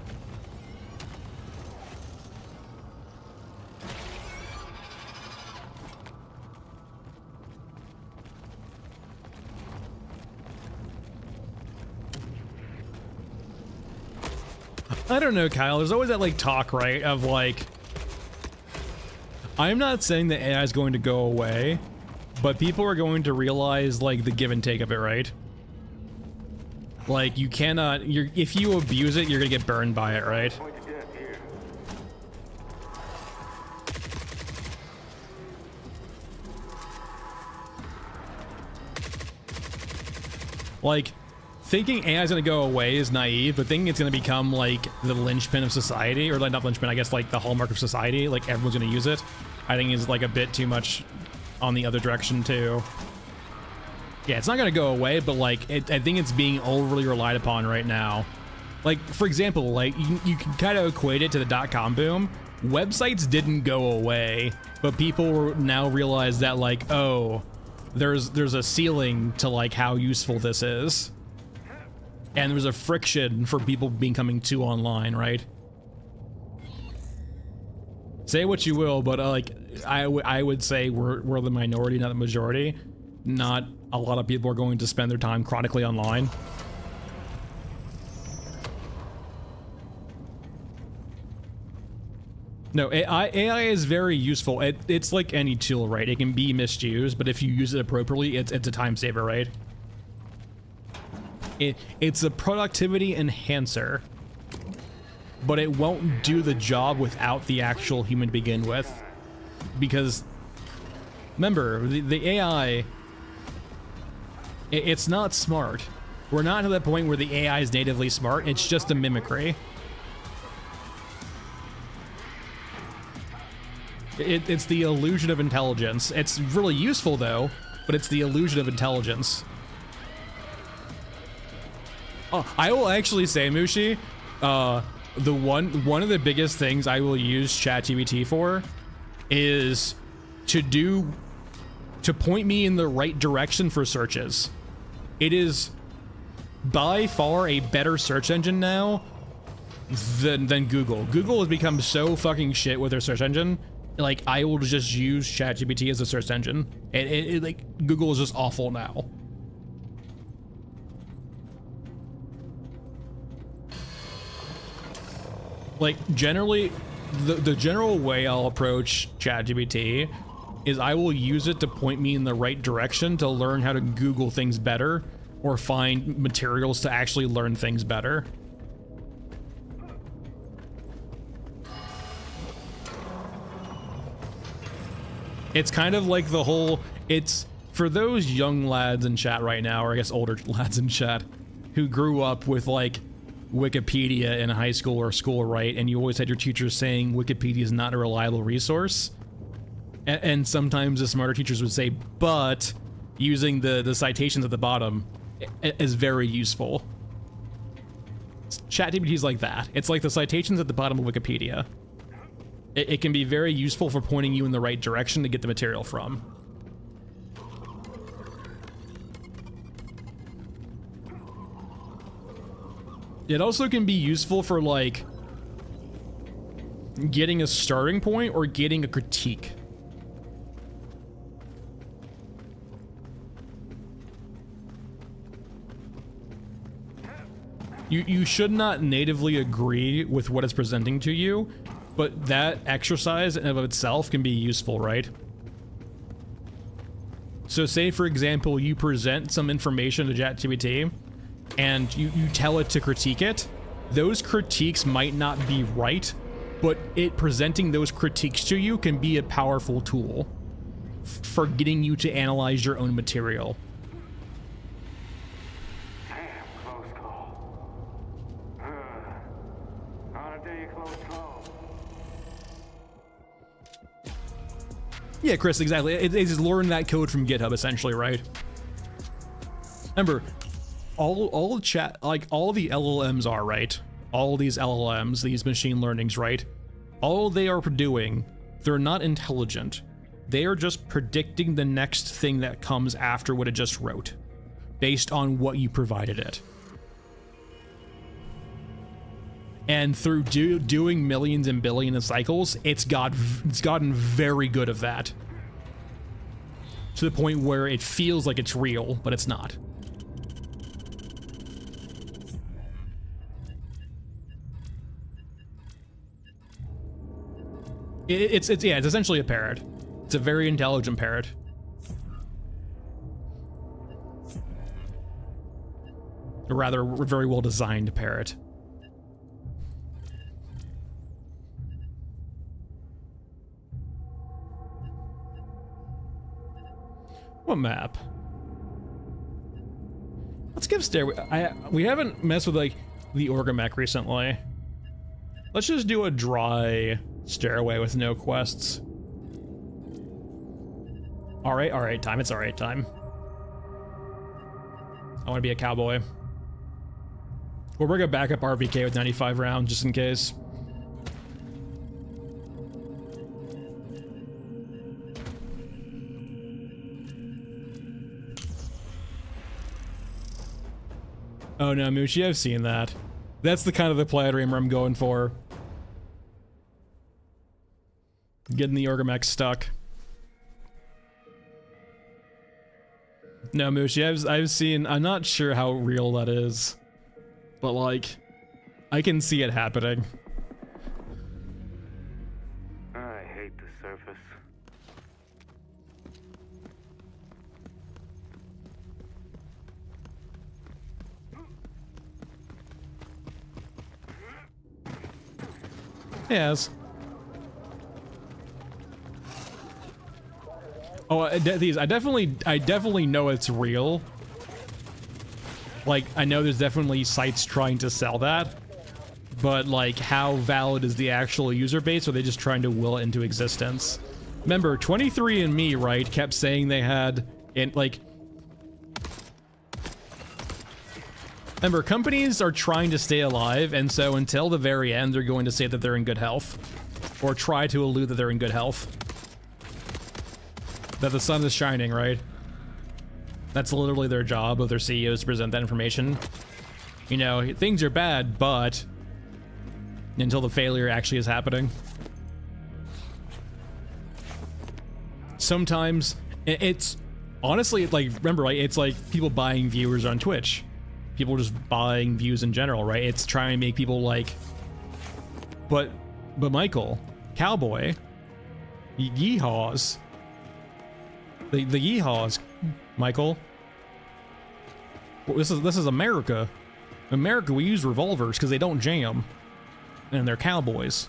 I don't know, Kyle. There's always that like talk, right, of like, I'm not saying that AI is going to go away, but people are going to realize like the give and take of it, right? Like you cannot, if you abuse it, you're gonna get burned by it, right? Like, thinking AI is gonna go away is naive, but thinking it's gonna become like the linchpin of society, or like not linchpin, I guess like the hallmark of society, like everyone's gonna use it, I think is like a bit too much on the other direction too. Yeah, it's not gonna go away, but like I think it's being overly relied upon right now. Like, for example, like you can kind of equate it to the .com boom. Websites didn't go away, but people now realize that like, oh, there's a ceiling to like how useful this is. And there's a friction for people becoming too online, right? Say what you will, but like I would say we're the minority, not the majority. Not a lot of people are going to spend their time chronically online. No, AI is very useful. It's like any tool, right? It can be misused, but if you use it appropriately, it's a time saver, right? It's a productivity enhancer, but it won't do the job without the actual human to begin with. Because remember, the AI, it's not smart. We're not to that point where the AI is natively smart. It's just a mimicry. It's the illusion of intelligence. It's really useful though, but it's the illusion of intelligence. Oh, I will actually say, Mushi, one of the biggest things I will use ChatGPT for is to point me in the right direction for searches. It is by far a better search engine now than Google. Google has become so fucking shit with their search engine. Like, I will just use ChatGPT as a search engine. Like, Google is just awful now. Like, generally, the general way I'll approach ChatGPT is I will use it to point me in the right direction to learn how to Google things better or find materials to actually learn things better. It's kind of like the whole, it's for those young lads in chat right now, or I guess older lads in chat, who grew up with like Wikipedia in high school or school, right? And you always had your teachers saying Wikipedia is not a reliable resource. And sometimes the smarter teachers would say, but using the citations at the bottom is very useful. ChatGPT is like that. It's like the citations at the bottom of Wikipedia. It can be very useful for pointing you in the right direction to get the material from. It also can be useful for like getting a starting point or getting a critique. You should not natively agree with what it's presenting to you, but that exercise in and of itself can be useful, right? So say, for example, you present some information to ChatGPT and you tell it to critique it. Those critiques might not be right, but it presenting those critiques to you can be a powerful tool for getting you to analyze your own material. Yeah, Chris, exactly. It's learn that code from GitHub, essentially, right? Remember, all the chat, like all the LLMs are, right? All these LLMs, these machine learnings, right? All they are doing, they're not intelligent. They are just predicting the next thing that comes after what it just wrote, based on what you provided it. And through doing millions and billions of cycles, it's gotten very good of that. To the point where it feels like it's real, but it's not. It's essentially a parrot. It's a very intelligent parrot. Or rather, a very well designed parrot. What map? Let's give stairway. We haven't messed with like the Orgamech recently. Let's just do a dry stairway with no quests. All right, time. It's all right, time. I want to be a cowboy. We'll bring a backup RVK with 95 rounds just in case. Oh no, Mushi, I've seen that. That's the kind of the play dreamer I'm going for. Getting the Orgamech stuck. No, Mushi, I've seen, I'm not sure how real that is. But like, I can see it happening. I hate the surface. Yes. Oh, these I definitely know it's real. Like, I know there's definitely sites trying to sell that, but like, how valid is the actual user base? Or are they just trying to will it into existence? Remember, 23andMe, right, kept saying they had, remember, companies are trying to stay alive, and so until the very end, they're going to say that they're in good health, or try to allude that they're in good health. That the sun is shining, right? That's literally their job of their CEOs to present that information. You know, things are bad, but until the failure actually is happening. Sometimes it's honestly, like, remember, right? It's like people buying viewers on Twitch. People just buying views in general, right? It's trying to make people like, but Michael, cowboy, yeehaws. The yeehaws, Michael. Well, this is America. In America, we use revolvers because they don't jam, and they're cowboys.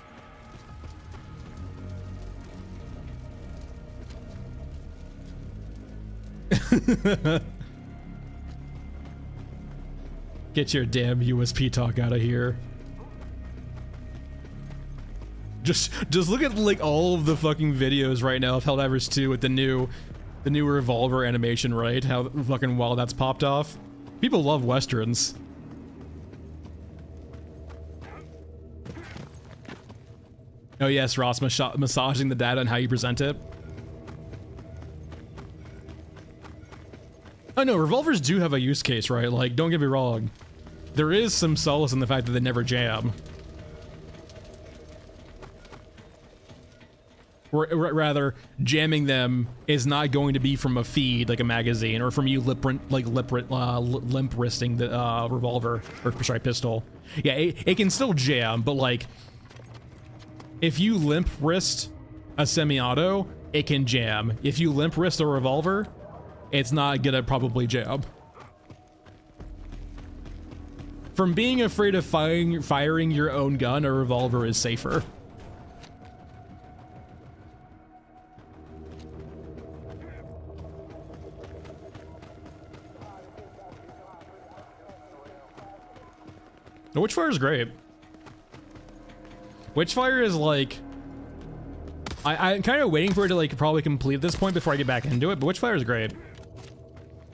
Get your damn USP talk out of here. Just look at like all of the fucking videos right now of Helldivers 2 with the new revolver animation, right? How fucking well that's popped off. People love westerns. Oh yes, Ross, massaging the data and how you present it. Oh no, revolvers do have a use case, right? Like, don't get me wrong. There is some solace in the fact that they never jam. Or rather, jamming them is not going to be from a feed, like a magazine, or from you limp wristing the revolver, or sorry, pistol. Yeah, it can still jam, but like, if you limp wrist a semi-auto, it can jam. If you limp wrist a revolver, it's not gonna probably jam. From being afraid of firing your own gun, a revolver is safer. The Witchfire is great. Witchfire is like, I'm kind of waiting for it to like probably complete at this point before I get back into it, but Witchfire is great.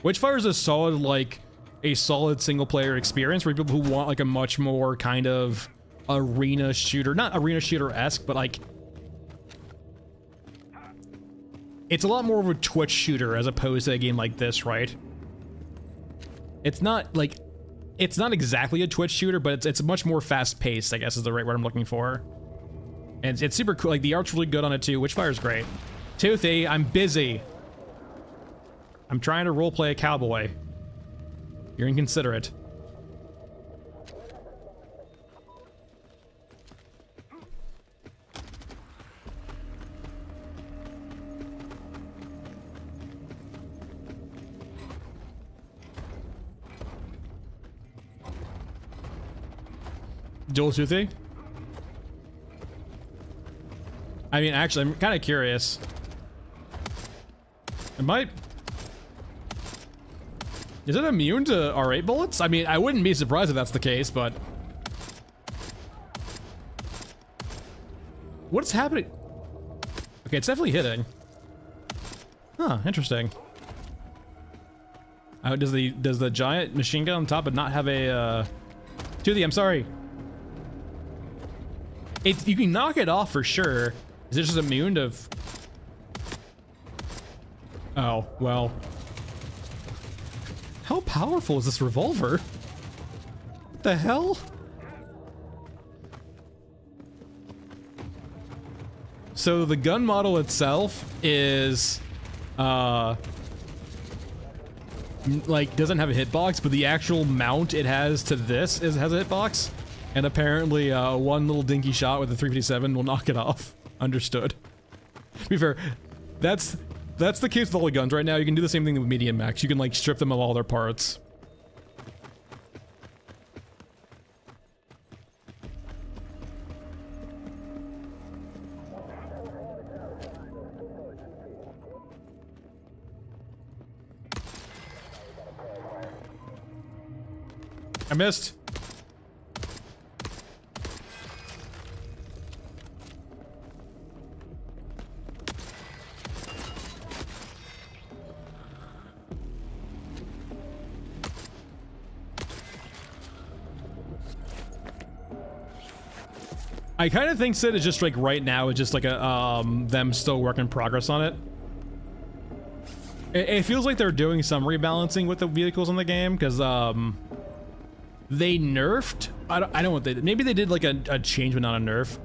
Witchfire is a solid, like, a solid single player experience for people who want like a much more kind of arena shooter, not arena shooter-esque, but like, it's a lot more of a Twitch shooter as opposed to a game like this, right? It's not like, it's not exactly a Twitch shooter, but it's much more fast-paced, I guess is the right word I'm looking for. And it's super cool, like the art's really good on it too. Witchfire's great. Toothy, I'm busy. I'm trying to roleplay a cowboy. You're inconsiderate. Dual Toothy? I mean, actually, I'm kind of curious. Is it immune to R8 bullets? I mean, I wouldn't be surprised if that's the case, but... What's happening? Okay, it's definitely hitting. Huh, interesting. Does the giant machine gun on top but not have a, Toothy, I'm sorry. You can knock it off for sure. Is it just immune to... Oh, well... How powerful is this revolver? What the hell? So the gun model itself is, like, doesn't have a hitbox, but the actual mount it has to this has a hitbox. And apparently, one little dinky shot with the 357 will knock it off. Understood. To be fair, that's the case with all the guns right now. You can do the same thing with medium max. You can like strip them of all their parts. I missed. I kind of think Sid is just like right now, it's just like a them still work in progress on it. It feels like they're doing some rebalancing with the vehicles in the game because they nerfed. I don't know what they did. Maybe they did like a change, but not a nerf.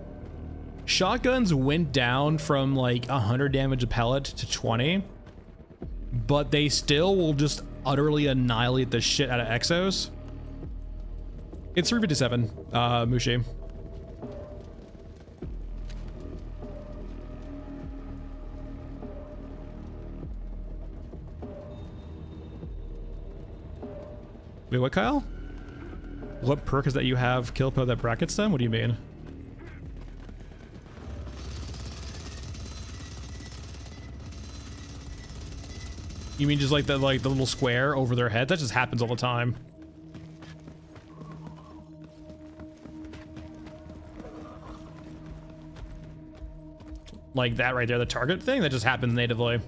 Shotguns went down from like 100 damage a pellet to 20, but they still will just utterly annihilate the shit out of exos. It's 357, Mushi. Wait, what, Kyle? What perk is that you have, Killpo, that brackets them? What do you mean? You mean just like the little square over their head? That just happens all the time. Like that right there, the target thing? That just happens natively.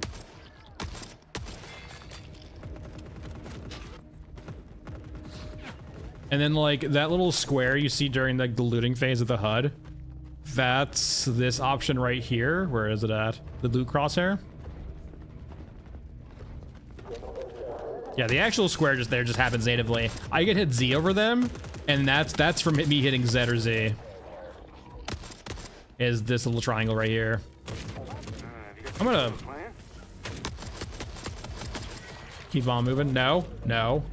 And then like that little square you see during like the looting phase of the HUD, that's this option right here. Where is it at? The loot crosshair? Yeah, the actual square just there just happens natively. I get hit Z over them, and that's from me hitting Z or Z. Is this little triangle right here. I'm gonna keep on moving. No, no.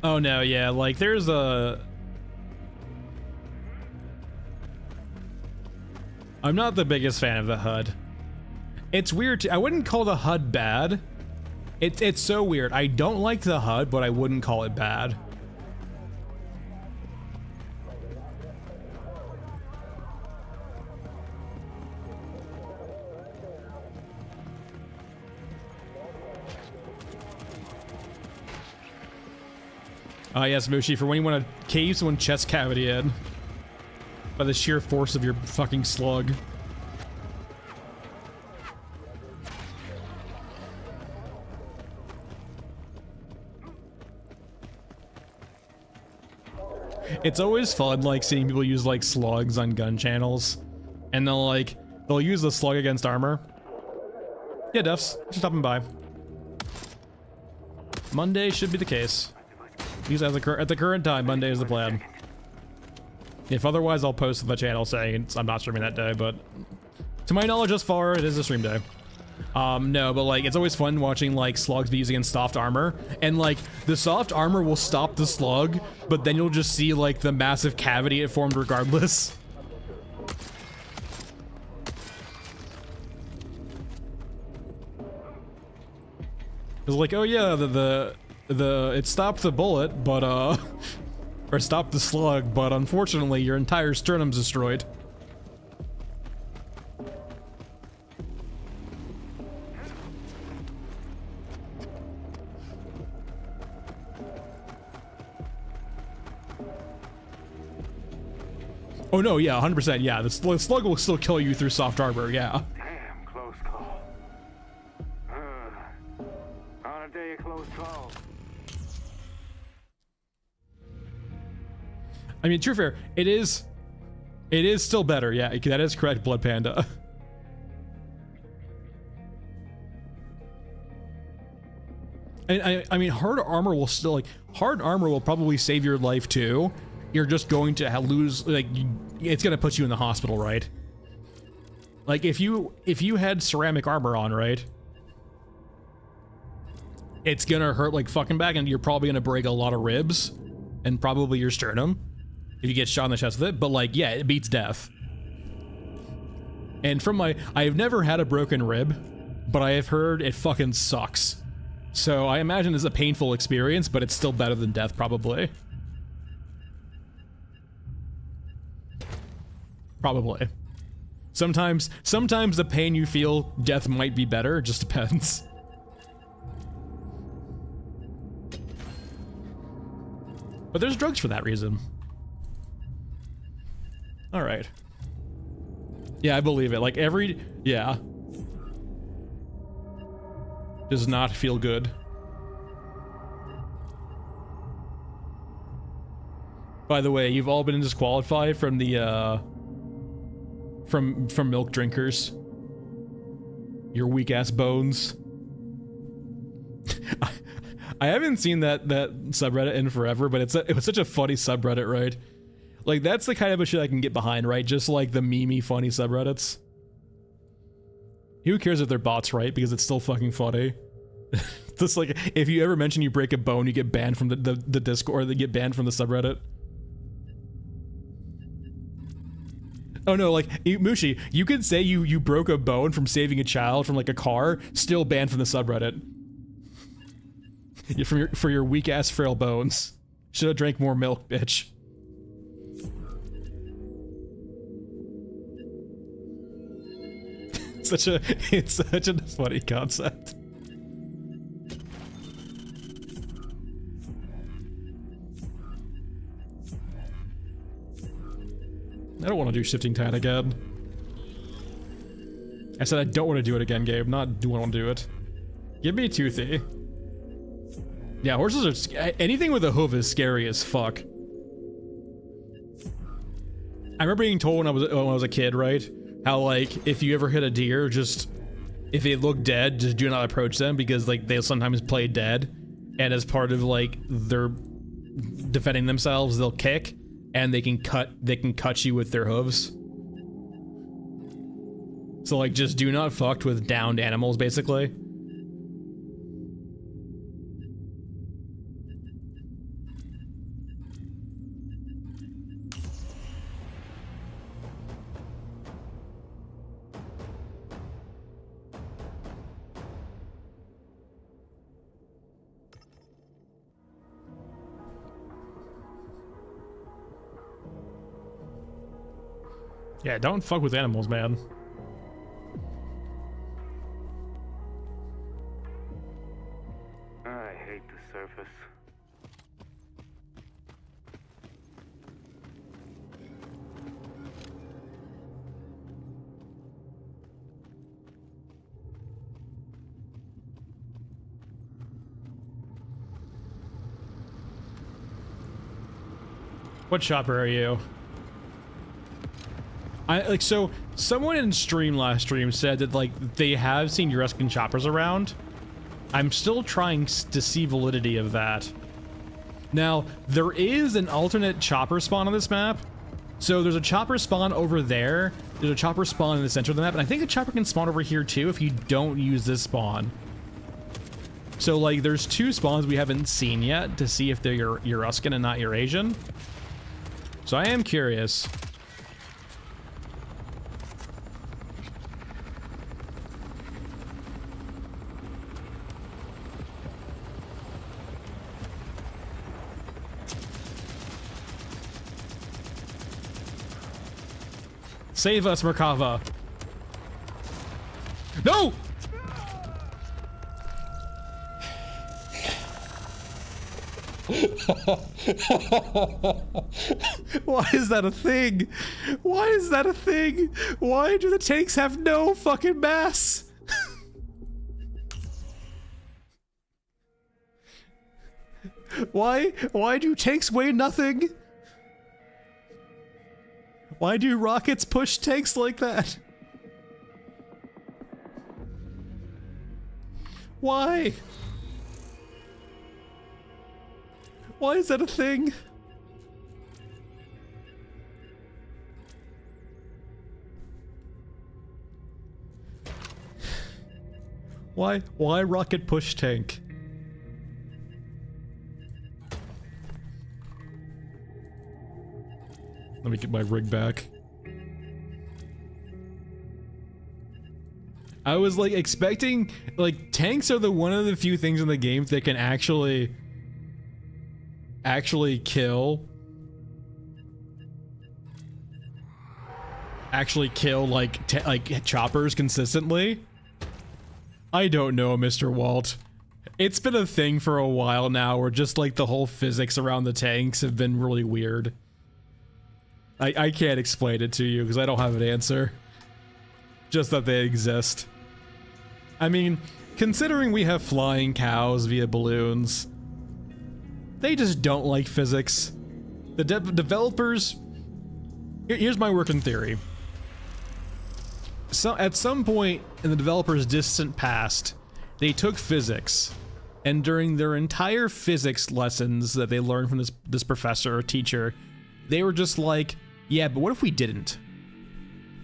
Oh no, yeah, like there's a... I'm not the biggest fan of the HUD. It's weird, I wouldn't call the HUD bad. It's so weird. I don't like the HUD, but I wouldn't call it bad. Yes, Mushi, for when you want to cave someone's chest cavity in by the sheer force of your fucking slug. It's always fun, like, seeing people use, like, slugs on gun channels. And they'll use the slug against armor. Yeah, Duffs, just stopping by. Monday should be the case. Because at the current time, Monday is the plan. If otherwise, I'll post to the channel saying I'm not streaming that day, but to my knowledge thus far, it is a stream day. No, but like, it's always fun watching like slugs be used against soft armor, and like, the soft armor will stop the slug, but then you'll just see like the massive cavity it formed regardless. It's like, oh yeah, it stopped the bullet, but or stopped the slug, but unfortunately your entire sternum's destroyed. Oh no, yeah, 100%, yeah, the slug will still kill you through soft armor, yeah. Damn, close call. On a day of close call. I mean, true fair, it is still better, yeah, that is correct, Blood Panda. And I mean, hard armor will still, like, hard armor will probably save your life too. You're just going to lose, like, it's gonna put you in the hospital, right? Like, if you had ceramic armor on, right? It's gonna hurt like fucking back, and you're probably gonna break a lot of ribs, and probably your sternum, if you get shot in the chest with it, but like, yeah, it beats death. And from I've never had a broken rib, but I have heard it fucking sucks. So I imagine it's a painful experience, but it's still better than death, probably. Probably. Sometimes the pain you feel, death might be better. It just depends. But there's drugs for that reason. All right. Yeah, I believe it. Like yeah. Does not feel good. By the way, you've all been disqualified from the from milk drinkers. Your weak ass bones. I haven't seen that subreddit in forever, but it was such a funny subreddit, right? Like that's the kind of a shit I can get behind, right? Just like the memey funny subreddits. Who cares if they're bots, right? Because it's still fucking funny. Just like if you ever mention you break a bone, you get banned from the Discord, or they get banned from the subreddit. Oh no, like Mushi, you could say you broke a bone from saving a child from like a car, still banned from the subreddit. For your weak ass frail bones. Should have drank more milk, bitch. It's such a funny concept. I don't want to do shifting tide again. I said I don't want to do it again, Gabe. Not do I want to do it. Give me Toothy. Yeah, horses are... anything with a hoof is scary as fuck. I remember being told when I was a kid, right? How, like, if you ever hit a deer, just... if they look dead, just do not approach them, because, like, they'll sometimes play dead. And as part of, like, their defending themselves, they'll kick, and they can cut you with their hooves. So, like, just do not fuck with downed animals, basically. Yeah, don't fuck with animals, man. I hate the surface. What shopper are you? So someone in last stream said that like they have seen Euruscan choppers around. I'm still trying to see validity of that. Now, there is an alternate chopper spawn on this map. So there's a chopper spawn over there. There's a chopper spawn in the center of the map, and I think a chopper can spawn over here too if you don't use this spawn. So like there's two spawns we haven't seen yet to see if they're Euruscan and not Eurasian. So I am curious. Save us, Merkava. No! Why is that a thing? Why is that a thing? Why do the tanks have no fucking mass? Why do tanks weigh nothing? Why do rockets push tanks like that? Why? Why is that a thing? Why rocket push tank? Let me get my rig back. I was like expecting, like tanks are one of the few things in the game that can actually kill. actually kill like choppers consistently? I don't know, Mr. Walt. It's been a thing for a while now where just like the whole physics around the tanks have been really weird. I can't explain it to you because I don't have an answer. Just that they exist. I mean, considering we have flying cows via balloons, they just don't like physics. The developers... Here's my working theory. So, at some point in the developers' distant past, they took physics, and during their entire physics lessons that they learned from this professor or teacher, they were just like, yeah, but what if we didn't?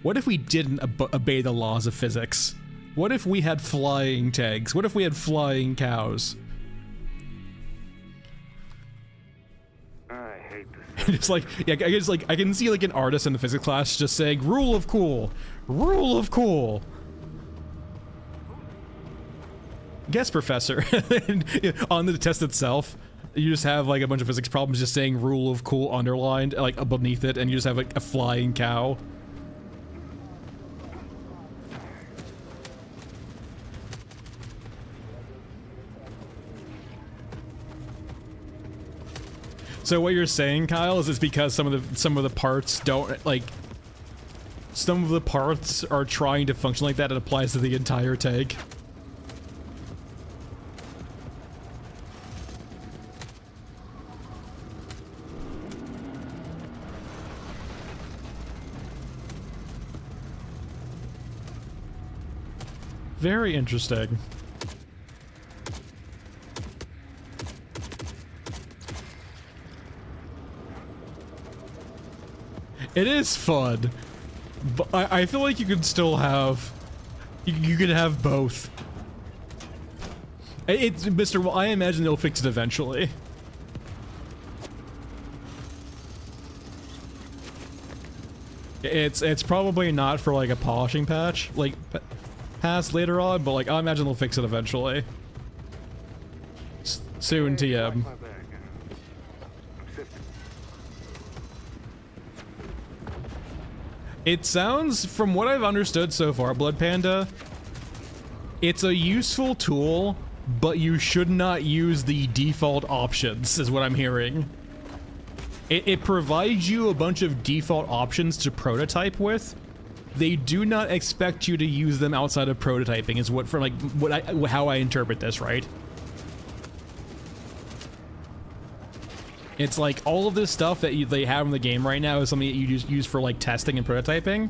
What if we didn't obey the laws of physics? What if we had flying tanks? What if we had flying cows? I hate this. It's like, yeah, I can see like an artist in the physics class just saying, rule of cool, rule of cool. Guess professor. On the test itself, you just have like a bunch of physics problems just saying rule of cool underlined like beneath it, and you just have like a flying cow. So what you're saying, Kyle, is it's because some of the parts don't like. Some of the parts are trying to function like that. It applies to the entire tank. Very interesting. It is fun, but I feel like you could still have, you could have both. It's Mr. Well, I imagine they'll fix it eventually. It's probably not for like a polishing patch, like past later on, but like I imagine they'll fix it eventually. Soon, TM. It sounds, from what I've understood so far, Blood Panda, it's a useful tool, but you should not use the default options, is what I'm hearing. It provides you a bunch of default options to prototype with. They do not expect you to use them outside of prototyping, is what, for like, how I interpret this, right? It's like all of this stuff that they have in the game right now is something that you just use for like testing and prototyping,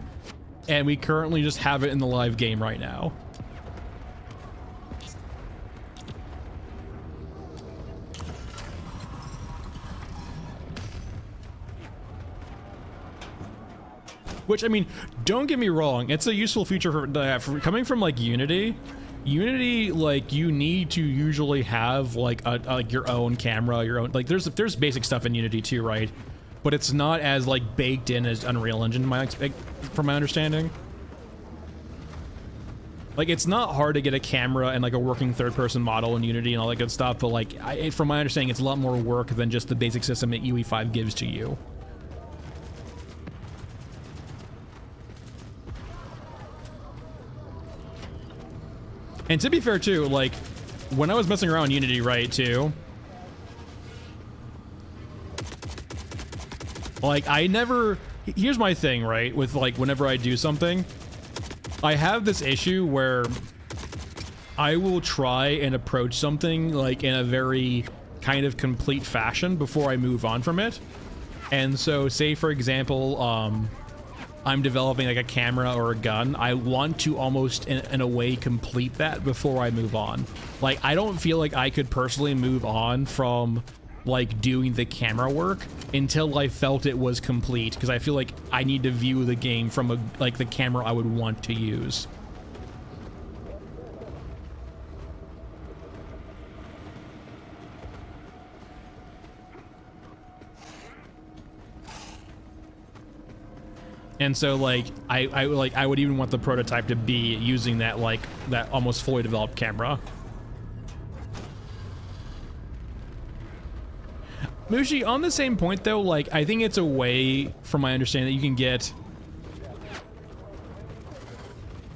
and we currently just have it in the live game right now. Which, I mean, don't get me wrong, it's a useful feature for coming from like Unity. Unity, like, you need to usually have like like your own camera, your own, like there's basic stuff in Unity too, right? But it's not as like baked in as Unreal Engine, from my understanding. Like, it's not hard to get a camera and like a working third-person model in Unity and all that good stuff, but like, from my understanding, it's a lot more work than just the basic system that UE5 gives to you. And to be fair too, like, when I was messing around with Unity, right, too, like, here's my thing, right, with, like, whenever I do something, I have this issue where I will try and approach something, like, in a very kind of complete fashion before I move on from it. And so, say, for example, I'm developing like a camera or a gun, I want to almost in a way complete that before I move on. Like, I don't feel like I could personally move on from like doing the camera work until I felt it was complete, because I feel like I need to view the game from like the camera I would want to use. And so, like, I would even want the prototype to be using that, like, that almost fully developed camera. Mushi, on the same point, though, like, I think it's a way, from my understanding, that you can get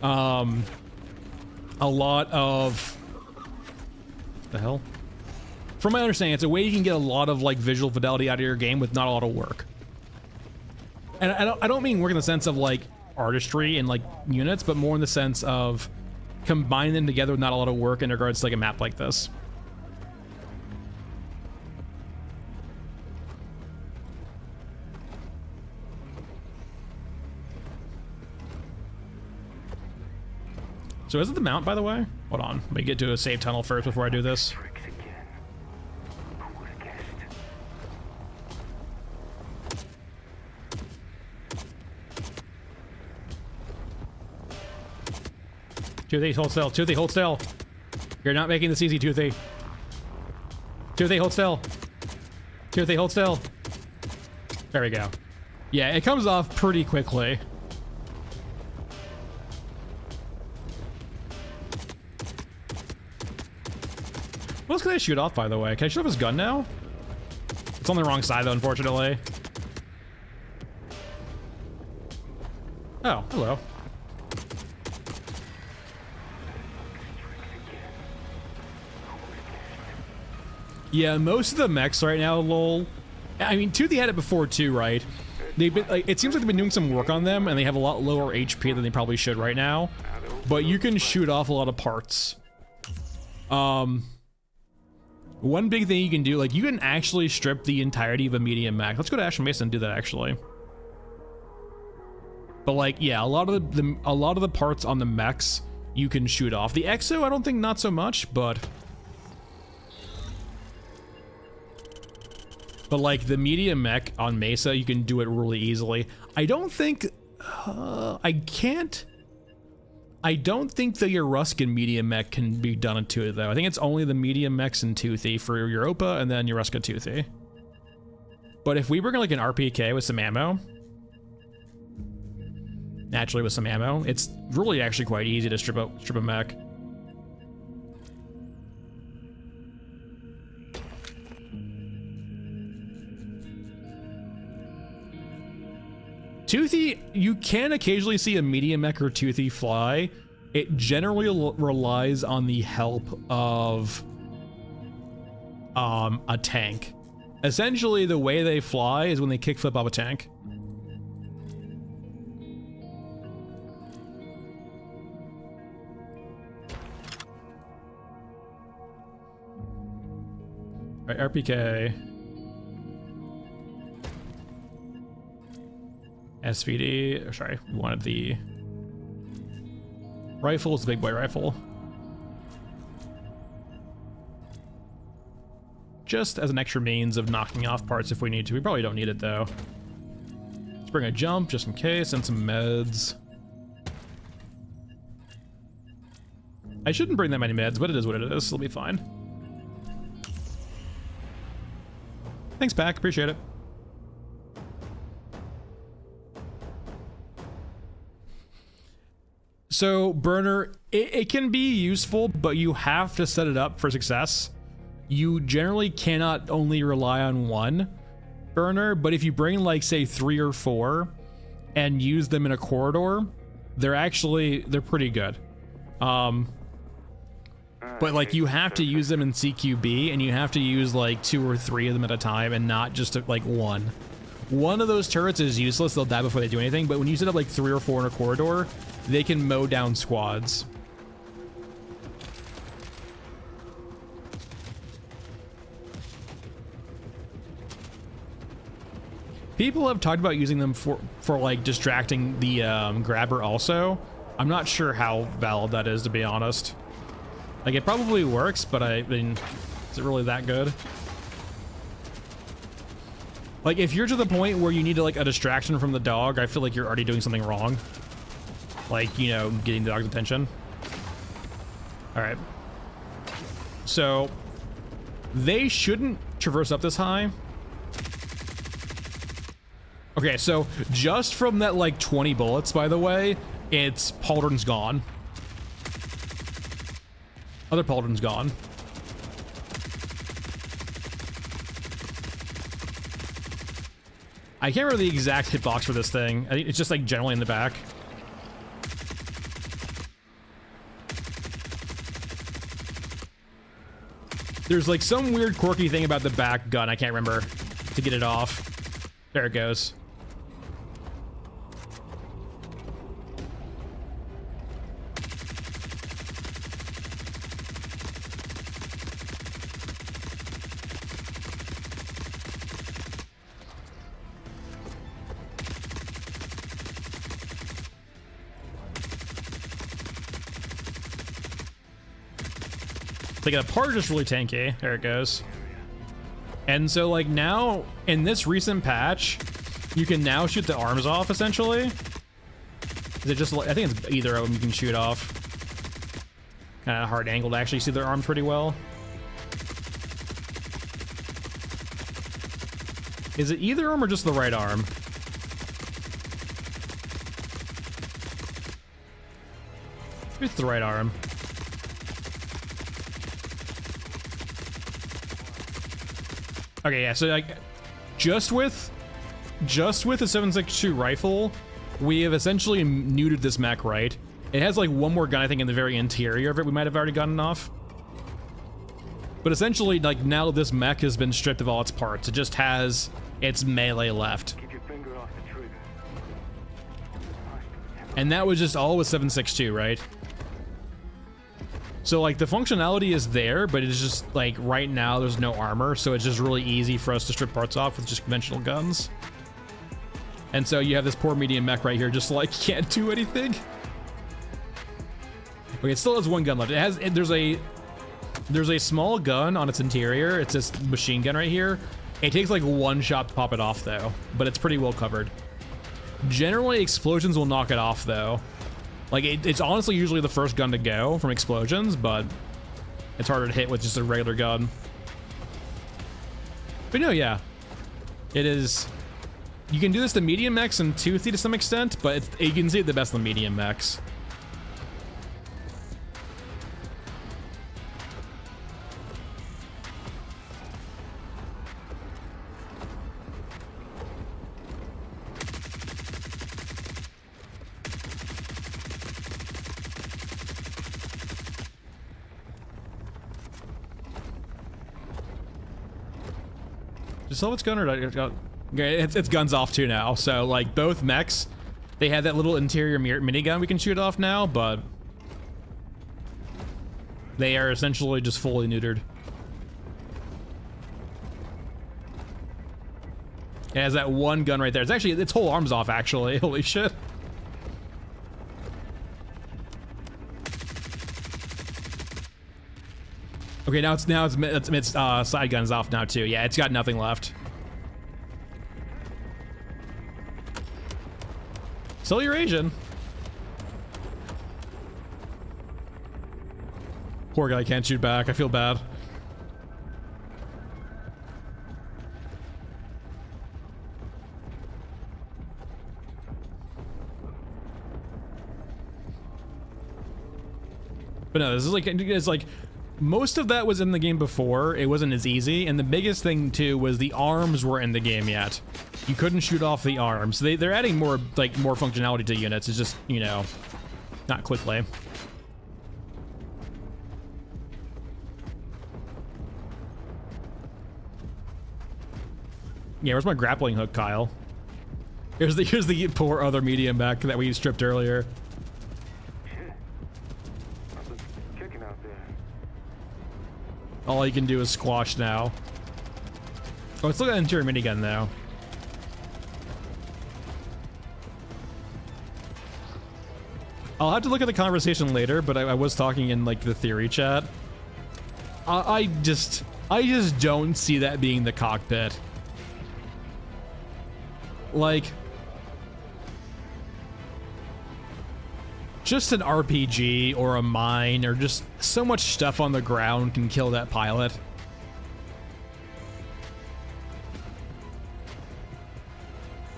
a lot of the hell. From my understanding, it's a way you can get a lot of like visual fidelity out of your game with not a lot of work. And I don't mean work in the sense of like artistry and like units, but more in the sense of combining them together with not a lot of work in regards to like a map like this. So is it the mount, by the way? Hold on, let me get to a save tunnel first before I do this. Toothy, hold still. Toothy, hold still. You're not making this easy, Toothy. Toothy, hold still. Toothy, hold still. There we go. Yeah, it comes off pretty quickly. What else can I shoot off, by the way? Can I shoot off his gun now? It's on the wrong side, though, unfortunately. Oh, hello. Yeah, most of the mechs right now, lol. I mean, Toothy had it before too, right? They've been like, it seems like they've been doing some work on them, and they have a lot lower HP than they probably should right now. But you can shoot off a lot of parts. One big thing you can do, like, you can actually strip the entirety of a medium mech. Let's go to Ash and Mason and do that actually. But like, yeah, a lot of the parts on the mechs you can shoot off. The Exo, I don't think not so much, but like the medium mech on Mesa, you can do it really easily. I don't think the Euruscan medium mech can be done into it though. I think it's only the medium mechs and Toothy for Europa and then Eurusca Toothy. But if we bring like an RPK with some ammo, naturally with some ammo, it's really actually quite easy to strip a mech. Toothy, you can occasionally see a medium mech or Toothy fly. It generally relies on the help of a tank. Essentially, the way they fly is when they kickflip off a tank. All right, RPK. SVD, sorry, we wanted the rifle, it's the big boy rifle. Just as an extra means of knocking off parts if we need to. We probably don't need it though. Let's bring a jump just in case and some meds. I shouldn't bring that many meds, but it is what it is, it'll be fine. Thanks, Pack, appreciate it. So, burner, it can be useful, but you have to set it up for success. You generally cannot only rely on one burner, but if you bring like, say, 3 or 4 and use them in a corridor, they're pretty good. But like, you have to use them in CQB, and you have to use like 2 or 3 of them at a time and not just like one. One of those turrets is useless, they'll die before they do anything, but when you set up like 3 or 4 in a corridor, they can mow down squads. People have talked about using them for like distracting the grabber also. I'm not sure how valid that is, to be honest. Like, it probably works, but I mean, is it really that good? Like, if you're to the point where you need like a distraction from the dog, I feel like you're already doing something wrong. Like, you know, getting the dog's attention. All right. So, they shouldn't traverse up this high. Okay, so just from that like 20 bullets, by the way, it's Pauldron's gone. Other Pauldron's gone. I can't remember the exact hitbox for this thing. I think it's just like generally in the back. There's like some weird quirky thing about the back gun. I can't remember to get it off. There it goes. They got a part just really tanky. There it goes. And so like now in this recent patch, you can now shoot the arms off essentially. Is it just, I think it's either of them you can shoot off. Kind of hard angle to actually see their arms pretty well. Is it either arm or just the right arm? Maybe it's the right arm. Okay, yeah, so like just with a 7.62 rifle, we have essentially neutered this mech, right? It has like one more gun, I think, in the very interior of it. We might have already gotten off. But essentially, like now this mech has been stripped of all its parts. It just has its melee left. Keep your finger off the trigger. And that was just all with 7.62, right? So like the functionality is there, but it's just like right now there's no armor, so it's just really easy for us to strip parts off with just conventional guns. And so you have this poor medium mech right here, just like can't do anything. Okay, it still has one gun left. It has, there's a small gun on its interior. It's this machine gun right here. It takes like one shot to pop it off though, but it's pretty well covered. Generally, explosions will knock it off though. Like, it's honestly usually the first gun to go from explosions, but it's harder to hit with just a regular gun. But no, yeah. It is... You can do this to medium mechs and toothy to some extent, but you can see it the best in the medium mechs. Just sell its gun or okay, it's guns off too now. So like both mechs, they have that little interior minigun we can shoot off now, but they are essentially just fully neutered. It has that one gun right there. It's actually its whole arm's off actually. Holy shit. Okay, now its side gun's off now too. Yeah, it's got nothing left. Sell your Asian. Poor guy can't shoot back. I feel bad. But no, this is like, it's like, most of that was in the game before. It wasn't as easy, and the biggest thing too was the arms were in the game yet. You couldn't shoot off the arms. They're adding more functionality to units. It's just, you know, not quickly. Yeah, where's my grappling hook, Kyle? Here's the poor other medium mech that we stripped earlier. All you can do is squash now. Oh, it's still got an interior minigun though. I'll have to look at the conversation later, but I was talking in like the theory chat. I just don't see that being the cockpit. Like, just an RPG or a mine or just so much stuff on the ground can kill that pilot.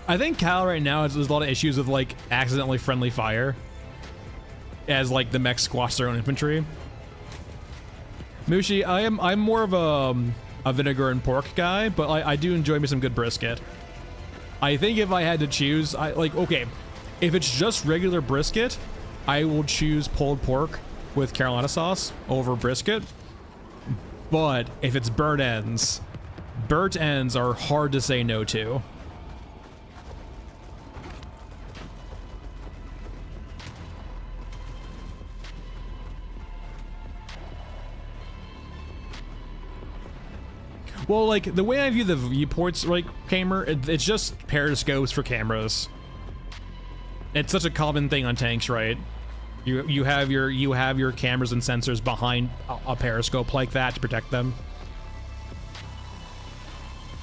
I think Cal right now has a lot of issues with like accidentally friendly fire as like the mechs squash their own infantry. Mushi, I'm more of a vinegar and pork guy, but I do enjoy me some good brisket. I think if I had to choose, okay, if it's just regular brisket, I will choose pulled pork with Carolina sauce over brisket. But if it's burnt ends are hard to say no to. Well, like, the way I view the viewports, like, Kamer, it's just periscopes for cameras. It's such a common thing on tanks, right? You have your cameras and sensors behind a periscope like that to protect them.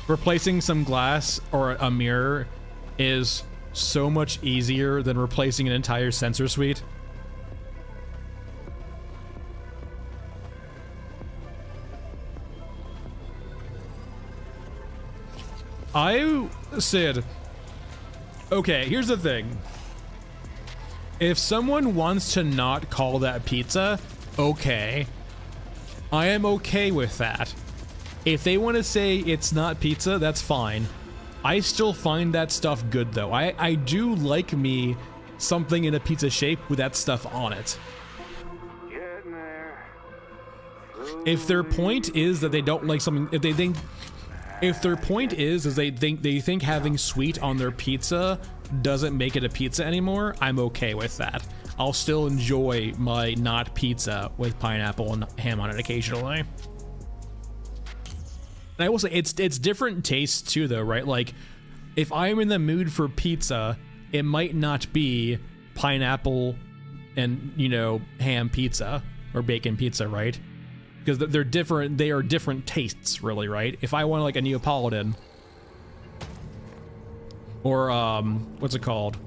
Replacing some glass or a mirror is so much easier than replacing an entire sensor suite. I said, okay, here's the thing. If someone wants to not call that pizza, okay. I am okay with that. If they want to say it's not pizza, that's fine. I still find that stuff good though. I do like me something in a pizza shape with that stuff on it. Getting there. If their point is that they don't like something, if their point is they think having sweet on their pizza doesn't make it a pizza anymore, I'm okay with that. I'll still enjoy my not pizza with pineapple and ham on it occasionally. And I will say it's different tastes too though, right? Like if I'm in the mood for pizza, it might not be pineapple and, you know, ham pizza or bacon pizza, right? Because they're different, they are different tastes really, right? If I want like a Neapolitan or what's it called?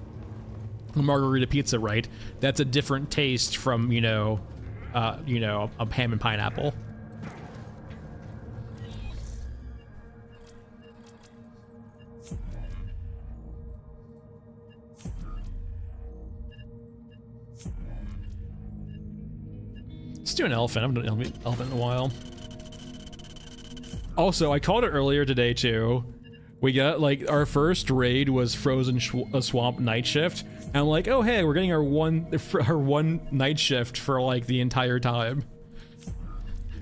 A margarita pizza, right? That's a different taste from, you know, a ham and pineapple. Let's do an elephant. I haven't done an elephant in a while. Also, I called it earlier today too. We got like our first raid was Frozen Swamp Night Shift, and I'm like, oh hey, we're getting our one night shift for like the entire time.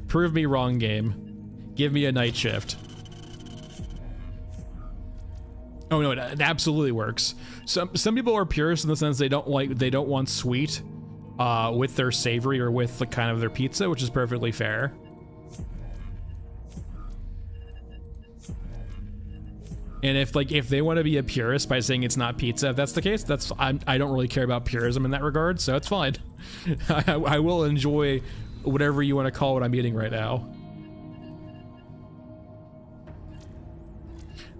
Prove me wrong, game. Give me a night shift. Oh no, it absolutely works. Some people are purists in the sense they don't want sweet with their savory or with the kind of their pizza, which is perfectly fair. And if they want to be a purist by saying it's not pizza, if that's the case, I don't really care about purism in that regard, so it's fine. I will enjoy whatever you want to call what I'm eating right now.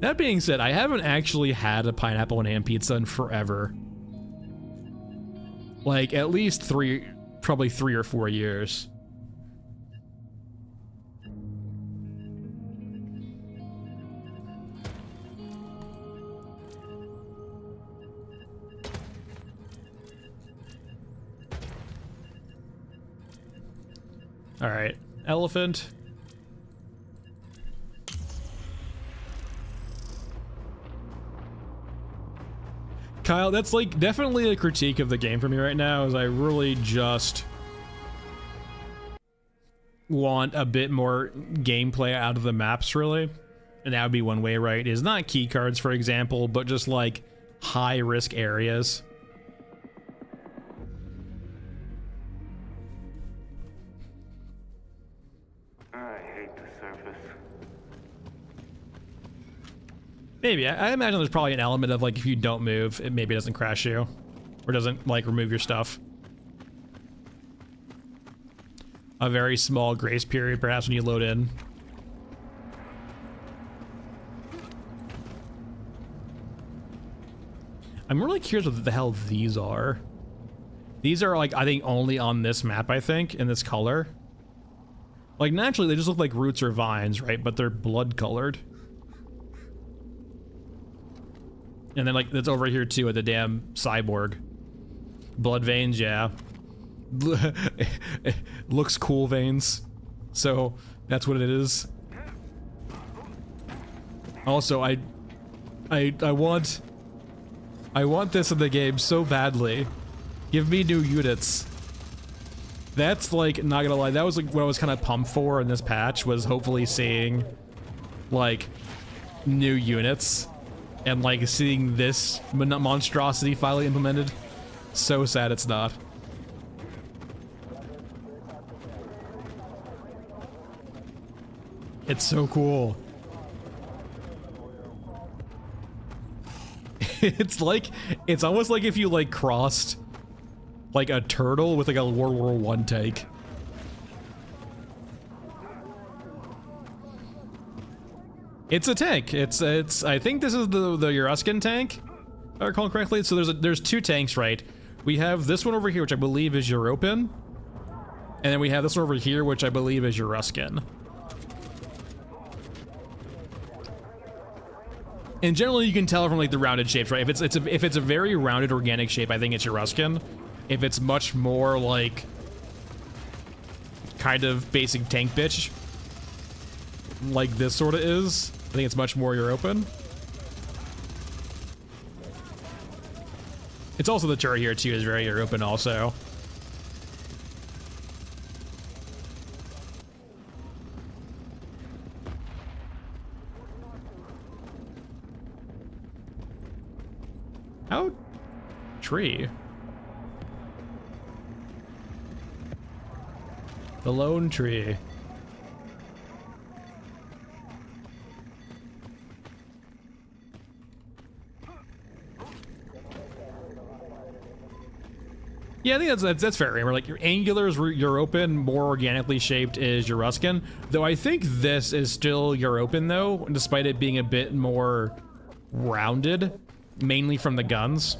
That being said, I haven't actually had a pineapple and ham pizza in forever. Like at least probably 3 or 4 years. All right, elephant. Kyle, that's like definitely a critique of the game for me right now, is I really just want a bit more gameplay out of the maps, really. And that would be one way, right? Is not key cards, for example, but just like high risk areas. Maybe. I imagine there's probably an element of like if you don't move, it maybe doesn't crash you. Or doesn't like remove your stuff. A very small grace period perhaps when you load in. I'm really curious what the hell these are. These are like, I think only on this map, I think, in this color. Like naturally they just look like roots or vines, right? But they're blood colored. And then like that's over here too at the damn cyborg. Blood veins, yeah. Looks cool veins. So that's what it is. Also, I want this in the game so badly. Give me new units. That's like, not gonna lie, that was like what I was kind of pumped for in this patch, was hopefully seeing like new units and like seeing this monstrosity finally implemented. So sad it's not. It's so cool. It's like, it's almost like if you like crossed like a turtle with like a World War I tank. It's a tank. It's I think this is the Euruscan tank, if I recall correctly. So there's two tanks, right? We have this one over here, which I believe is European, and then we have this one over here, which I believe is Euruscan. And generally, you can tell from like the rounded shapes, right? If it's a very rounded organic shape, I think it's Euruscan. If it's much more like kind of basic tank bitch, like this sort of is, I think it's much more European. It's also the turret here too is very European also. How? Tree. The lone tree. Yeah, I think that's fair. Remember, like your angular is European, more organically shaped is Euruscan. Though I think this is still European though, despite it being a bit more rounded, mainly from the guns.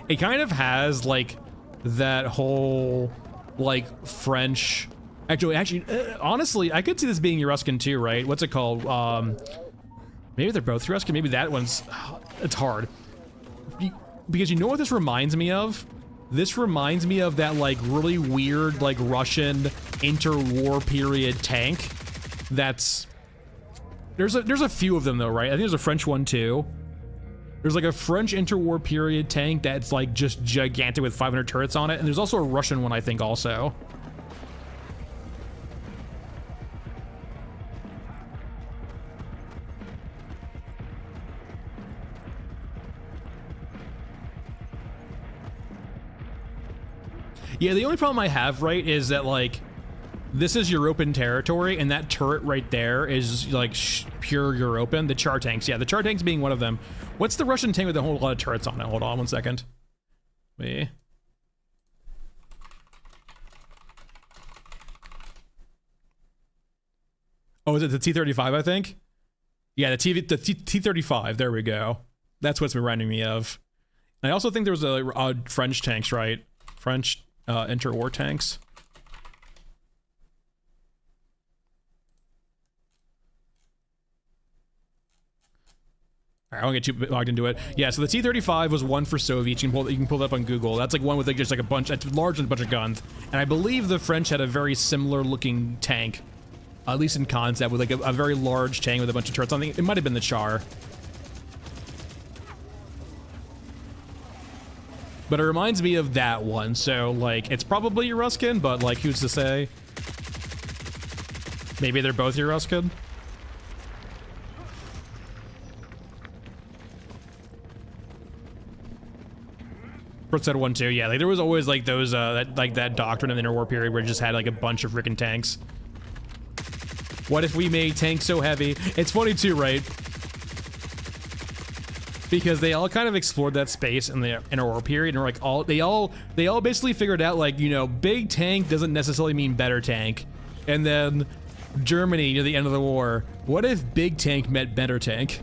It kind of has like that whole like French. Actually, honestly, I could see this being Euruscan too, right? What's it called? Maybe they're both Euruscan. Maybe that one's. It's hard because you know what this reminds me of? This reminds me of that like really weird like Russian interwar period tank. That's there's a few of them though, right? I think there's a French one too. There's like a French interwar period tank that's like just gigantic with 500 turrets on it, and there's also a Russian one I think also. Yeah, the only problem I have, right, is that, like, this is European territory, and that turret right there is, like, pure European. The char tanks, yeah, the char tanks being one of them. What's the Russian tank with a whole lot of turrets on it? Hold on one second. Wait. Oh, is it the T-35, I think? Yeah, the T-35, there we go. That's what's reminding me of. And I also think there was a French tanks, right? French interwar tanks. Alright, I won't get too logged into it. Yeah, so the T-35 was one for Soviets. You can pull it up on Google. That's like one with like just like a bunch, it's large and a bunch of guns. And I believe the French had a very similar looking tank, at least in concept, with like a very large tank with a bunch of turrets. I think it might have been the Char. But it reminds me of that one, so like it's probably Euruscan, but like who's to say? Maybe they're both Euruscan. Said one too, yeah. Like there was always like those that doctrine in the interwar period where it just had like a bunch of freaking tanks. What if we made tanks so heavy? It's funny too, right? Because they all kind of explored that space in the interwar period, and like they all basically figured out like, you know, big tank doesn't necessarily mean better tank. And then Germany near the end of the war, what if big tank meant better tank?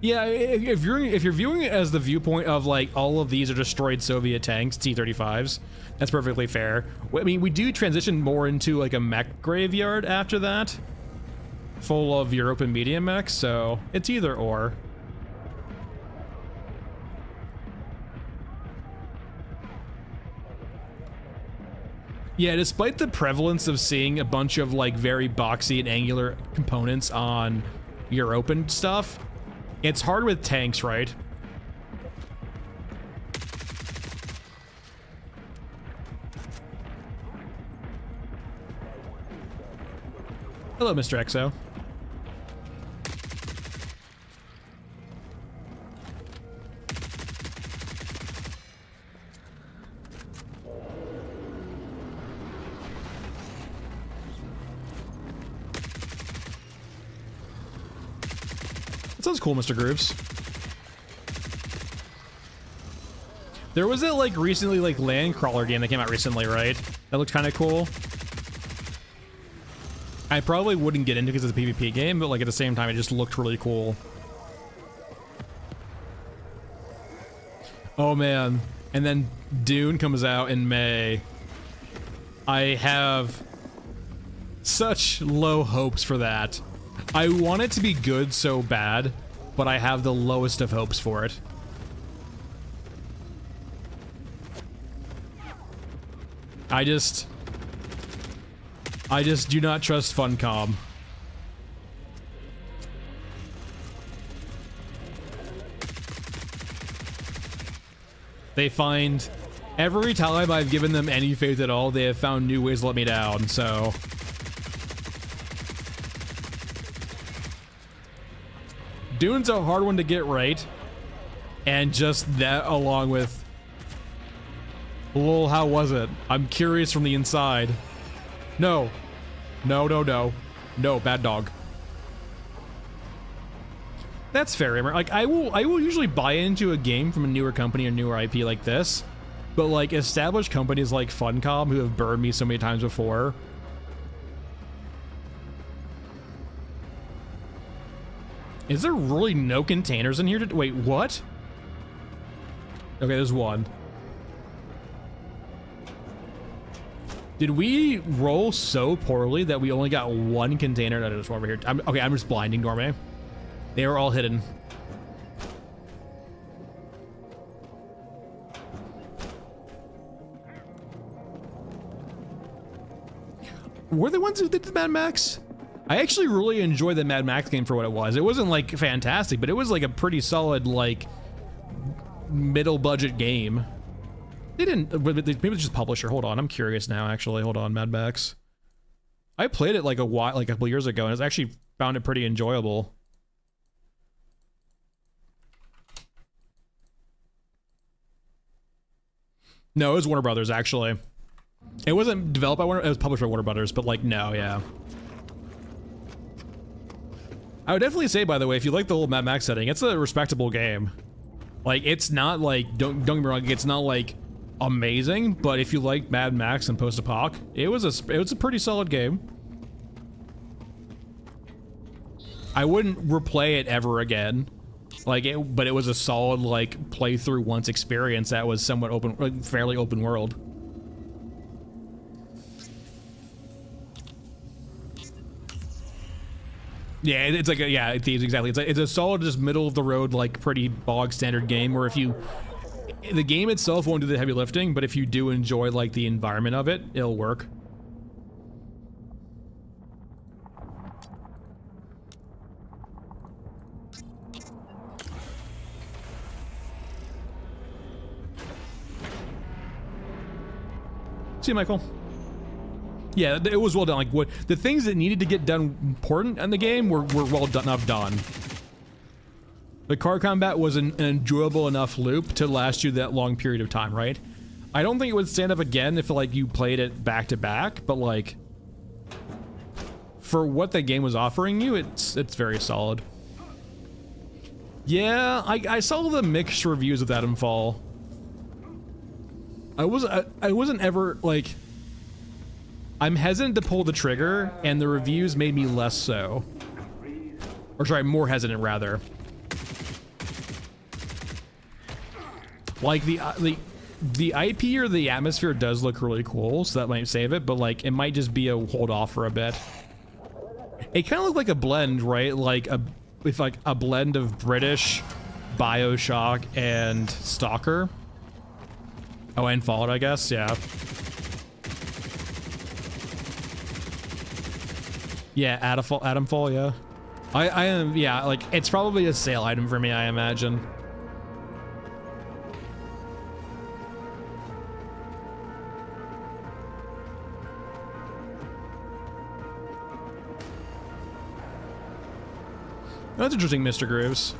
Yeah, if you're viewing it as the viewpoint of like all of these are destroyed Soviet tanks, T-35s, that's perfectly fair. I mean, we do transition more into like a mech graveyard after that, full of European medium mechs, so it's either or. Yeah, despite the prevalence of seeing a bunch of like very boxy and angular components on your open stuff. It's hard with tanks, right? Hello, Mr. XO. That sounds cool, Mr. Grooves. There was a like recently like land crawler game that came out recently, right? That looked kind of cool. I probably wouldn't get into because it's a PvP game, but like at the same time, it just looked really cool. Oh man. And then Dune comes out in May. I have such low hopes for that. I want it to be good so bad, but I have the lowest of hopes for it. I just do not trust Funcom. They find every time I've given them any faith at all, they have found new ways to let me down, so. Dune's a hard one to get right. And just that along with, well, how was it? I'm curious from the inside. No. No, no, no. No, bad dog. That's fair, Emmer. Like, I will usually buy into a game from a newer company or newer IP like this, but like established companies like Funcom who have burned me so many times before. Is there really no containers in here to wait, what? Okay, there's one. Did we roll so poorly that we only got one container? No, there's one over here. Okay, I'm just blinding Dorme. They were all hidden. We're the ones who did the Mad Max? I actually really enjoyed the Mad Max game for what it was. It wasn't like fantastic, but it was like a pretty solid, like, middle budget game. They didn't, maybe it's just publisher. Hold on, I'm curious now, actually. Hold on, Mad Max. I played it like a while, like a couple years ago, and I actually found it pretty enjoyable. No, it was Warner Brothers, actually. It wasn't developed by Warner, it was published by Warner Brothers, but like, no, yeah. I would definitely say, by the way, if you like the whole Mad Max setting, it's a respectable game. Like, it's not like, don't get me wrong, it's not like amazing, but if you like Mad Max and post-apoc, it was a pretty solid game. I wouldn't replay it ever again. Like, but it was a solid, like, playthrough once experience that was somewhat open, like, fairly open world. Yeah, it's like, yeah, Thieves, exactly. It's a solid, just middle of the road, like, pretty bog standard game where if you, the game itself won't do the heavy lifting, but if you do enjoy, like, the environment of it, it'll work. See you, Michael. Yeah, it was well done. Like, what the things that needed to get done important in the game were well done, enough done. The car combat was an enjoyable enough loop to last you that long period of time, right? I don't think it would stand up again if, like, you played it back to back, but, like, for what the game was offering you, it's very solid. Yeah, I saw the mixed reviews of Titanfall. I wasn't ever, like, I'm hesitant to pull the trigger, and the reviews made me less so. Or sorry, more hesitant, rather. Like, the IP or the atmosphere does look really cool, so that might save it, but, like, it might just be a hold off for a bit. It kind of looked like a blend, right? Like, with, like, a blend of British, BioShock, and Stalker. Oh, and Fallout, I guess, yeah. Yeah, Adamfall, yeah. I am, yeah, like, it's probably a sale item for me, I imagine. That's interesting, Mr. Grooves.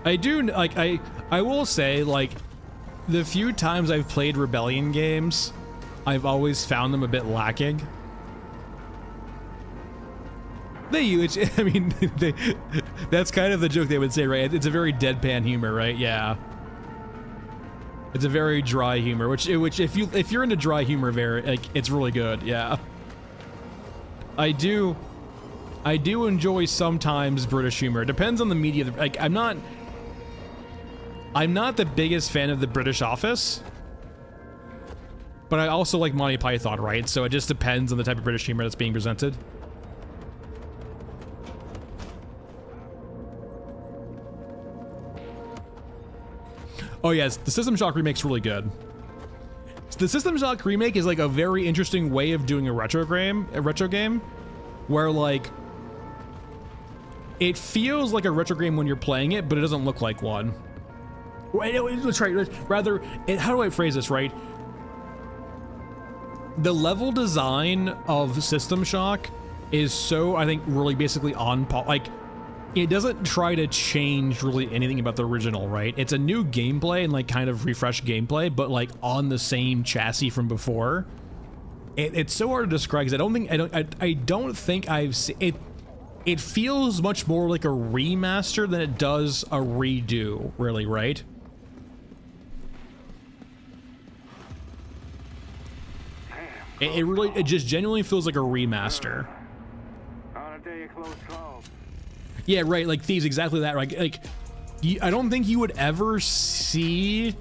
I do, like, I will say, like, the few times I've played Rebellion games, I've always found them a bit lacking. I mean, that's kind of the joke they would say, right? It's a very deadpan humor, right? Yeah. It's a very dry humor, which if you're into dry humor, like, it's really good. Yeah. I do enjoy sometimes British humor. It depends on the media. Like, I'm not the biggest fan of the British Office, but I also like Monty Python, right? So it just depends on the type of British humor that's being presented. Oh yes, the System Shock remake's really good. The System Shock remake is like a very interesting way of doing a retro game, where like it feels like a retro game when you're playing it, but it doesn't look like one. Let's try. Rather, how do I phrase this right? The level design of System Shock is so, I think, really basically on par. Like, it doesn't try to change really anything about the original, right? It's a new gameplay and like kind of refreshed gameplay, but like on the same chassis from before. It's so hard to describe because I don't think I've seen it. It feels much more like a remaster than it does a redo, really, right? It just genuinely feels like a remaster. On a day of close calls. Yeah, right, like Thieves, exactly that. Like I don't think you would ever see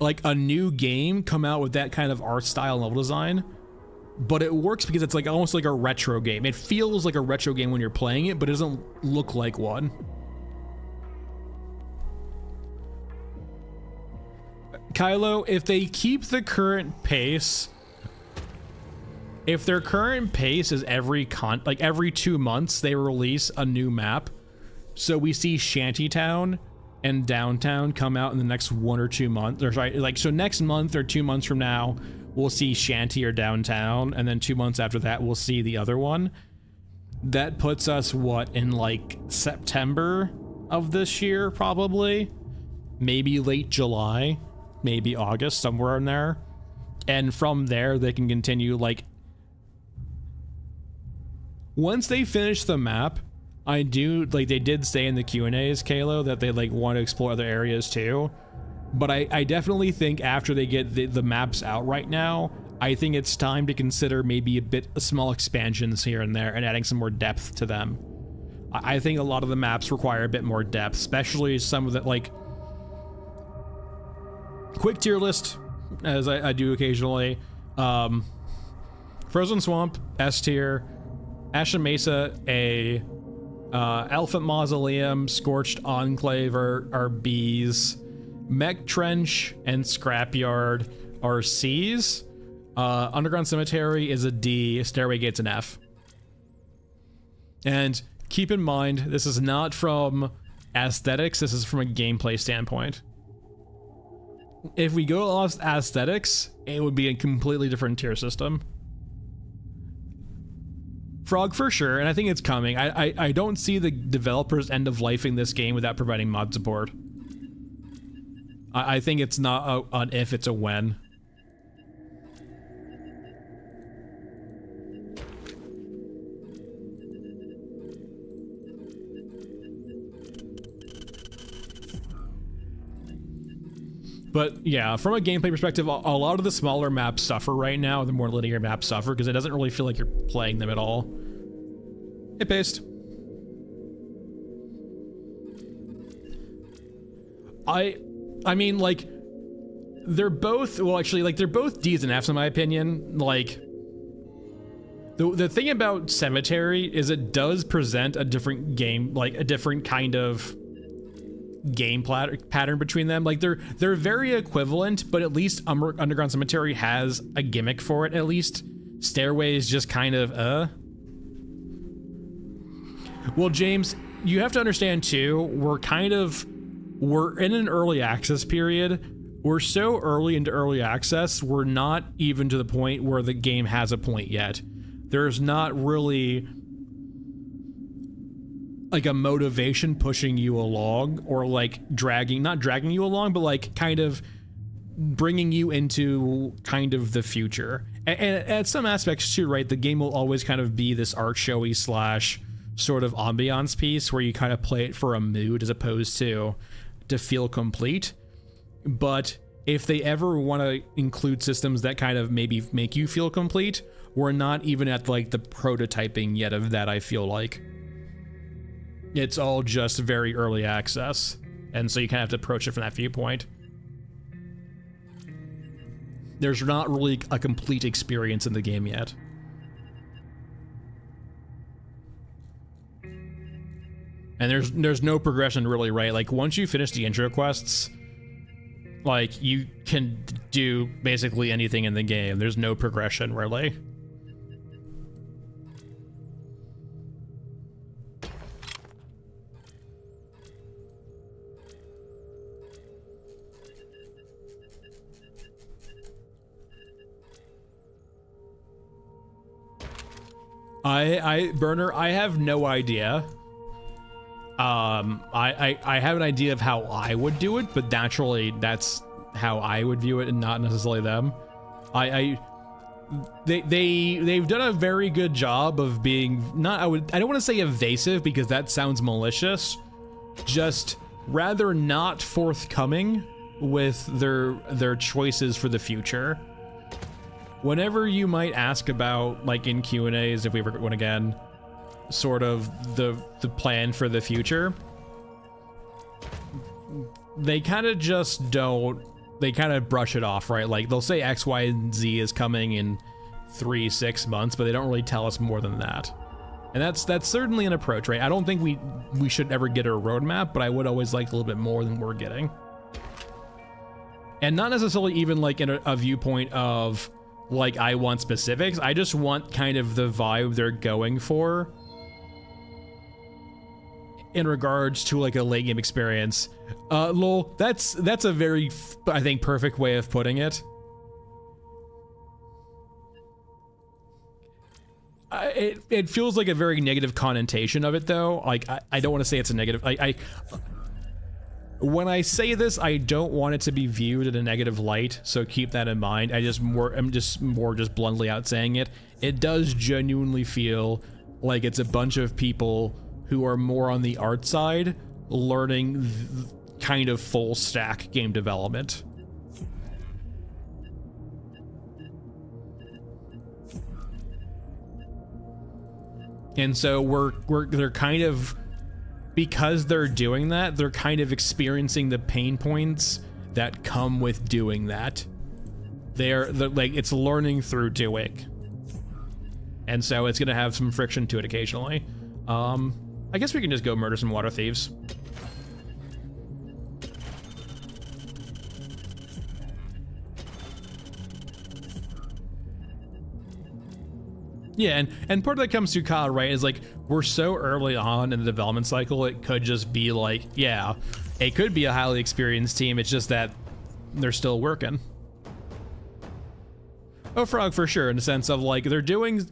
like a new game come out with that kind of art style and level design, but it works because it's like almost like a retro game. It feels like a retro game when you're playing it, but it doesn't look like one. Kylo, if they keep the current pace, if their current pace is every 2 months they release a new map, so we see Shantytown and Downtown come out in the next 1 or 2 months, or sorry, like, so next month or 2 months from now we'll see Shanty or Downtown, and then 2 months after that we'll see the other one. That puts us, what, in like September of this year, probably, maybe late July, maybe August, somewhere in there. And from there they can continue, like, once they finish the map, I do, like, they did say in the Q&As, Kalo, that they like want to explore other areas too. But I definitely think after they get the maps out right now, I think it's time to consider maybe small expansions here and there and adding some more depth to them. I think a lot of the maps require a bit more depth, especially some of the, like, quick tier list, as I do occasionally. Frozen Swamp, S tier. Ashen Mesa, A. Elephant Mausoleum, Scorched Enclave are B's. Mech Trench and Scrapyard are C's. Underground Cemetery is a D. Stairway Gate's an F. And keep in mind, this is not from aesthetics, this is from a gameplay standpoint. If we go off aesthetics, it would be a completely different tier system. Frog for sure, and I think it's coming. I don't see the developers end-of-lifing this game without providing mod support. I think it's not an if, it's a when. But yeah, from a gameplay perspective, a lot of the smaller maps suffer right now. The more linear maps suffer because it doesn't really feel like you're playing them at all. Hey, Paste. I mean, like, they're both, well, actually, like, they're both D's and F's in my opinion. Like, the thing about Cemetery is it does present a different game, like a different kind of game pattern between them. Like they're very equivalent, but at least Underground Cemetery has a gimmick for it. At least Stairway is just kind of Well, James, you have to understand too, we're in an early access period. We're so early into early access, we're not even to the point where the game has a point yet. There's not really like a motivation pushing you along, or like not dragging you along, but like kind of bringing you into kind of the future. And at some aspects too, right? The game will always kind of be this art showy / sort of ambiance piece where you kind of play it for a mood as opposed to feel complete. But if they ever want to include systems that kind of maybe make you feel complete, we're not even at like the prototyping yet of that, I feel like. It's all just very early access. And so you kind of have to approach it from that viewpoint. There's not really a complete experience in the game yet. And there's no progression really, right? Like once you finish the intro quests, like you can do basically anything in the game. There's no progression really. Burner, I have no idea. I have an idea of how I would do it, but naturally that's how I would view it and not necessarily them. They've done a very good job of being I don't want to say evasive because that sounds malicious, just rather not forthcoming with their choices for the future. Whenever you might ask about, like in Q&As, if we ever get one again, sort of the plan for the future, they kind of just don't, they kind of brush it off, right? Like they'll say X, Y, and Z is coming in 3-6 months, but they don't really tell us more than that. And that's certainly an approach, right? I don't think we should ever get a roadmap, but I would always like a little bit more than we're getting. And not necessarily even like in a viewpoint of like I want specifics. I just want kind of the vibe they're going for in regards to like a late game experience. Lol, that's a very, I think, perfect way of putting it. It feels like a very negative connotation of it though. Like I don't want to say it's a negative. When I say this, I don't want it to be viewed in a negative light, so keep that in mind. I'm just more bluntly out saying it. It does genuinely feel like it's a bunch of people who are more on the art side learning kind of full stack game development. And so they're kind of, because they're doing that, they're kind of experiencing the pain points that come with doing that. They're like, it's learning through doing. And so it's gonna have some friction to it occasionally. I guess we can just go murder some water thieves. Yeah, and part of that comes to Kyle, right, is like, we're so early on in the development cycle, it could just be like, yeah, it could be a highly experienced team, it's just that they're still working. Oh, Frog, for sure, in the sense of like, they're doing...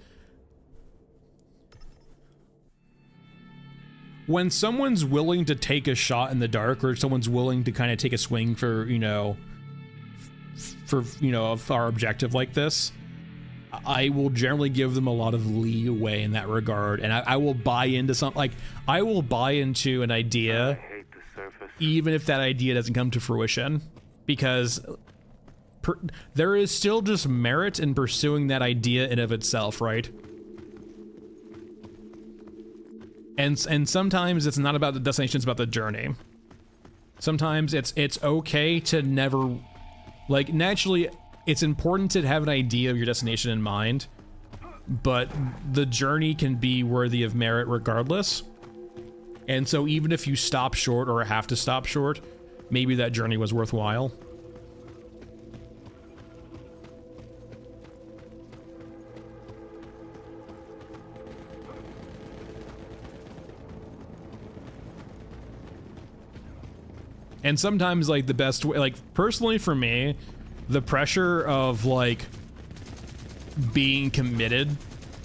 When someone's willing to take a shot in the dark, or someone's willing to kind of take a swing for, you know, our objective like this, I will generally give them a lot of leeway in that regard, and I will buy into something. Like, I will buy into an idea, even if that idea doesn't come to fruition, because there is still just merit in pursuing that idea in of itself, right? And sometimes it's not about the destination, it's about the journey. Sometimes it's okay to never, like, naturally, it's important to have an idea of your destination in mind, but the journey can be worthy of merit regardless. And so even if you stop short or have to stop short, maybe that journey was worthwhile. And sometimes, like, the best way, like, personally for me, the pressure of, like, being committed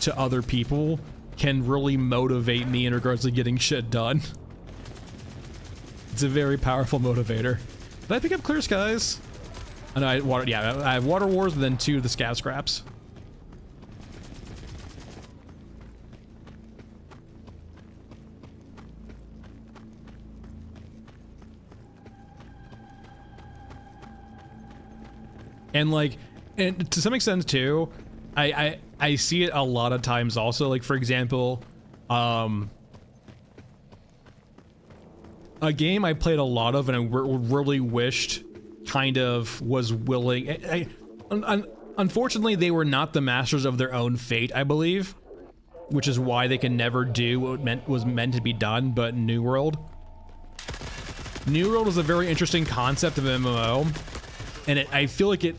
to other people can really motivate me in regards to getting shit done. It's a very powerful motivator. Did I pick up Clear Skies? Oh, no, I have Water Wars and then 2 of the Scav Scraps. And like, and to some extent too, I see it a lot of times also, like for example, a game I played a lot of and I really wished kind of was willing, unfortunately they were not the masters of their own fate, I believe, which is why they can never do what was meant to be done, but New World. New World is a very interesting concept of MMO. And I feel like it,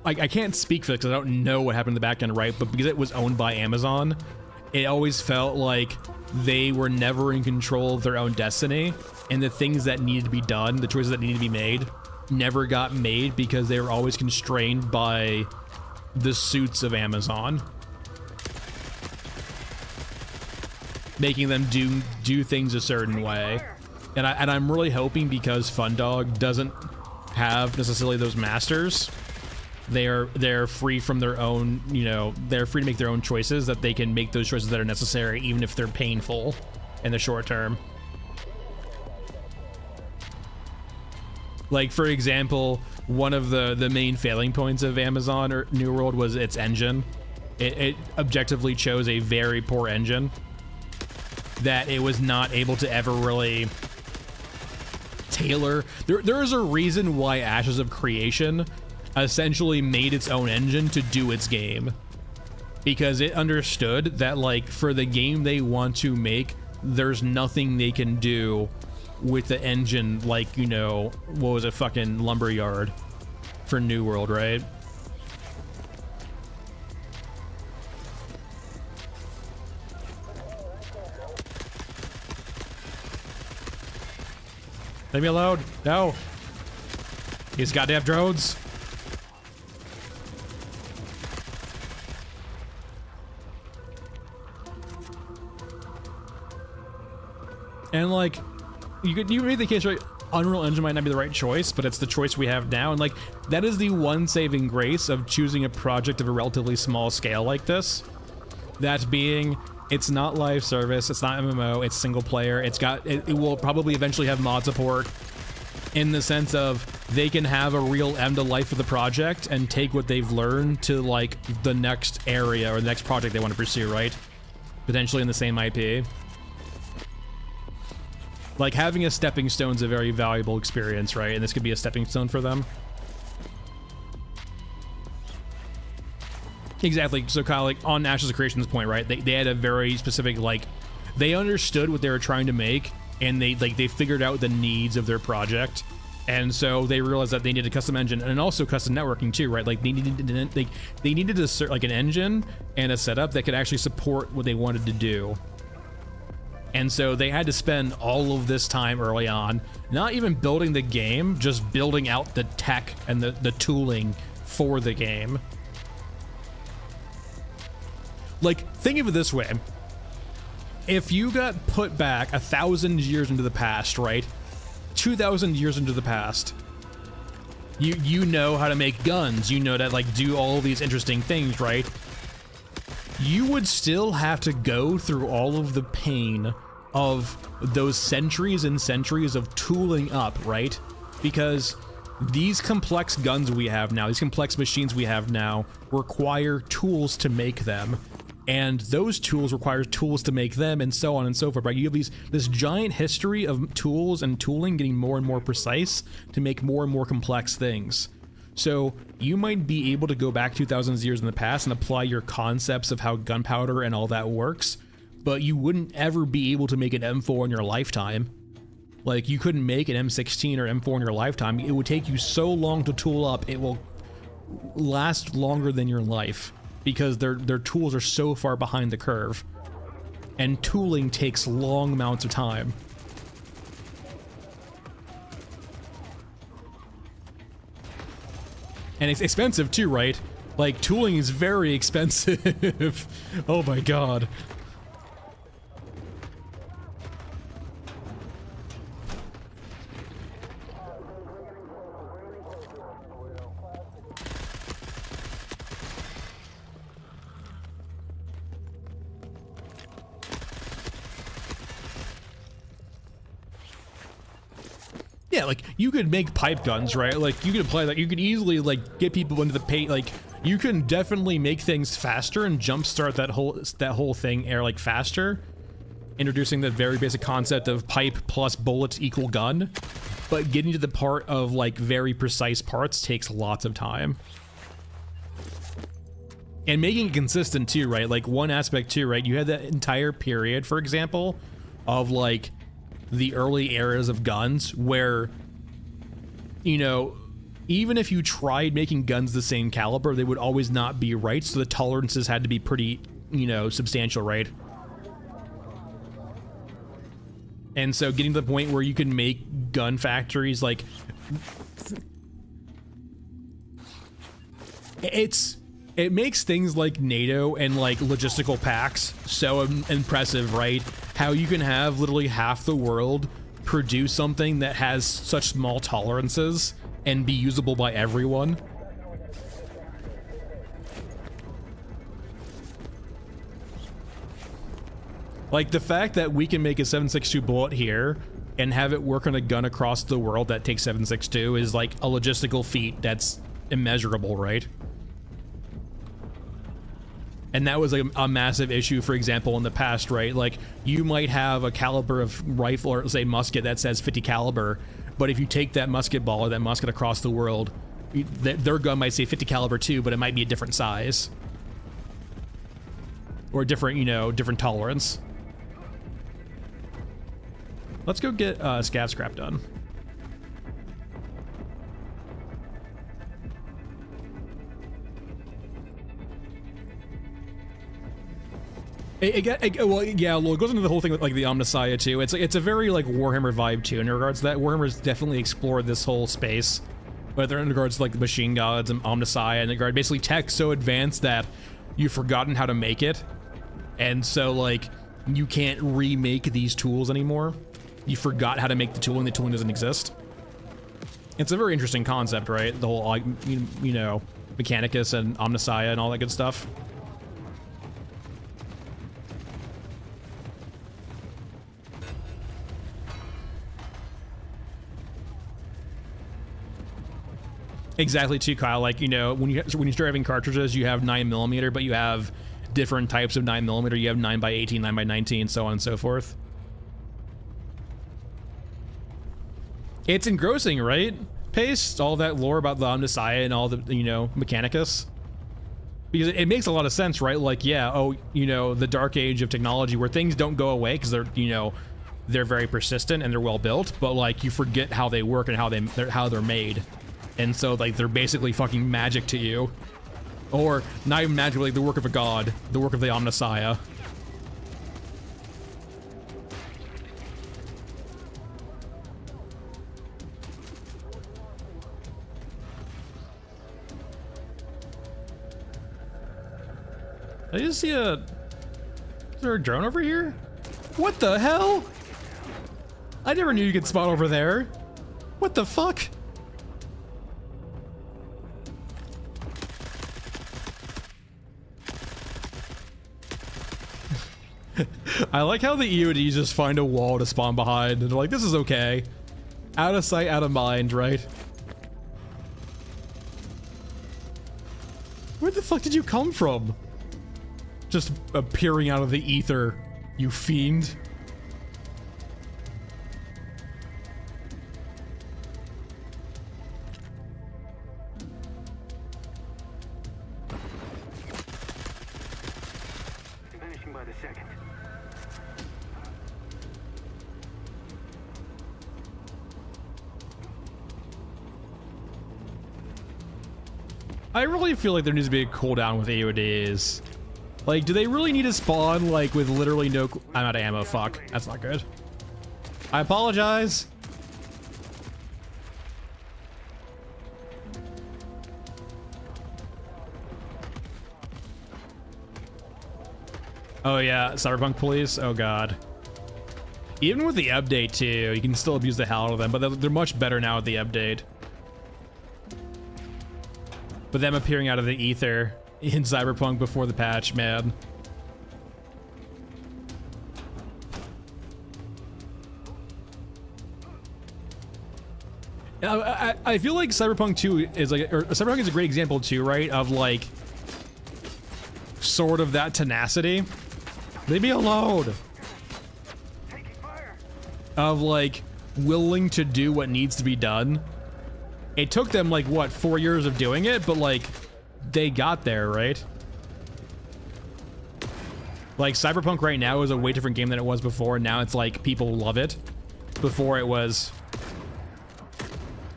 like, I can't speak for it because I don't know what happened in the back end, right? But because it was owned by Amazon, it always felt like they were never in control of their own destiny. And the things that needed to be done, the choices that needed to be made, never got made because they were always constrained by the suits of Amazon. Making them do things a certain way. And I'm really hoping, because Fundog doesn't have necessarily those masters, they're free from their own, you know, they're free to make their own choices, that they can make those choices that are necessary even if they're painful in the short term. Like for example, one of the main failing points of Amazon or New World was its engine. It objectively chose a very poor engine that it was not able to ever really tailor. There is a reason why Ashes of Creation essentially made its own engine to do its game, because it understood that, like, for the game they want to make, there's nothing they can do with the engine, like, you know, what was it, fucking Lumberyard for New World, right? Leave me alone. No. These goddamn drones. And like, you made the case, right? Unreal Engine might not be the right choice, but it's the choice we have now. And like, that is the one saving grace of choosing a project of a relatively small scale like this. That being, it's not live service, it's not MMO, it's single player. It will probably eventually have mod support, in the sense of they can have a real end to life of the project and take what they've learned to like the next area or the next project they want to pursue, right? Potentially in the same IP. Like, having a stepping stone is a very valuable experience, right? And this could be a stepping stone for them. Exactly. So Kyle, like, on Ashes of Creation's point, right? They had a very specific, like, they understood what they were trying to make, and they figured out the needs of their project. And so they realized that they needed a custom engine and also custom networking too, right? Like, they needed like an engine and a setup that could actually support what they wanted to do. And so they had to spend all of this time early on, not even building the game, just building out the tech and the tooling for the game. Like, think of it this way. If you got put back 1,000 years into the past, right? 2,000 years into the past, you know how to make guns, you know to like do all these interesting things, right? You would still have to go through all of the pain of those centuries and centuries of tooling up, right? Because these complex guns we have now, these complex machines we have now, require tools to make them. And those tools require tools to make them, and so on and so forth, right? You have this giant history of tools and tooling getting more and more precise to make more and more complex things. So you might be able to go back 2,000 years in the past and apply your concepts of how gunpowder and all that works but you wouldn't ever be able to make an M4 in your lifetime. Like, you couldn't make an M16 or M4 in your lifetime. It would take you so long to tool up, it will last longer than your life, because their tools are so far behind the curve. And tooling takes long amounts of time. And it's expensive too, right? Like, tooling is very expensive. Oh my god. Yeah, like, you could make pipe guns, right? Like, you could apply that. You could easily, like, get people into the paint. Like, you can definitely make things faster and jumpstart that whole thing like faster, introducing the very basic concept of pipe plus bullets equal gun. But getting to the part of, like, very precise parts takes lots of time. And making it consistent too, right? Like, one aspect too, right? You had that entire period, for example, of, like, the early eras of guns where, you know, even if you tried making guns the same caliber, they would always not be right, so the tolerances had to be pretty, you know, substantial, right? And so getting to the point where you can make gun factories, like, it makes things like NATO and, like, logistical packs so impressive, right? How you can have literally half the world produce something that has such small tolerances and be usable by everyone. Like, the fact that we can make a 7.62 bullet here and have it work on a gun across the world that takes 7.62 is, like, a logistical feat that's immeasurable, right? And that was, like, a massive issue, for example, in the past, right? Like, you might have a caliber of rifle or, say, musket that says 50 caliber, but if you take that musket ball or that musket across the world, their gun might say 50 caliber too, but it might be a different size. Or a different, you know, different tolerance. Let's go get scav scrap done. Well, yeah, well, it goes into the whole thing with, like, the Omnissiah too. It's a very, like, Warhammer vibe too in regards to that. Warhammer's definitely explored this whole space, whether in regards to, like, the machine gods and Omnissiah, and in regard basically tech so advanced that you've forgotten how to make it, and so, like, you can't remake these tools anymore. You forgot how to make the tooling doesn't exist. It's a very interesting concept, right? The whole, like, you know, Mechanicus and Omnissiah and all that good stuff. Exactly too, Kyle. Like, you know, when you start having cartridges, you have 9mm, but you have different types of 9mm. You have 9x18, 9x19, so on and so forth. It's engrossing, right? Paste all that lore about the Omnissiah and all the, you know, Mechanicus. Because it makes a lot of sense, right? Like, yeah, oh, you know, the dark age of technology where things don't go away because they're, you know, they're very persistent and they're well built, but, like, you forget how they work and how they're made. And so, like, they're basically fucking magic to you. Or, not even magic, like the work of a god. The work of the Omnissiah. I just see is there a drone over here? What the hell? I never knew you could spawn over there. What the fuck? I like how the EODs just find a wall to spawn behind, and they're like, this is okay. Out of sight, out of mind, right? Where the fuck did you come from? Just appearing out of the ether, you fiend. I really feel like there needs to be a cooldown with AODs. Like, do they really need to spawn, like, with literally no... I'm out of ammo, fuck. That's not good. I apologize. Oh yeah, Cyberpunk police? Oh god. Even with the update too, you can still abuse the hell out of them, but they're much better now with the update. But them appearing out of the ether in Cyberpunk before the patch, man. I feel like Cyberpunk 2 is like, or Cyberpunk is a great example too, right? Of like, sort of that tenacity. Leave me alone. Of like, willing to do what needs to be done. It took them like, what, 4 years of doing it, but like, they got there, right? Like, Cyberpunk right now is a way different game than it was before, and now it's like, people love it. Before it was...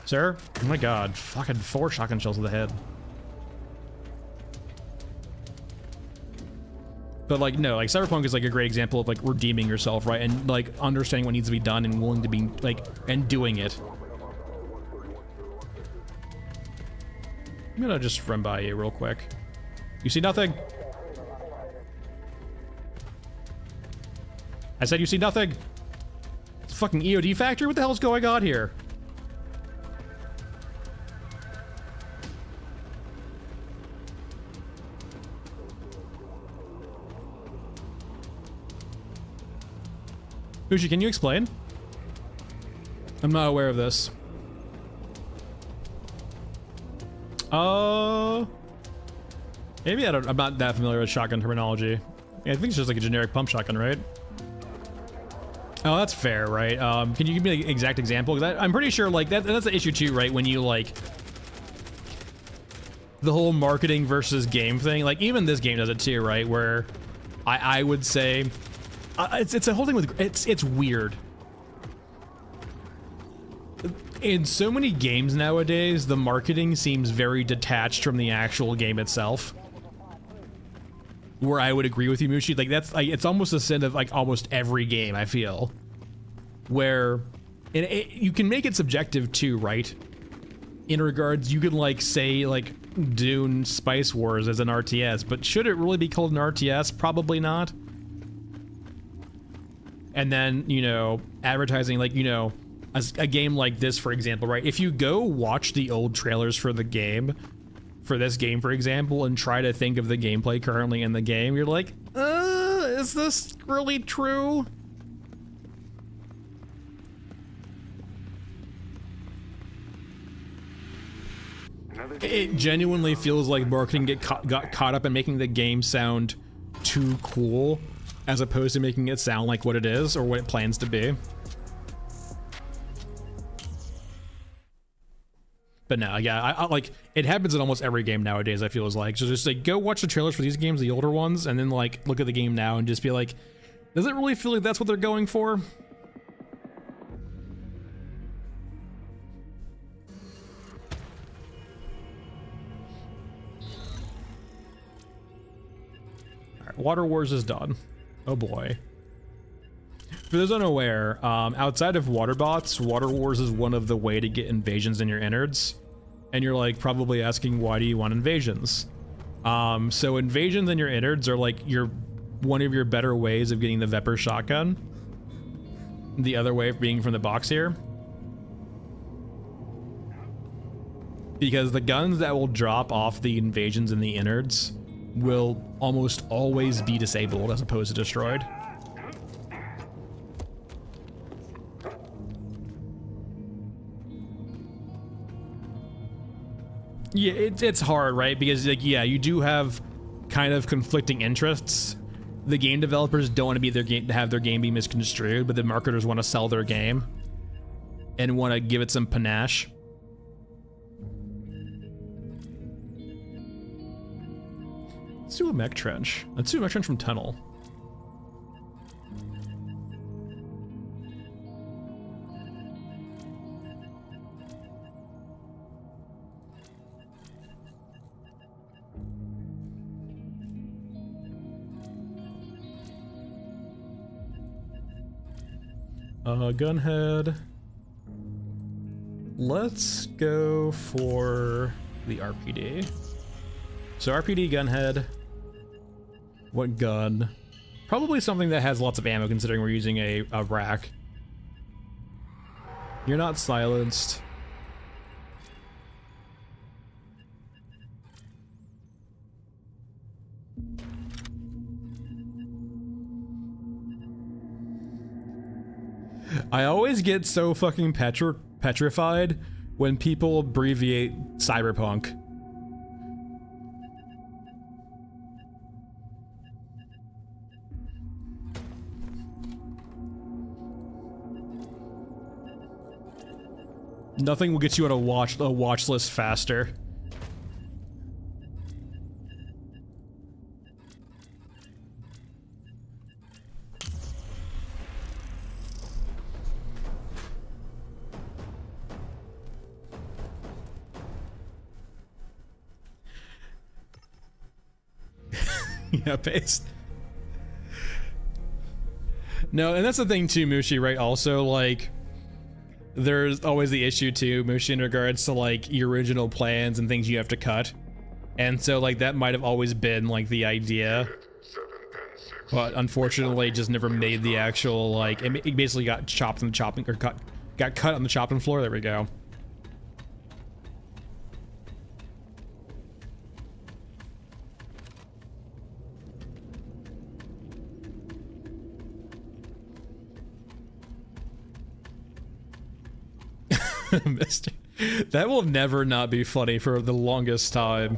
Sir? Oh my god, fucking 4 shotgun shells to the head. But like, no, like Cyberpunk is like a great example of like redeeming yourself, right? And like understanding what needs to be done and willing to be like, and doing it. I'm gonna just run by you real quick. You see nothing? I said you see nothing? It's a fucking EOD factory? What the hell is going on here? Bushi, can you explain? I'm not aware of this. Maybe I'm not that familiar with shotgun terminology. Yeah, I think it's just like a generic pump shotgun, right? Oh, that's fair, right? Can you give me an exact example? Because I'm pretty sure like that's the issue too, right? When you like the whole marketing versus game thing, like even this game does it too, right? Where I would say it's a whole thing with it's weird. In so many games nowadays, the marketing seems very detached from the actual game itself. Where I would agree with you, Mushi. Like that's like it's almost a sin of like almost every game, I feel. Where you can make it subjective too, right? In regards, you can like say like Dune Spice Wars as an RTS, but should it really be called an RTS? Probably not. And then, you know, advertising like, you know, a game like this, for example, right? If you go watch the old trailers for the game, for this game, for example, and try to think of the gameplay currently in the game, you're like, is this really true? It genuinely feels like marketing got caught up in making the game sound too cool, as opposed to making it sound like what it is or what it plans to be. But no, yeah, I like it happens in almost every game nowadays. I feel is like, so just like go watch the trailers for these games, the older ones, and then like look at the game now and just be like, does it really feel like that's what they're going for? All right, Water Wars is done. Oh boy. For those unaware, outside of water bots, Water Wars is one of the way to get invasions in your innards. And you're like probably asking, why do you want invasions? So invasions in your innards are like one of your better ways of getting the Vepr shotgun. The other way of being from the box here. Because the guns that will drop off the invasions in the innards will almost always be disabled as opposed to destroyed. Yeah, it's hard, right? Because like, yeah, you do have kind of conflicting interests. The game developers don't want to be to have their game be misconstrued, but the marketers want to sell their game and want to give it some panache. Let's do a mech trench. Let's do a mech trench from tunnel. Gunhead. Let's go for the RPD. So RPD Gunhead. What gun? Probably something that has lots of ammo considering we're using a rack. You're not silenced. I always get so fucking petrified when people abbreviate cyberpunk. Nothing will get you on a watch list faster. Yeah, paste. No, and that's the thing too, Mushi, right? Also, like, there's always the issue too, Mushi, in regards to like your original plans and things you have to cut. And so like that might have always been like the idea, but unfortunately just never made the actual, like, it basically got chopped on the chopping, or got cut on the chopping floor. There we go. Mister, that will never not be funny for the longest time.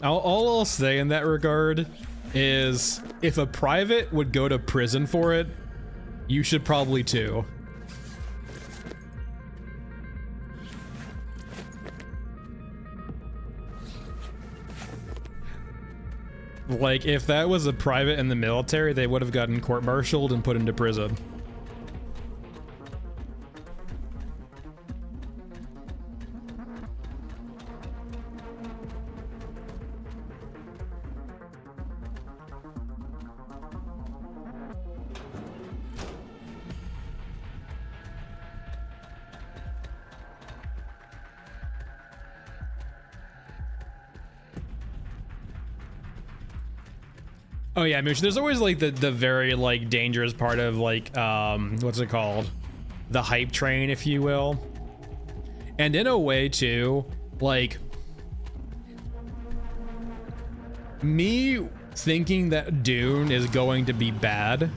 All I'll say in that regard is if a private would go to prison for it, you should probably too. Like, if that was a private in the military, they would have gotten court-martialed and put into prison. Oh yeah, Mooch, there's always like the very like dangerous part of like, what's it called? The hype train, if you will. And in a way too, like, me thinking that Dune is going to be bad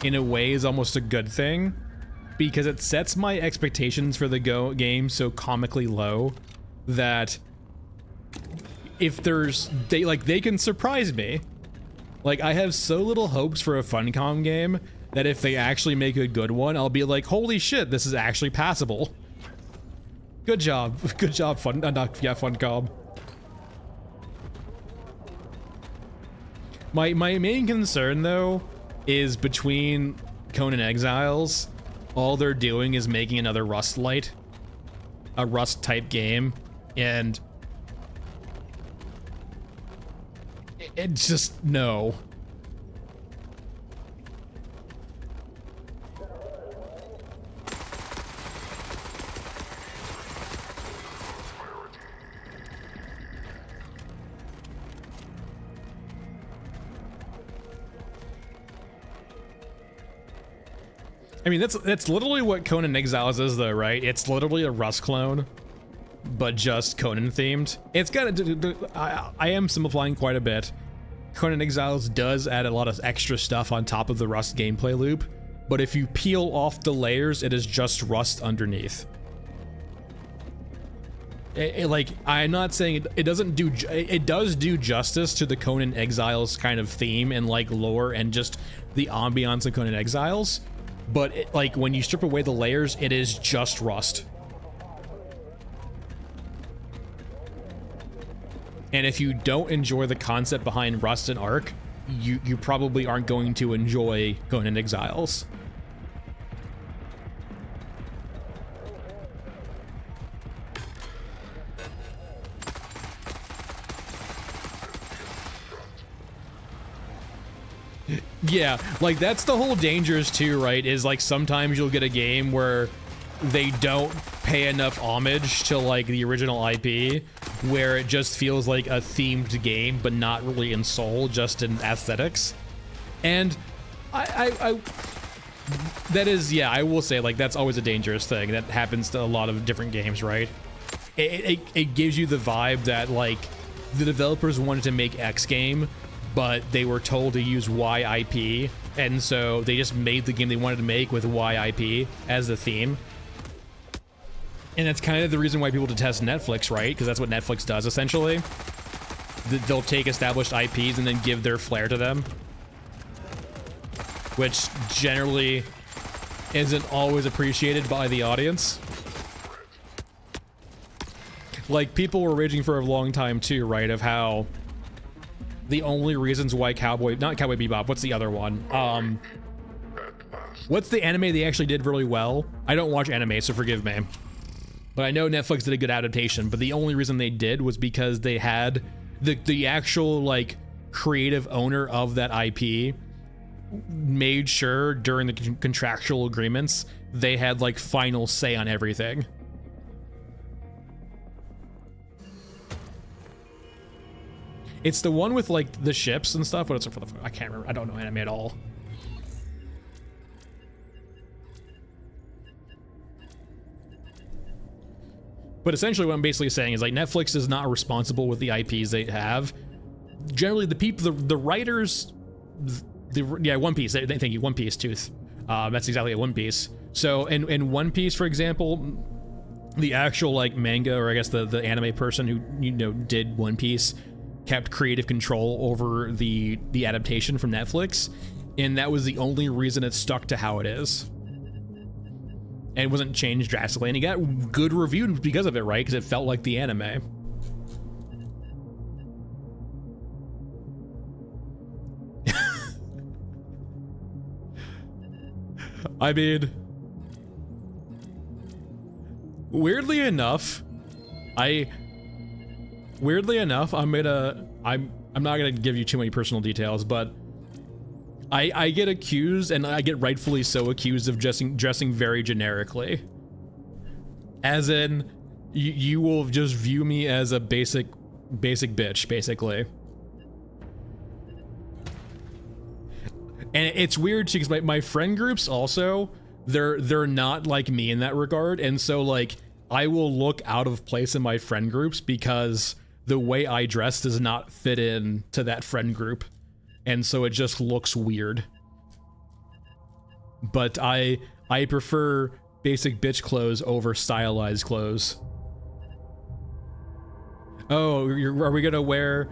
in a way is almost a good thing, because it sets my expectations for the game so comically low that if they can surprise me. Like, I have so little hopes for a Funcom game that if they actually make a good one, I'll be like, holy shit, this is actually passable. Good job. Good job, Funcom. My main concern, though, is between Conan Exiles, all they're doing is making another Rust Light. A Rust-type game, and it just, no. I mean, that's literally what Conan Exiles is, though, right? It's literally a Rust clone, but just Conan themed. It's got I am simplifying quite a bit. Conan Exiles does add a lot of extra stuff on top of the Rust gameplay loop, but if you peel off the layers, it is just Rust underneath. Like, I'm not saying it doesn't do, it does do justice to the Conan Exiles kind of theme and like lore and just the ambiance of Conan Exiles, but like when you strip away the layers, it is just Rust. And if you don't enjoy the concept behind Rust and Ark, you probably aren't going to enjoy Conan Exiles. Yeah, like that's the whole dangers too, right? Is like sometimes you'll get a game where they don't pay enough homage to like the original IP, where it just feels like a themed game, but not really in soul, just in aesthetics. And I that is, yeah, I will say like that's always a dangerous thing that happens to a lot of different games, right? It gives you the vibe that like the developers wanted to make X game, but they were told to use Y IP, and so they just made the game they wanted to make with Y IP as the theme. And that's kind of the reason why people detest Netflix, right? Because that's what Netflix does, essentially. They'll take established IPs and then give their flair to them, which generally isn't always appreciated by the audience. Like, people were raging for a long time too, right? Of how the only reasons why not Cowboy Bebop, what's the other one? What's the anime they actually did really well? I don't watch anime, so forgive me. But I know Netflix did a good adaptation, but the only reason they did was because they had the actual, like, creative owner of that IP made sure during the contractual agreements they had, like, final say on everything. It's the one with like the ships and stuff. What's it for? I can't remember. I don't know anime at all. But essentially what I'm basically saying is like Netflix is not responsible with the IPs they have. Generally the people, the writers, yeah, One Piece, thank you, One Piece, Tooth. That's exactly a One Piece. So in One Piece, for example, the actual like manga, or I guess the anime person who, you know, did One Piece kept creative control over the adaptation from Netflix, and that was the only reason it stuck to how it is. And it wasn't changed drastically, and it got good reviews because of it, right? Because it felt like the anime. I mean, weirdly enough, I'm not gonna give you too many personal details, but I get accused, and I get rightfully so accused of dressing very generically. As in, you will just view me as a basic bitch, basically. And it's weird too, because my friend groups also, they're not like me in that regard, and so like I will look out of place in my friend groups because the way I dress does not fit in to that friend group, and so it just looks weird. But I prefer basic bitch clothes over stylized clothes. Oh, are we gonna wear?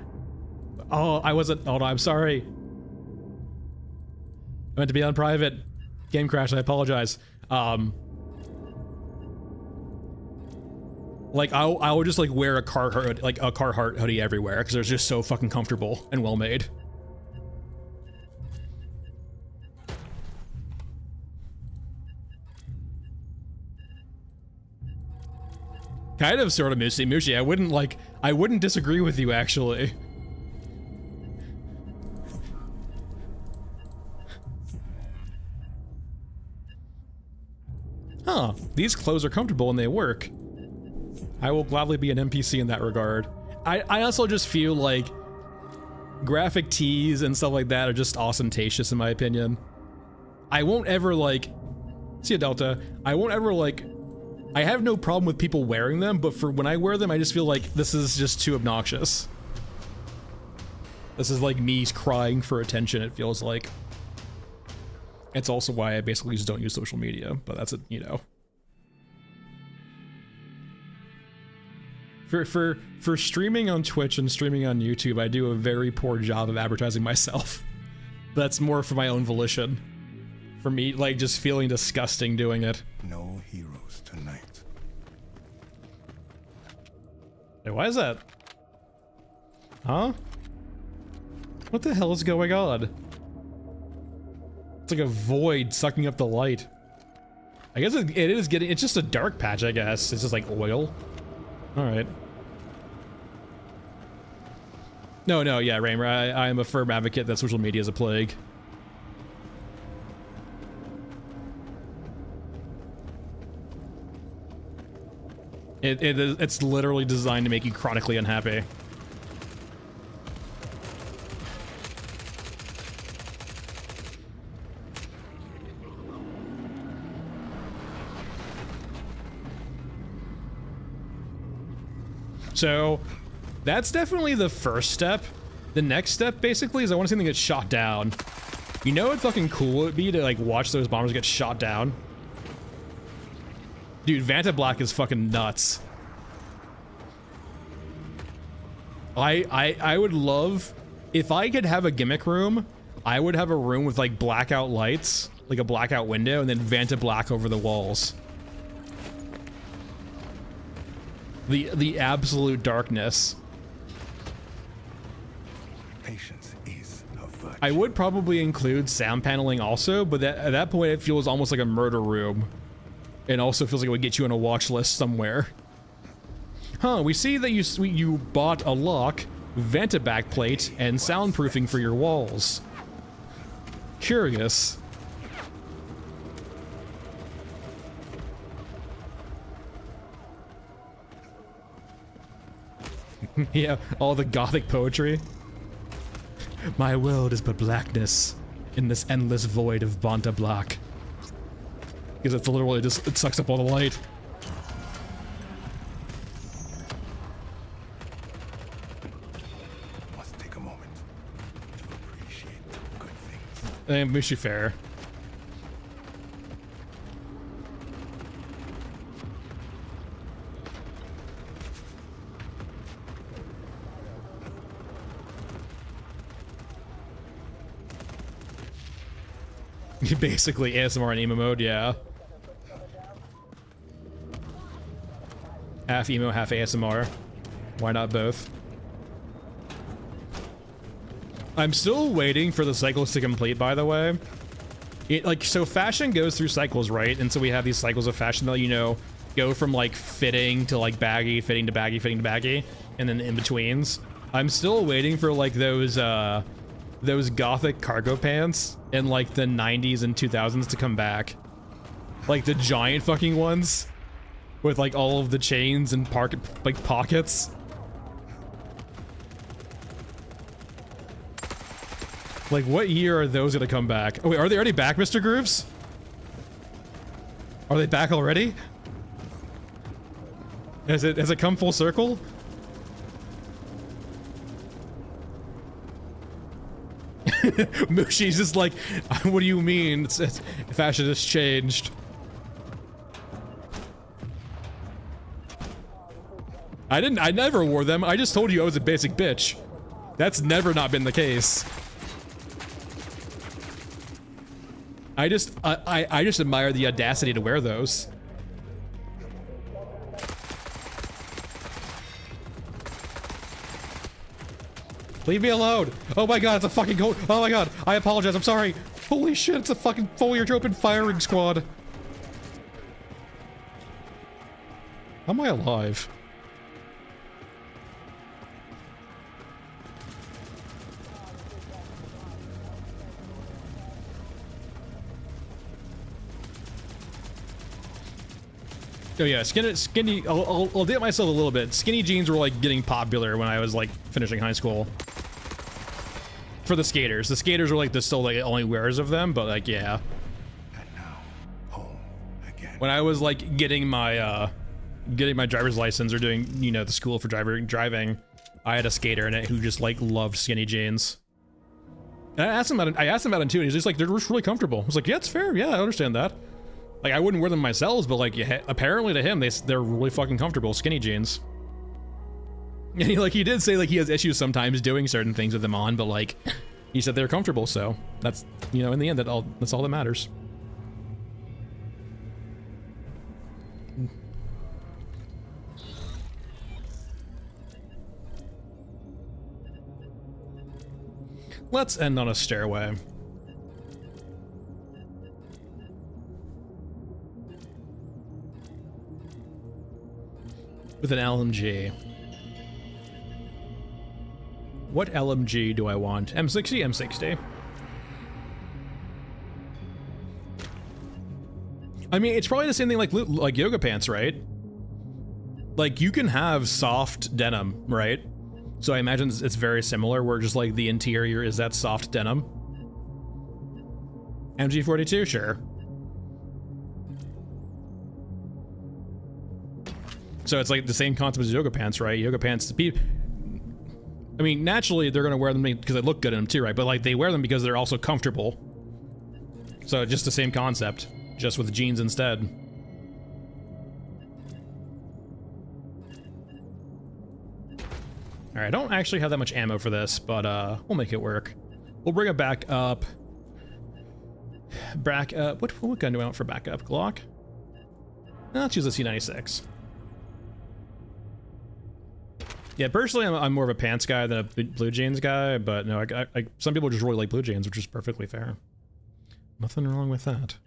Oh, I wasn't. Oh no, I'm sorry. I meant to be on private. Game crash. I apologize. Like I would just like wear a Carhartt hoodie everywhere because they're just so fucking comfortable and well made. Kind of, sort of, Mushi. I wouldn't disagree with you, actually. Huh, these clothes are comfortable and they work. I will gladly be an NPC in that regard. I also just feel like graphic tees and stuff like that are just ostentatious in my opinion. I won't ever like, see ya Delta, I won't ever like, I have no problem with people wearing them, but for when I wear them, I just feel like this is just too obnoxious. This is like me crying for attention, it feels like. It's also why I basically just don't use social media, but that's it, you know. For streaming on Twitch and streaming on YouTube, I do a very poor job of advertising myself. That's more for my own volition. For me, like, just feeling disgusting doing it. No heroes tonight. Hey, why is that? Huh? What the hell is going on? It's like a void sucking up the light. I guess it is getting, it's just a dark patch, I guess. It's just like oil. Alright. No, yeah, Raymer, I am a firm advocate that social media is a plague. It's literally designed to make you chronically unhappy. So that's definitely the first step. The next step basically is I want to see them get shot down. You know what fucking cool it would be to like watch those bombers get shot down? Dude, Vanta Black is fucking nuts. I would love, if I could have a gimmick room, I would have a room with like blackout lights, like a blackout window, and then Vanta Black over the walls. The absolute darkness. Patience is a virtue. I would probably include sound paneling also, but at that point it feels almost like a murder room. It also feels like it would get you on a watch list somewhere. Huh, we see that you bought a lock, Vanta backplate, and soundproofing for your walls. Curious. Yeah, all the gothic poetry. My world is but blackness in this endless void of Vanta Black. Because it's literally just, it sucks up all the light. Must take a moment to appreciate the good things. And wish you fair. Basically ASMR and emo mode, yeah. Half emo, half ASMR. Why not both? I'm still waiting for the cycles to complete, by the way. So fashion goes through cycles, right? And so we have these cycles of fashion that, you know, go from like fitting to like baggy, fitting to baggy, fitting to baggy, and then in betweens. I'm still waiting for like those gothic cargo pants in like the 90s and 2000s to come back. Like the giant fucking ones with like all of the chains and pockets. Like what year are those gonna come back? Oh wait, are they already back, Mr. Grooves? Are they back already? Has it come full circle? Mushi's just like, what do you mean? Fashion has changed. I never wore them. I just told you I was a basic bitch. That's never not been the case. I just admire the audacity to wear those. Leave me alone! Oh my god, it's a fucking goat! Oh my god, I apologize, I'm sorry! Holy shit, it's a fucking foliage open firing squad! How am I alive? Oh yeah, skinny, I'll date myself a little bit. Skinny jeans were like getting popular when I was like finishing high school. For the skaters. The skaters were like the still like only wearers of them, but like yeah. And now, home again. When I was like getting my driver's license or doing, you know, the school for driving, I had a skater in it who just like loved skinny jeans. And I asked him about it too, and he's just like, they're just really comfortable. I was like, yeah, it's fair, yeah, I understand that. Like, I wouldn't wear them myself, but like, yeah, apparently to him, they're really fucking comfortable, skinny jeans. And he did say like he has issues sometimes doing certain things with them on, but like, he said they're comfortable, so that's, you know, in the end, that's all that matters. Let's end on a stairway. With an LMG. What LMG do I want? M60? M60. I mean, it's probably the same thing like yoga pants, right? like you can have soft denim, right? So I imagine it's very similar, where just like the interior is that soft denim. MG42, sure. So it's like the same concept as yoga pants, right? Yoga pants, I mean, naturally they're gonna wear them because they look good in them too, right? But like they wear them because they're also comfortable. So just the same concept, just with jeans instead. All right, I don't actually have that much ammo for this, but we'll make it work. We'll bring it back up. What gun do I want for backup? Glock? Let's use the C96. Yeah, personally, I'm more of a pants guy than a blue jeans guy, but no, some people just really like blue jeans, which is perfectly fair. Nothing wrong with that.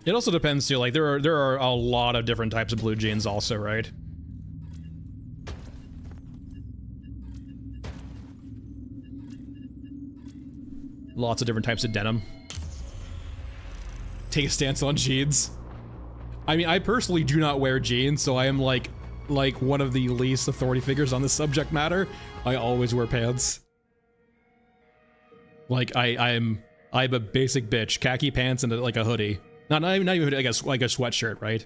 It also depends too. Like there are a lot of different types of blue jeans, also, right? Lots of different types of denim. Take a stance on jeans. I mean, I personally do not wear jeans, so I am like one of the least authority figures on this subject matter. I always wear pants. Like I'm a basic bitch. Khaki pants and like a hoodie. Not even a hoodie, like a sweatshirt, right?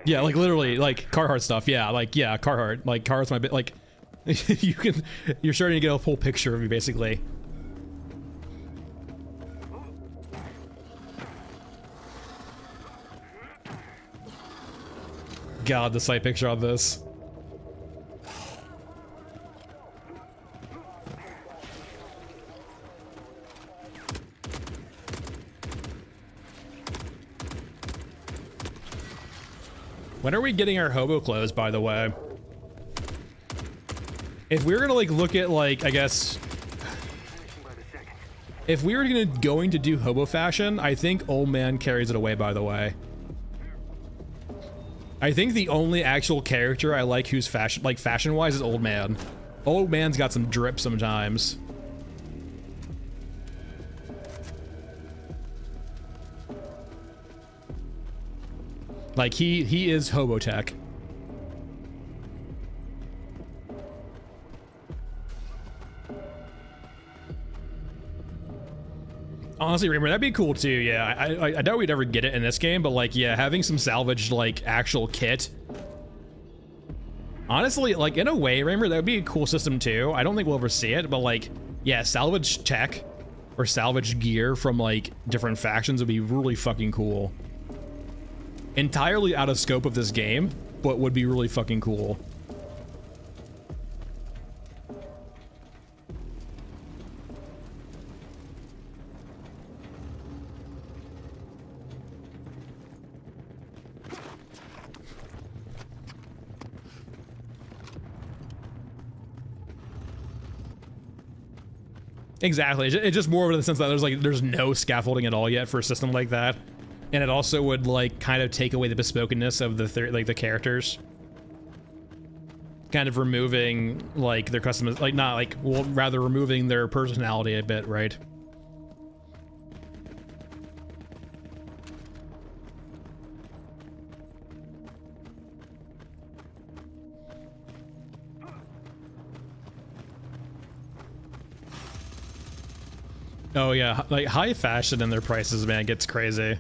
Yeah, like literally, like Carhartt stuff. Yeah, like yeah, Carhartt. Like Carhartt's my bit. Like you're starting to get a full picture of me, basically. God, the sight picture on this. When are we getting our hobo clothes, by the way? If we were gonna like look at like, I guess, if we were going to do hobo fashion, I think Old Man carries it away, by the way. I think the only actual character I like who's fashion-wise is Old Man. Old Man's got some drip sometimes. Like he is hobo tech. Honestly, Reamer, that'd be cool too. Yeah, I doubt we'd ever get it in this game, but like, yeah, having some salvaged like actual kit. Honestly, like in a way, Reamer, that would be a cool system too. I don't think we'll ever see it, but like, yeah, salvage tech or salvage gear from like different factions would be really fucking cool. Entirely out of scope of this game, but would be really fucking cool. Exactly. It's just more of the sense that there's no scaffolding at all yet for a system like that. And it also would like kind of take away the bespokenness of the characters, kind of removing like their custom, like not like, well, rather removing their personality a bit, right? Oh yeah, like high fashion and their prices, man, gets crazy.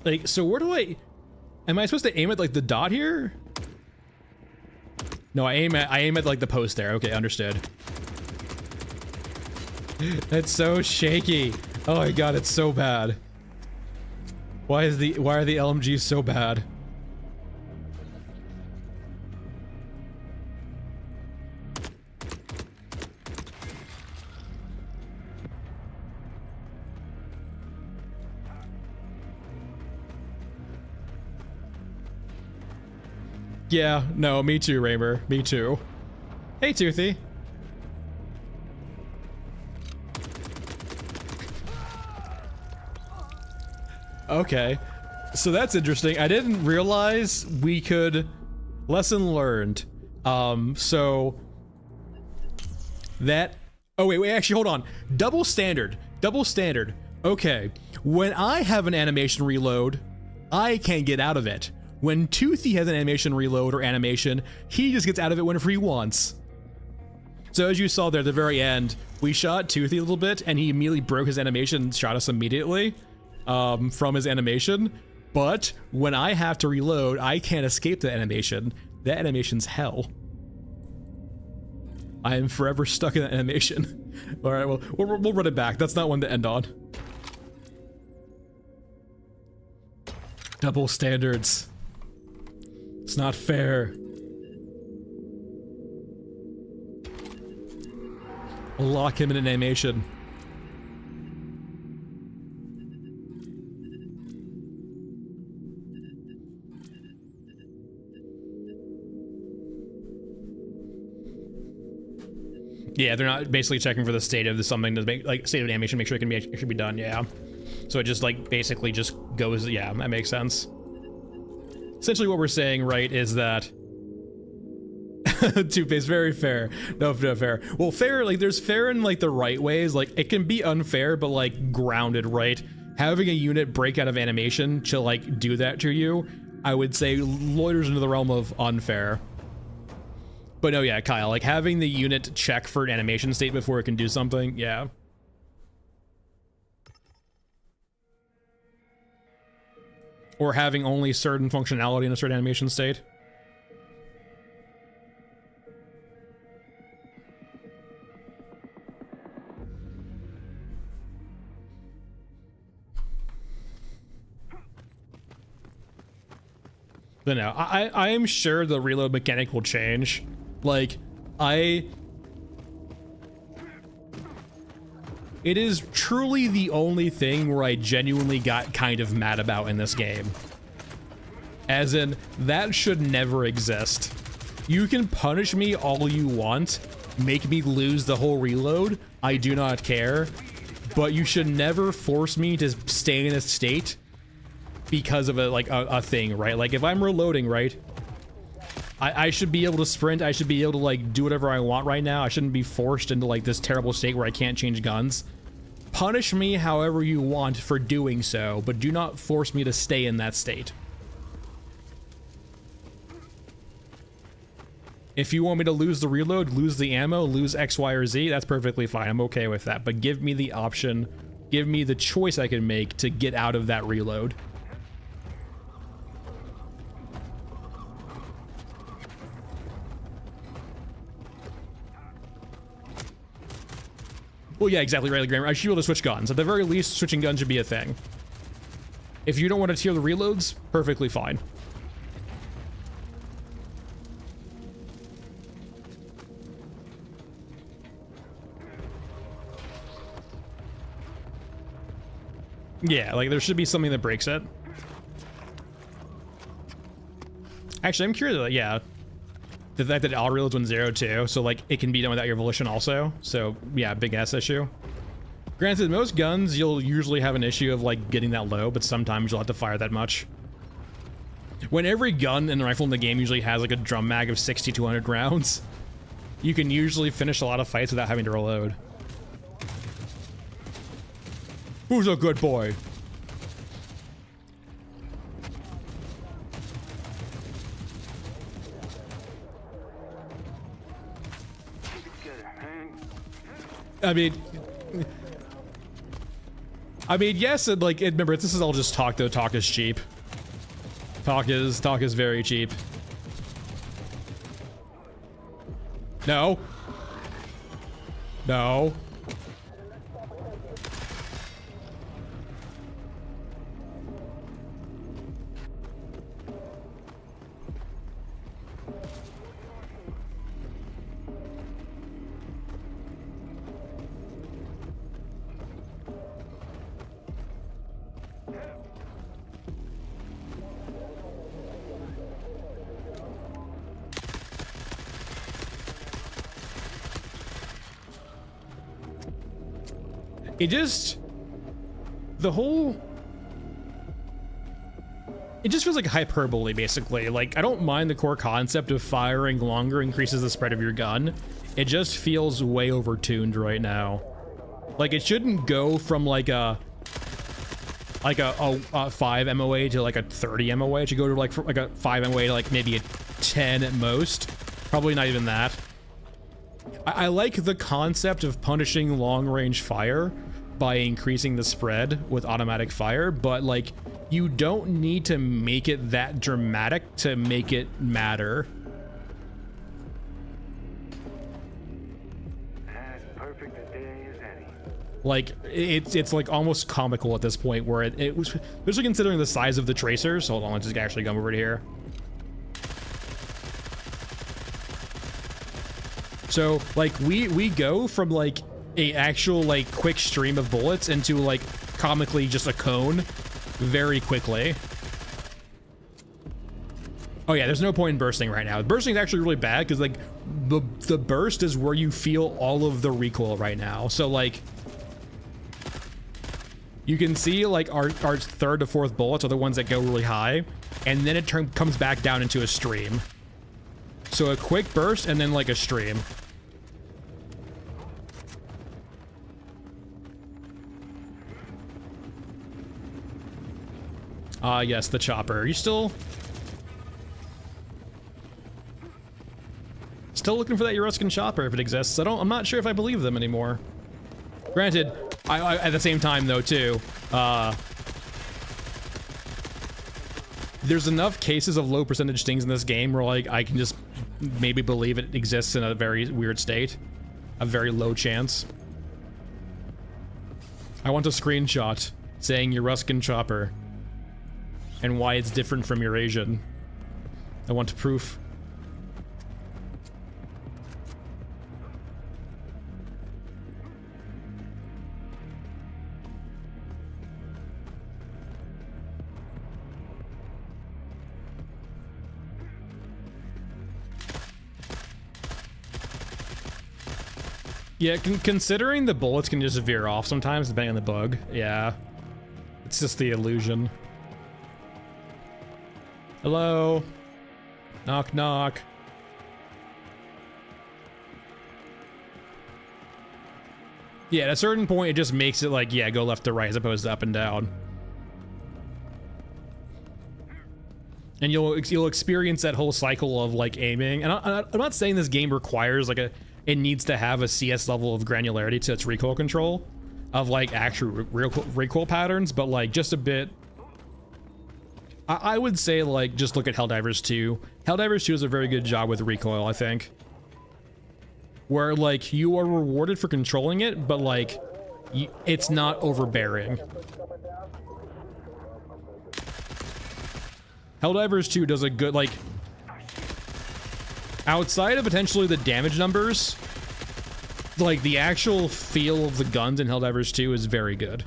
Like, so where do am I supposed to aim at like the dot here? No, I aim at like the post there. Okay, understood. It's so shaky. Oh my god, it's so bad. Why are the LMGs so bad? Yeah, no, me too, Raymer. Me too. Hey, Toothy. Okay. So that's interesting. I didn't realize we could. Lesson learned. So that. Oh wait, actually, hold on. Double standard. Okay, when I have an animation reload, I can't get out of it. When Toothy has an animation reload or animation, he just gets out of it whenever he wants. So as you saw there at the very end, we shot Toothy a little bit, and he immediately broke his animation and shot us immediately from his animation. But when I have to reload, I can't escape the animation. That animation's hell. I am forever stuck in that animation. All right, well, we'll run it back. That's not one to end on. Double standards. It's not fair. I'll lock him in an animation. Yeah, they're not basically checking for the state of something to make, like, state of animation, make sure it should be done. Yeah, so it just like basically just goes. Yeah, that makes sense. Essentially, what we're saying, right, is that Two-Face, very fair. No, fair. Well, fair, like, there's fair in like the right ways. Like, it can be unfair, but like grounded, right? Having a unit break out of animation to like do that to you, I would say loiters into the realm of unfair. But no, yeah, Kyle, like having the unit check for an animation state before it can do something, yeah. Or having only certain functionality in a certain animation state. But no, I am sure the reload mechanic will change. Like, it is truly the only thing where I genuinely got kind of mad about in this game. As in, that should never exist. You can punish me all you want, make me lose the whole reload, I do not care, but you should never force me to stay in a state because of a thing, right? Like, if I'm reloading, right, I should be able to sprint, I should be able to like do whatever I want right now. I shouldn't be forced into like this terrible state where I can't change guns. Punish me however you want for doing so, but do not force me to stay in that state. If you want me to lose the reload, lose the ammo, lose X, Y, or Z, that's perfectly fine. I'm okay with that, but give me the option, give me the choice I can make to get out of that reload. Well, yeah, exactly right, Grammar. I should be able to switch guns. At the very least, switching guns should be a thing. If you don't want to tier the reloads, perfectly fine. Yeah, like there should be something that breaks it. Actually, I'm curious, yeah. The fact that all reloads when 0 too, so like it can be done without your volition also. So yeah, big ass issue. Granted, most guns you'll usually have an issue of like getting that low, but sometimes you'll have to fire that much. When every gun and rifle in the game usually has like a drum mag of 60 to 100 rounds, you can usually finish a lot of fights without having to reload. Who's a good boy? I mean, yes, and like, remember, this is all just talk, though. Talk is cheap. Talk is very cheap. No. No. It just, the whole, it just feels like hyperbole, basically. Like, I don't mind the core concept of firing longer increases the spread of your gun. It just feels way overtuned right now. Like, it shouldn't go from like a 5 MOA to like a 30 MOA. It should go to like a 5 MOA to like maybe a 10 at most. Probably not even that. I like the concept of punishing long range fire by increasing the spread with automatic fire, but like, you don't need to make it that dramatic to make it matter. As perfect a day as any. Like, it's like almost comical at this point, where it was, especially considering the size of the tracers. Hold on, let's just actually come over to here. So like, we go from like a actual like quick stream of bullets into like comically just a cone very quickly. Oh yeah, there's no point in bursting right now. Bursting is actually really bad because like the burst is where you feel all of the recoil right now. So like, you can see like our third to fourth bullets are the ones that go really high, and then it comes back down into a stream. So a quick burst and then like a stream. Yes, the chopper. Are you still looking for that Euruscan chopper if it exists? I'm not sure if I believe them anymore. Granted, I at the same time though too, there's enough cases of low percentage things in this game where like I can just maybe believe it exists in a very weird state, a very low chance. I want a screenshot saying Euruscan chopper and why it's different from Eurasian. I want proof. Yeah, considering the bullets can just veer off sometimes depending on the bug. Yeah, it's just the illusion. Hello? Knock, knock. Yeah, at a certain point, it just makes it like, yeah, go left to right as opposed to up and down. And you'll experience that whole cycle of like aiming. And I'm not saying this game requires like it needs to have a CS level of granularity to its recoil control of like actual recoil patterns, but like just a bit. I would say like just look at Helldivers 2. Helldivers 2 does a very good job with recoil, I think. Where like you are rewarded for controlling it, but like it's not overbearing. Helldivers 2 does a good, like, outside of potentially the damage numbers, like the actual feel of the guns in Helldivers 2 is very good.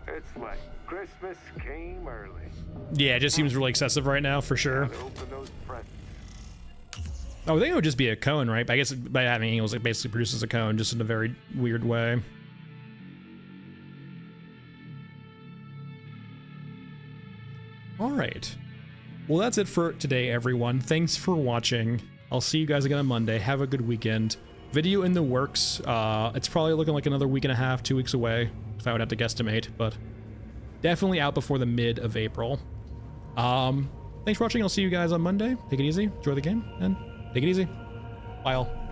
It's like Christmas came early. Yeah, it just seems really excessive right now, for sure. Open those presents. Oh, I think it would just be a cone, right? But I guess by having angles, it basically produces a cone, just in a very weird way. All right. Well, that's it for today, everyone. Thanks for watching. I'll see you guys again on Monday. Have a good weekend. Video in the works. It's probably looking like another week and a half, 2 weeks away, if I would have to guesstimate, but definitely out before the mid of April. Thanks for watching. I'll see you guys on Monday. Take it easy. Enjoy the game, and take it easy. Bye all.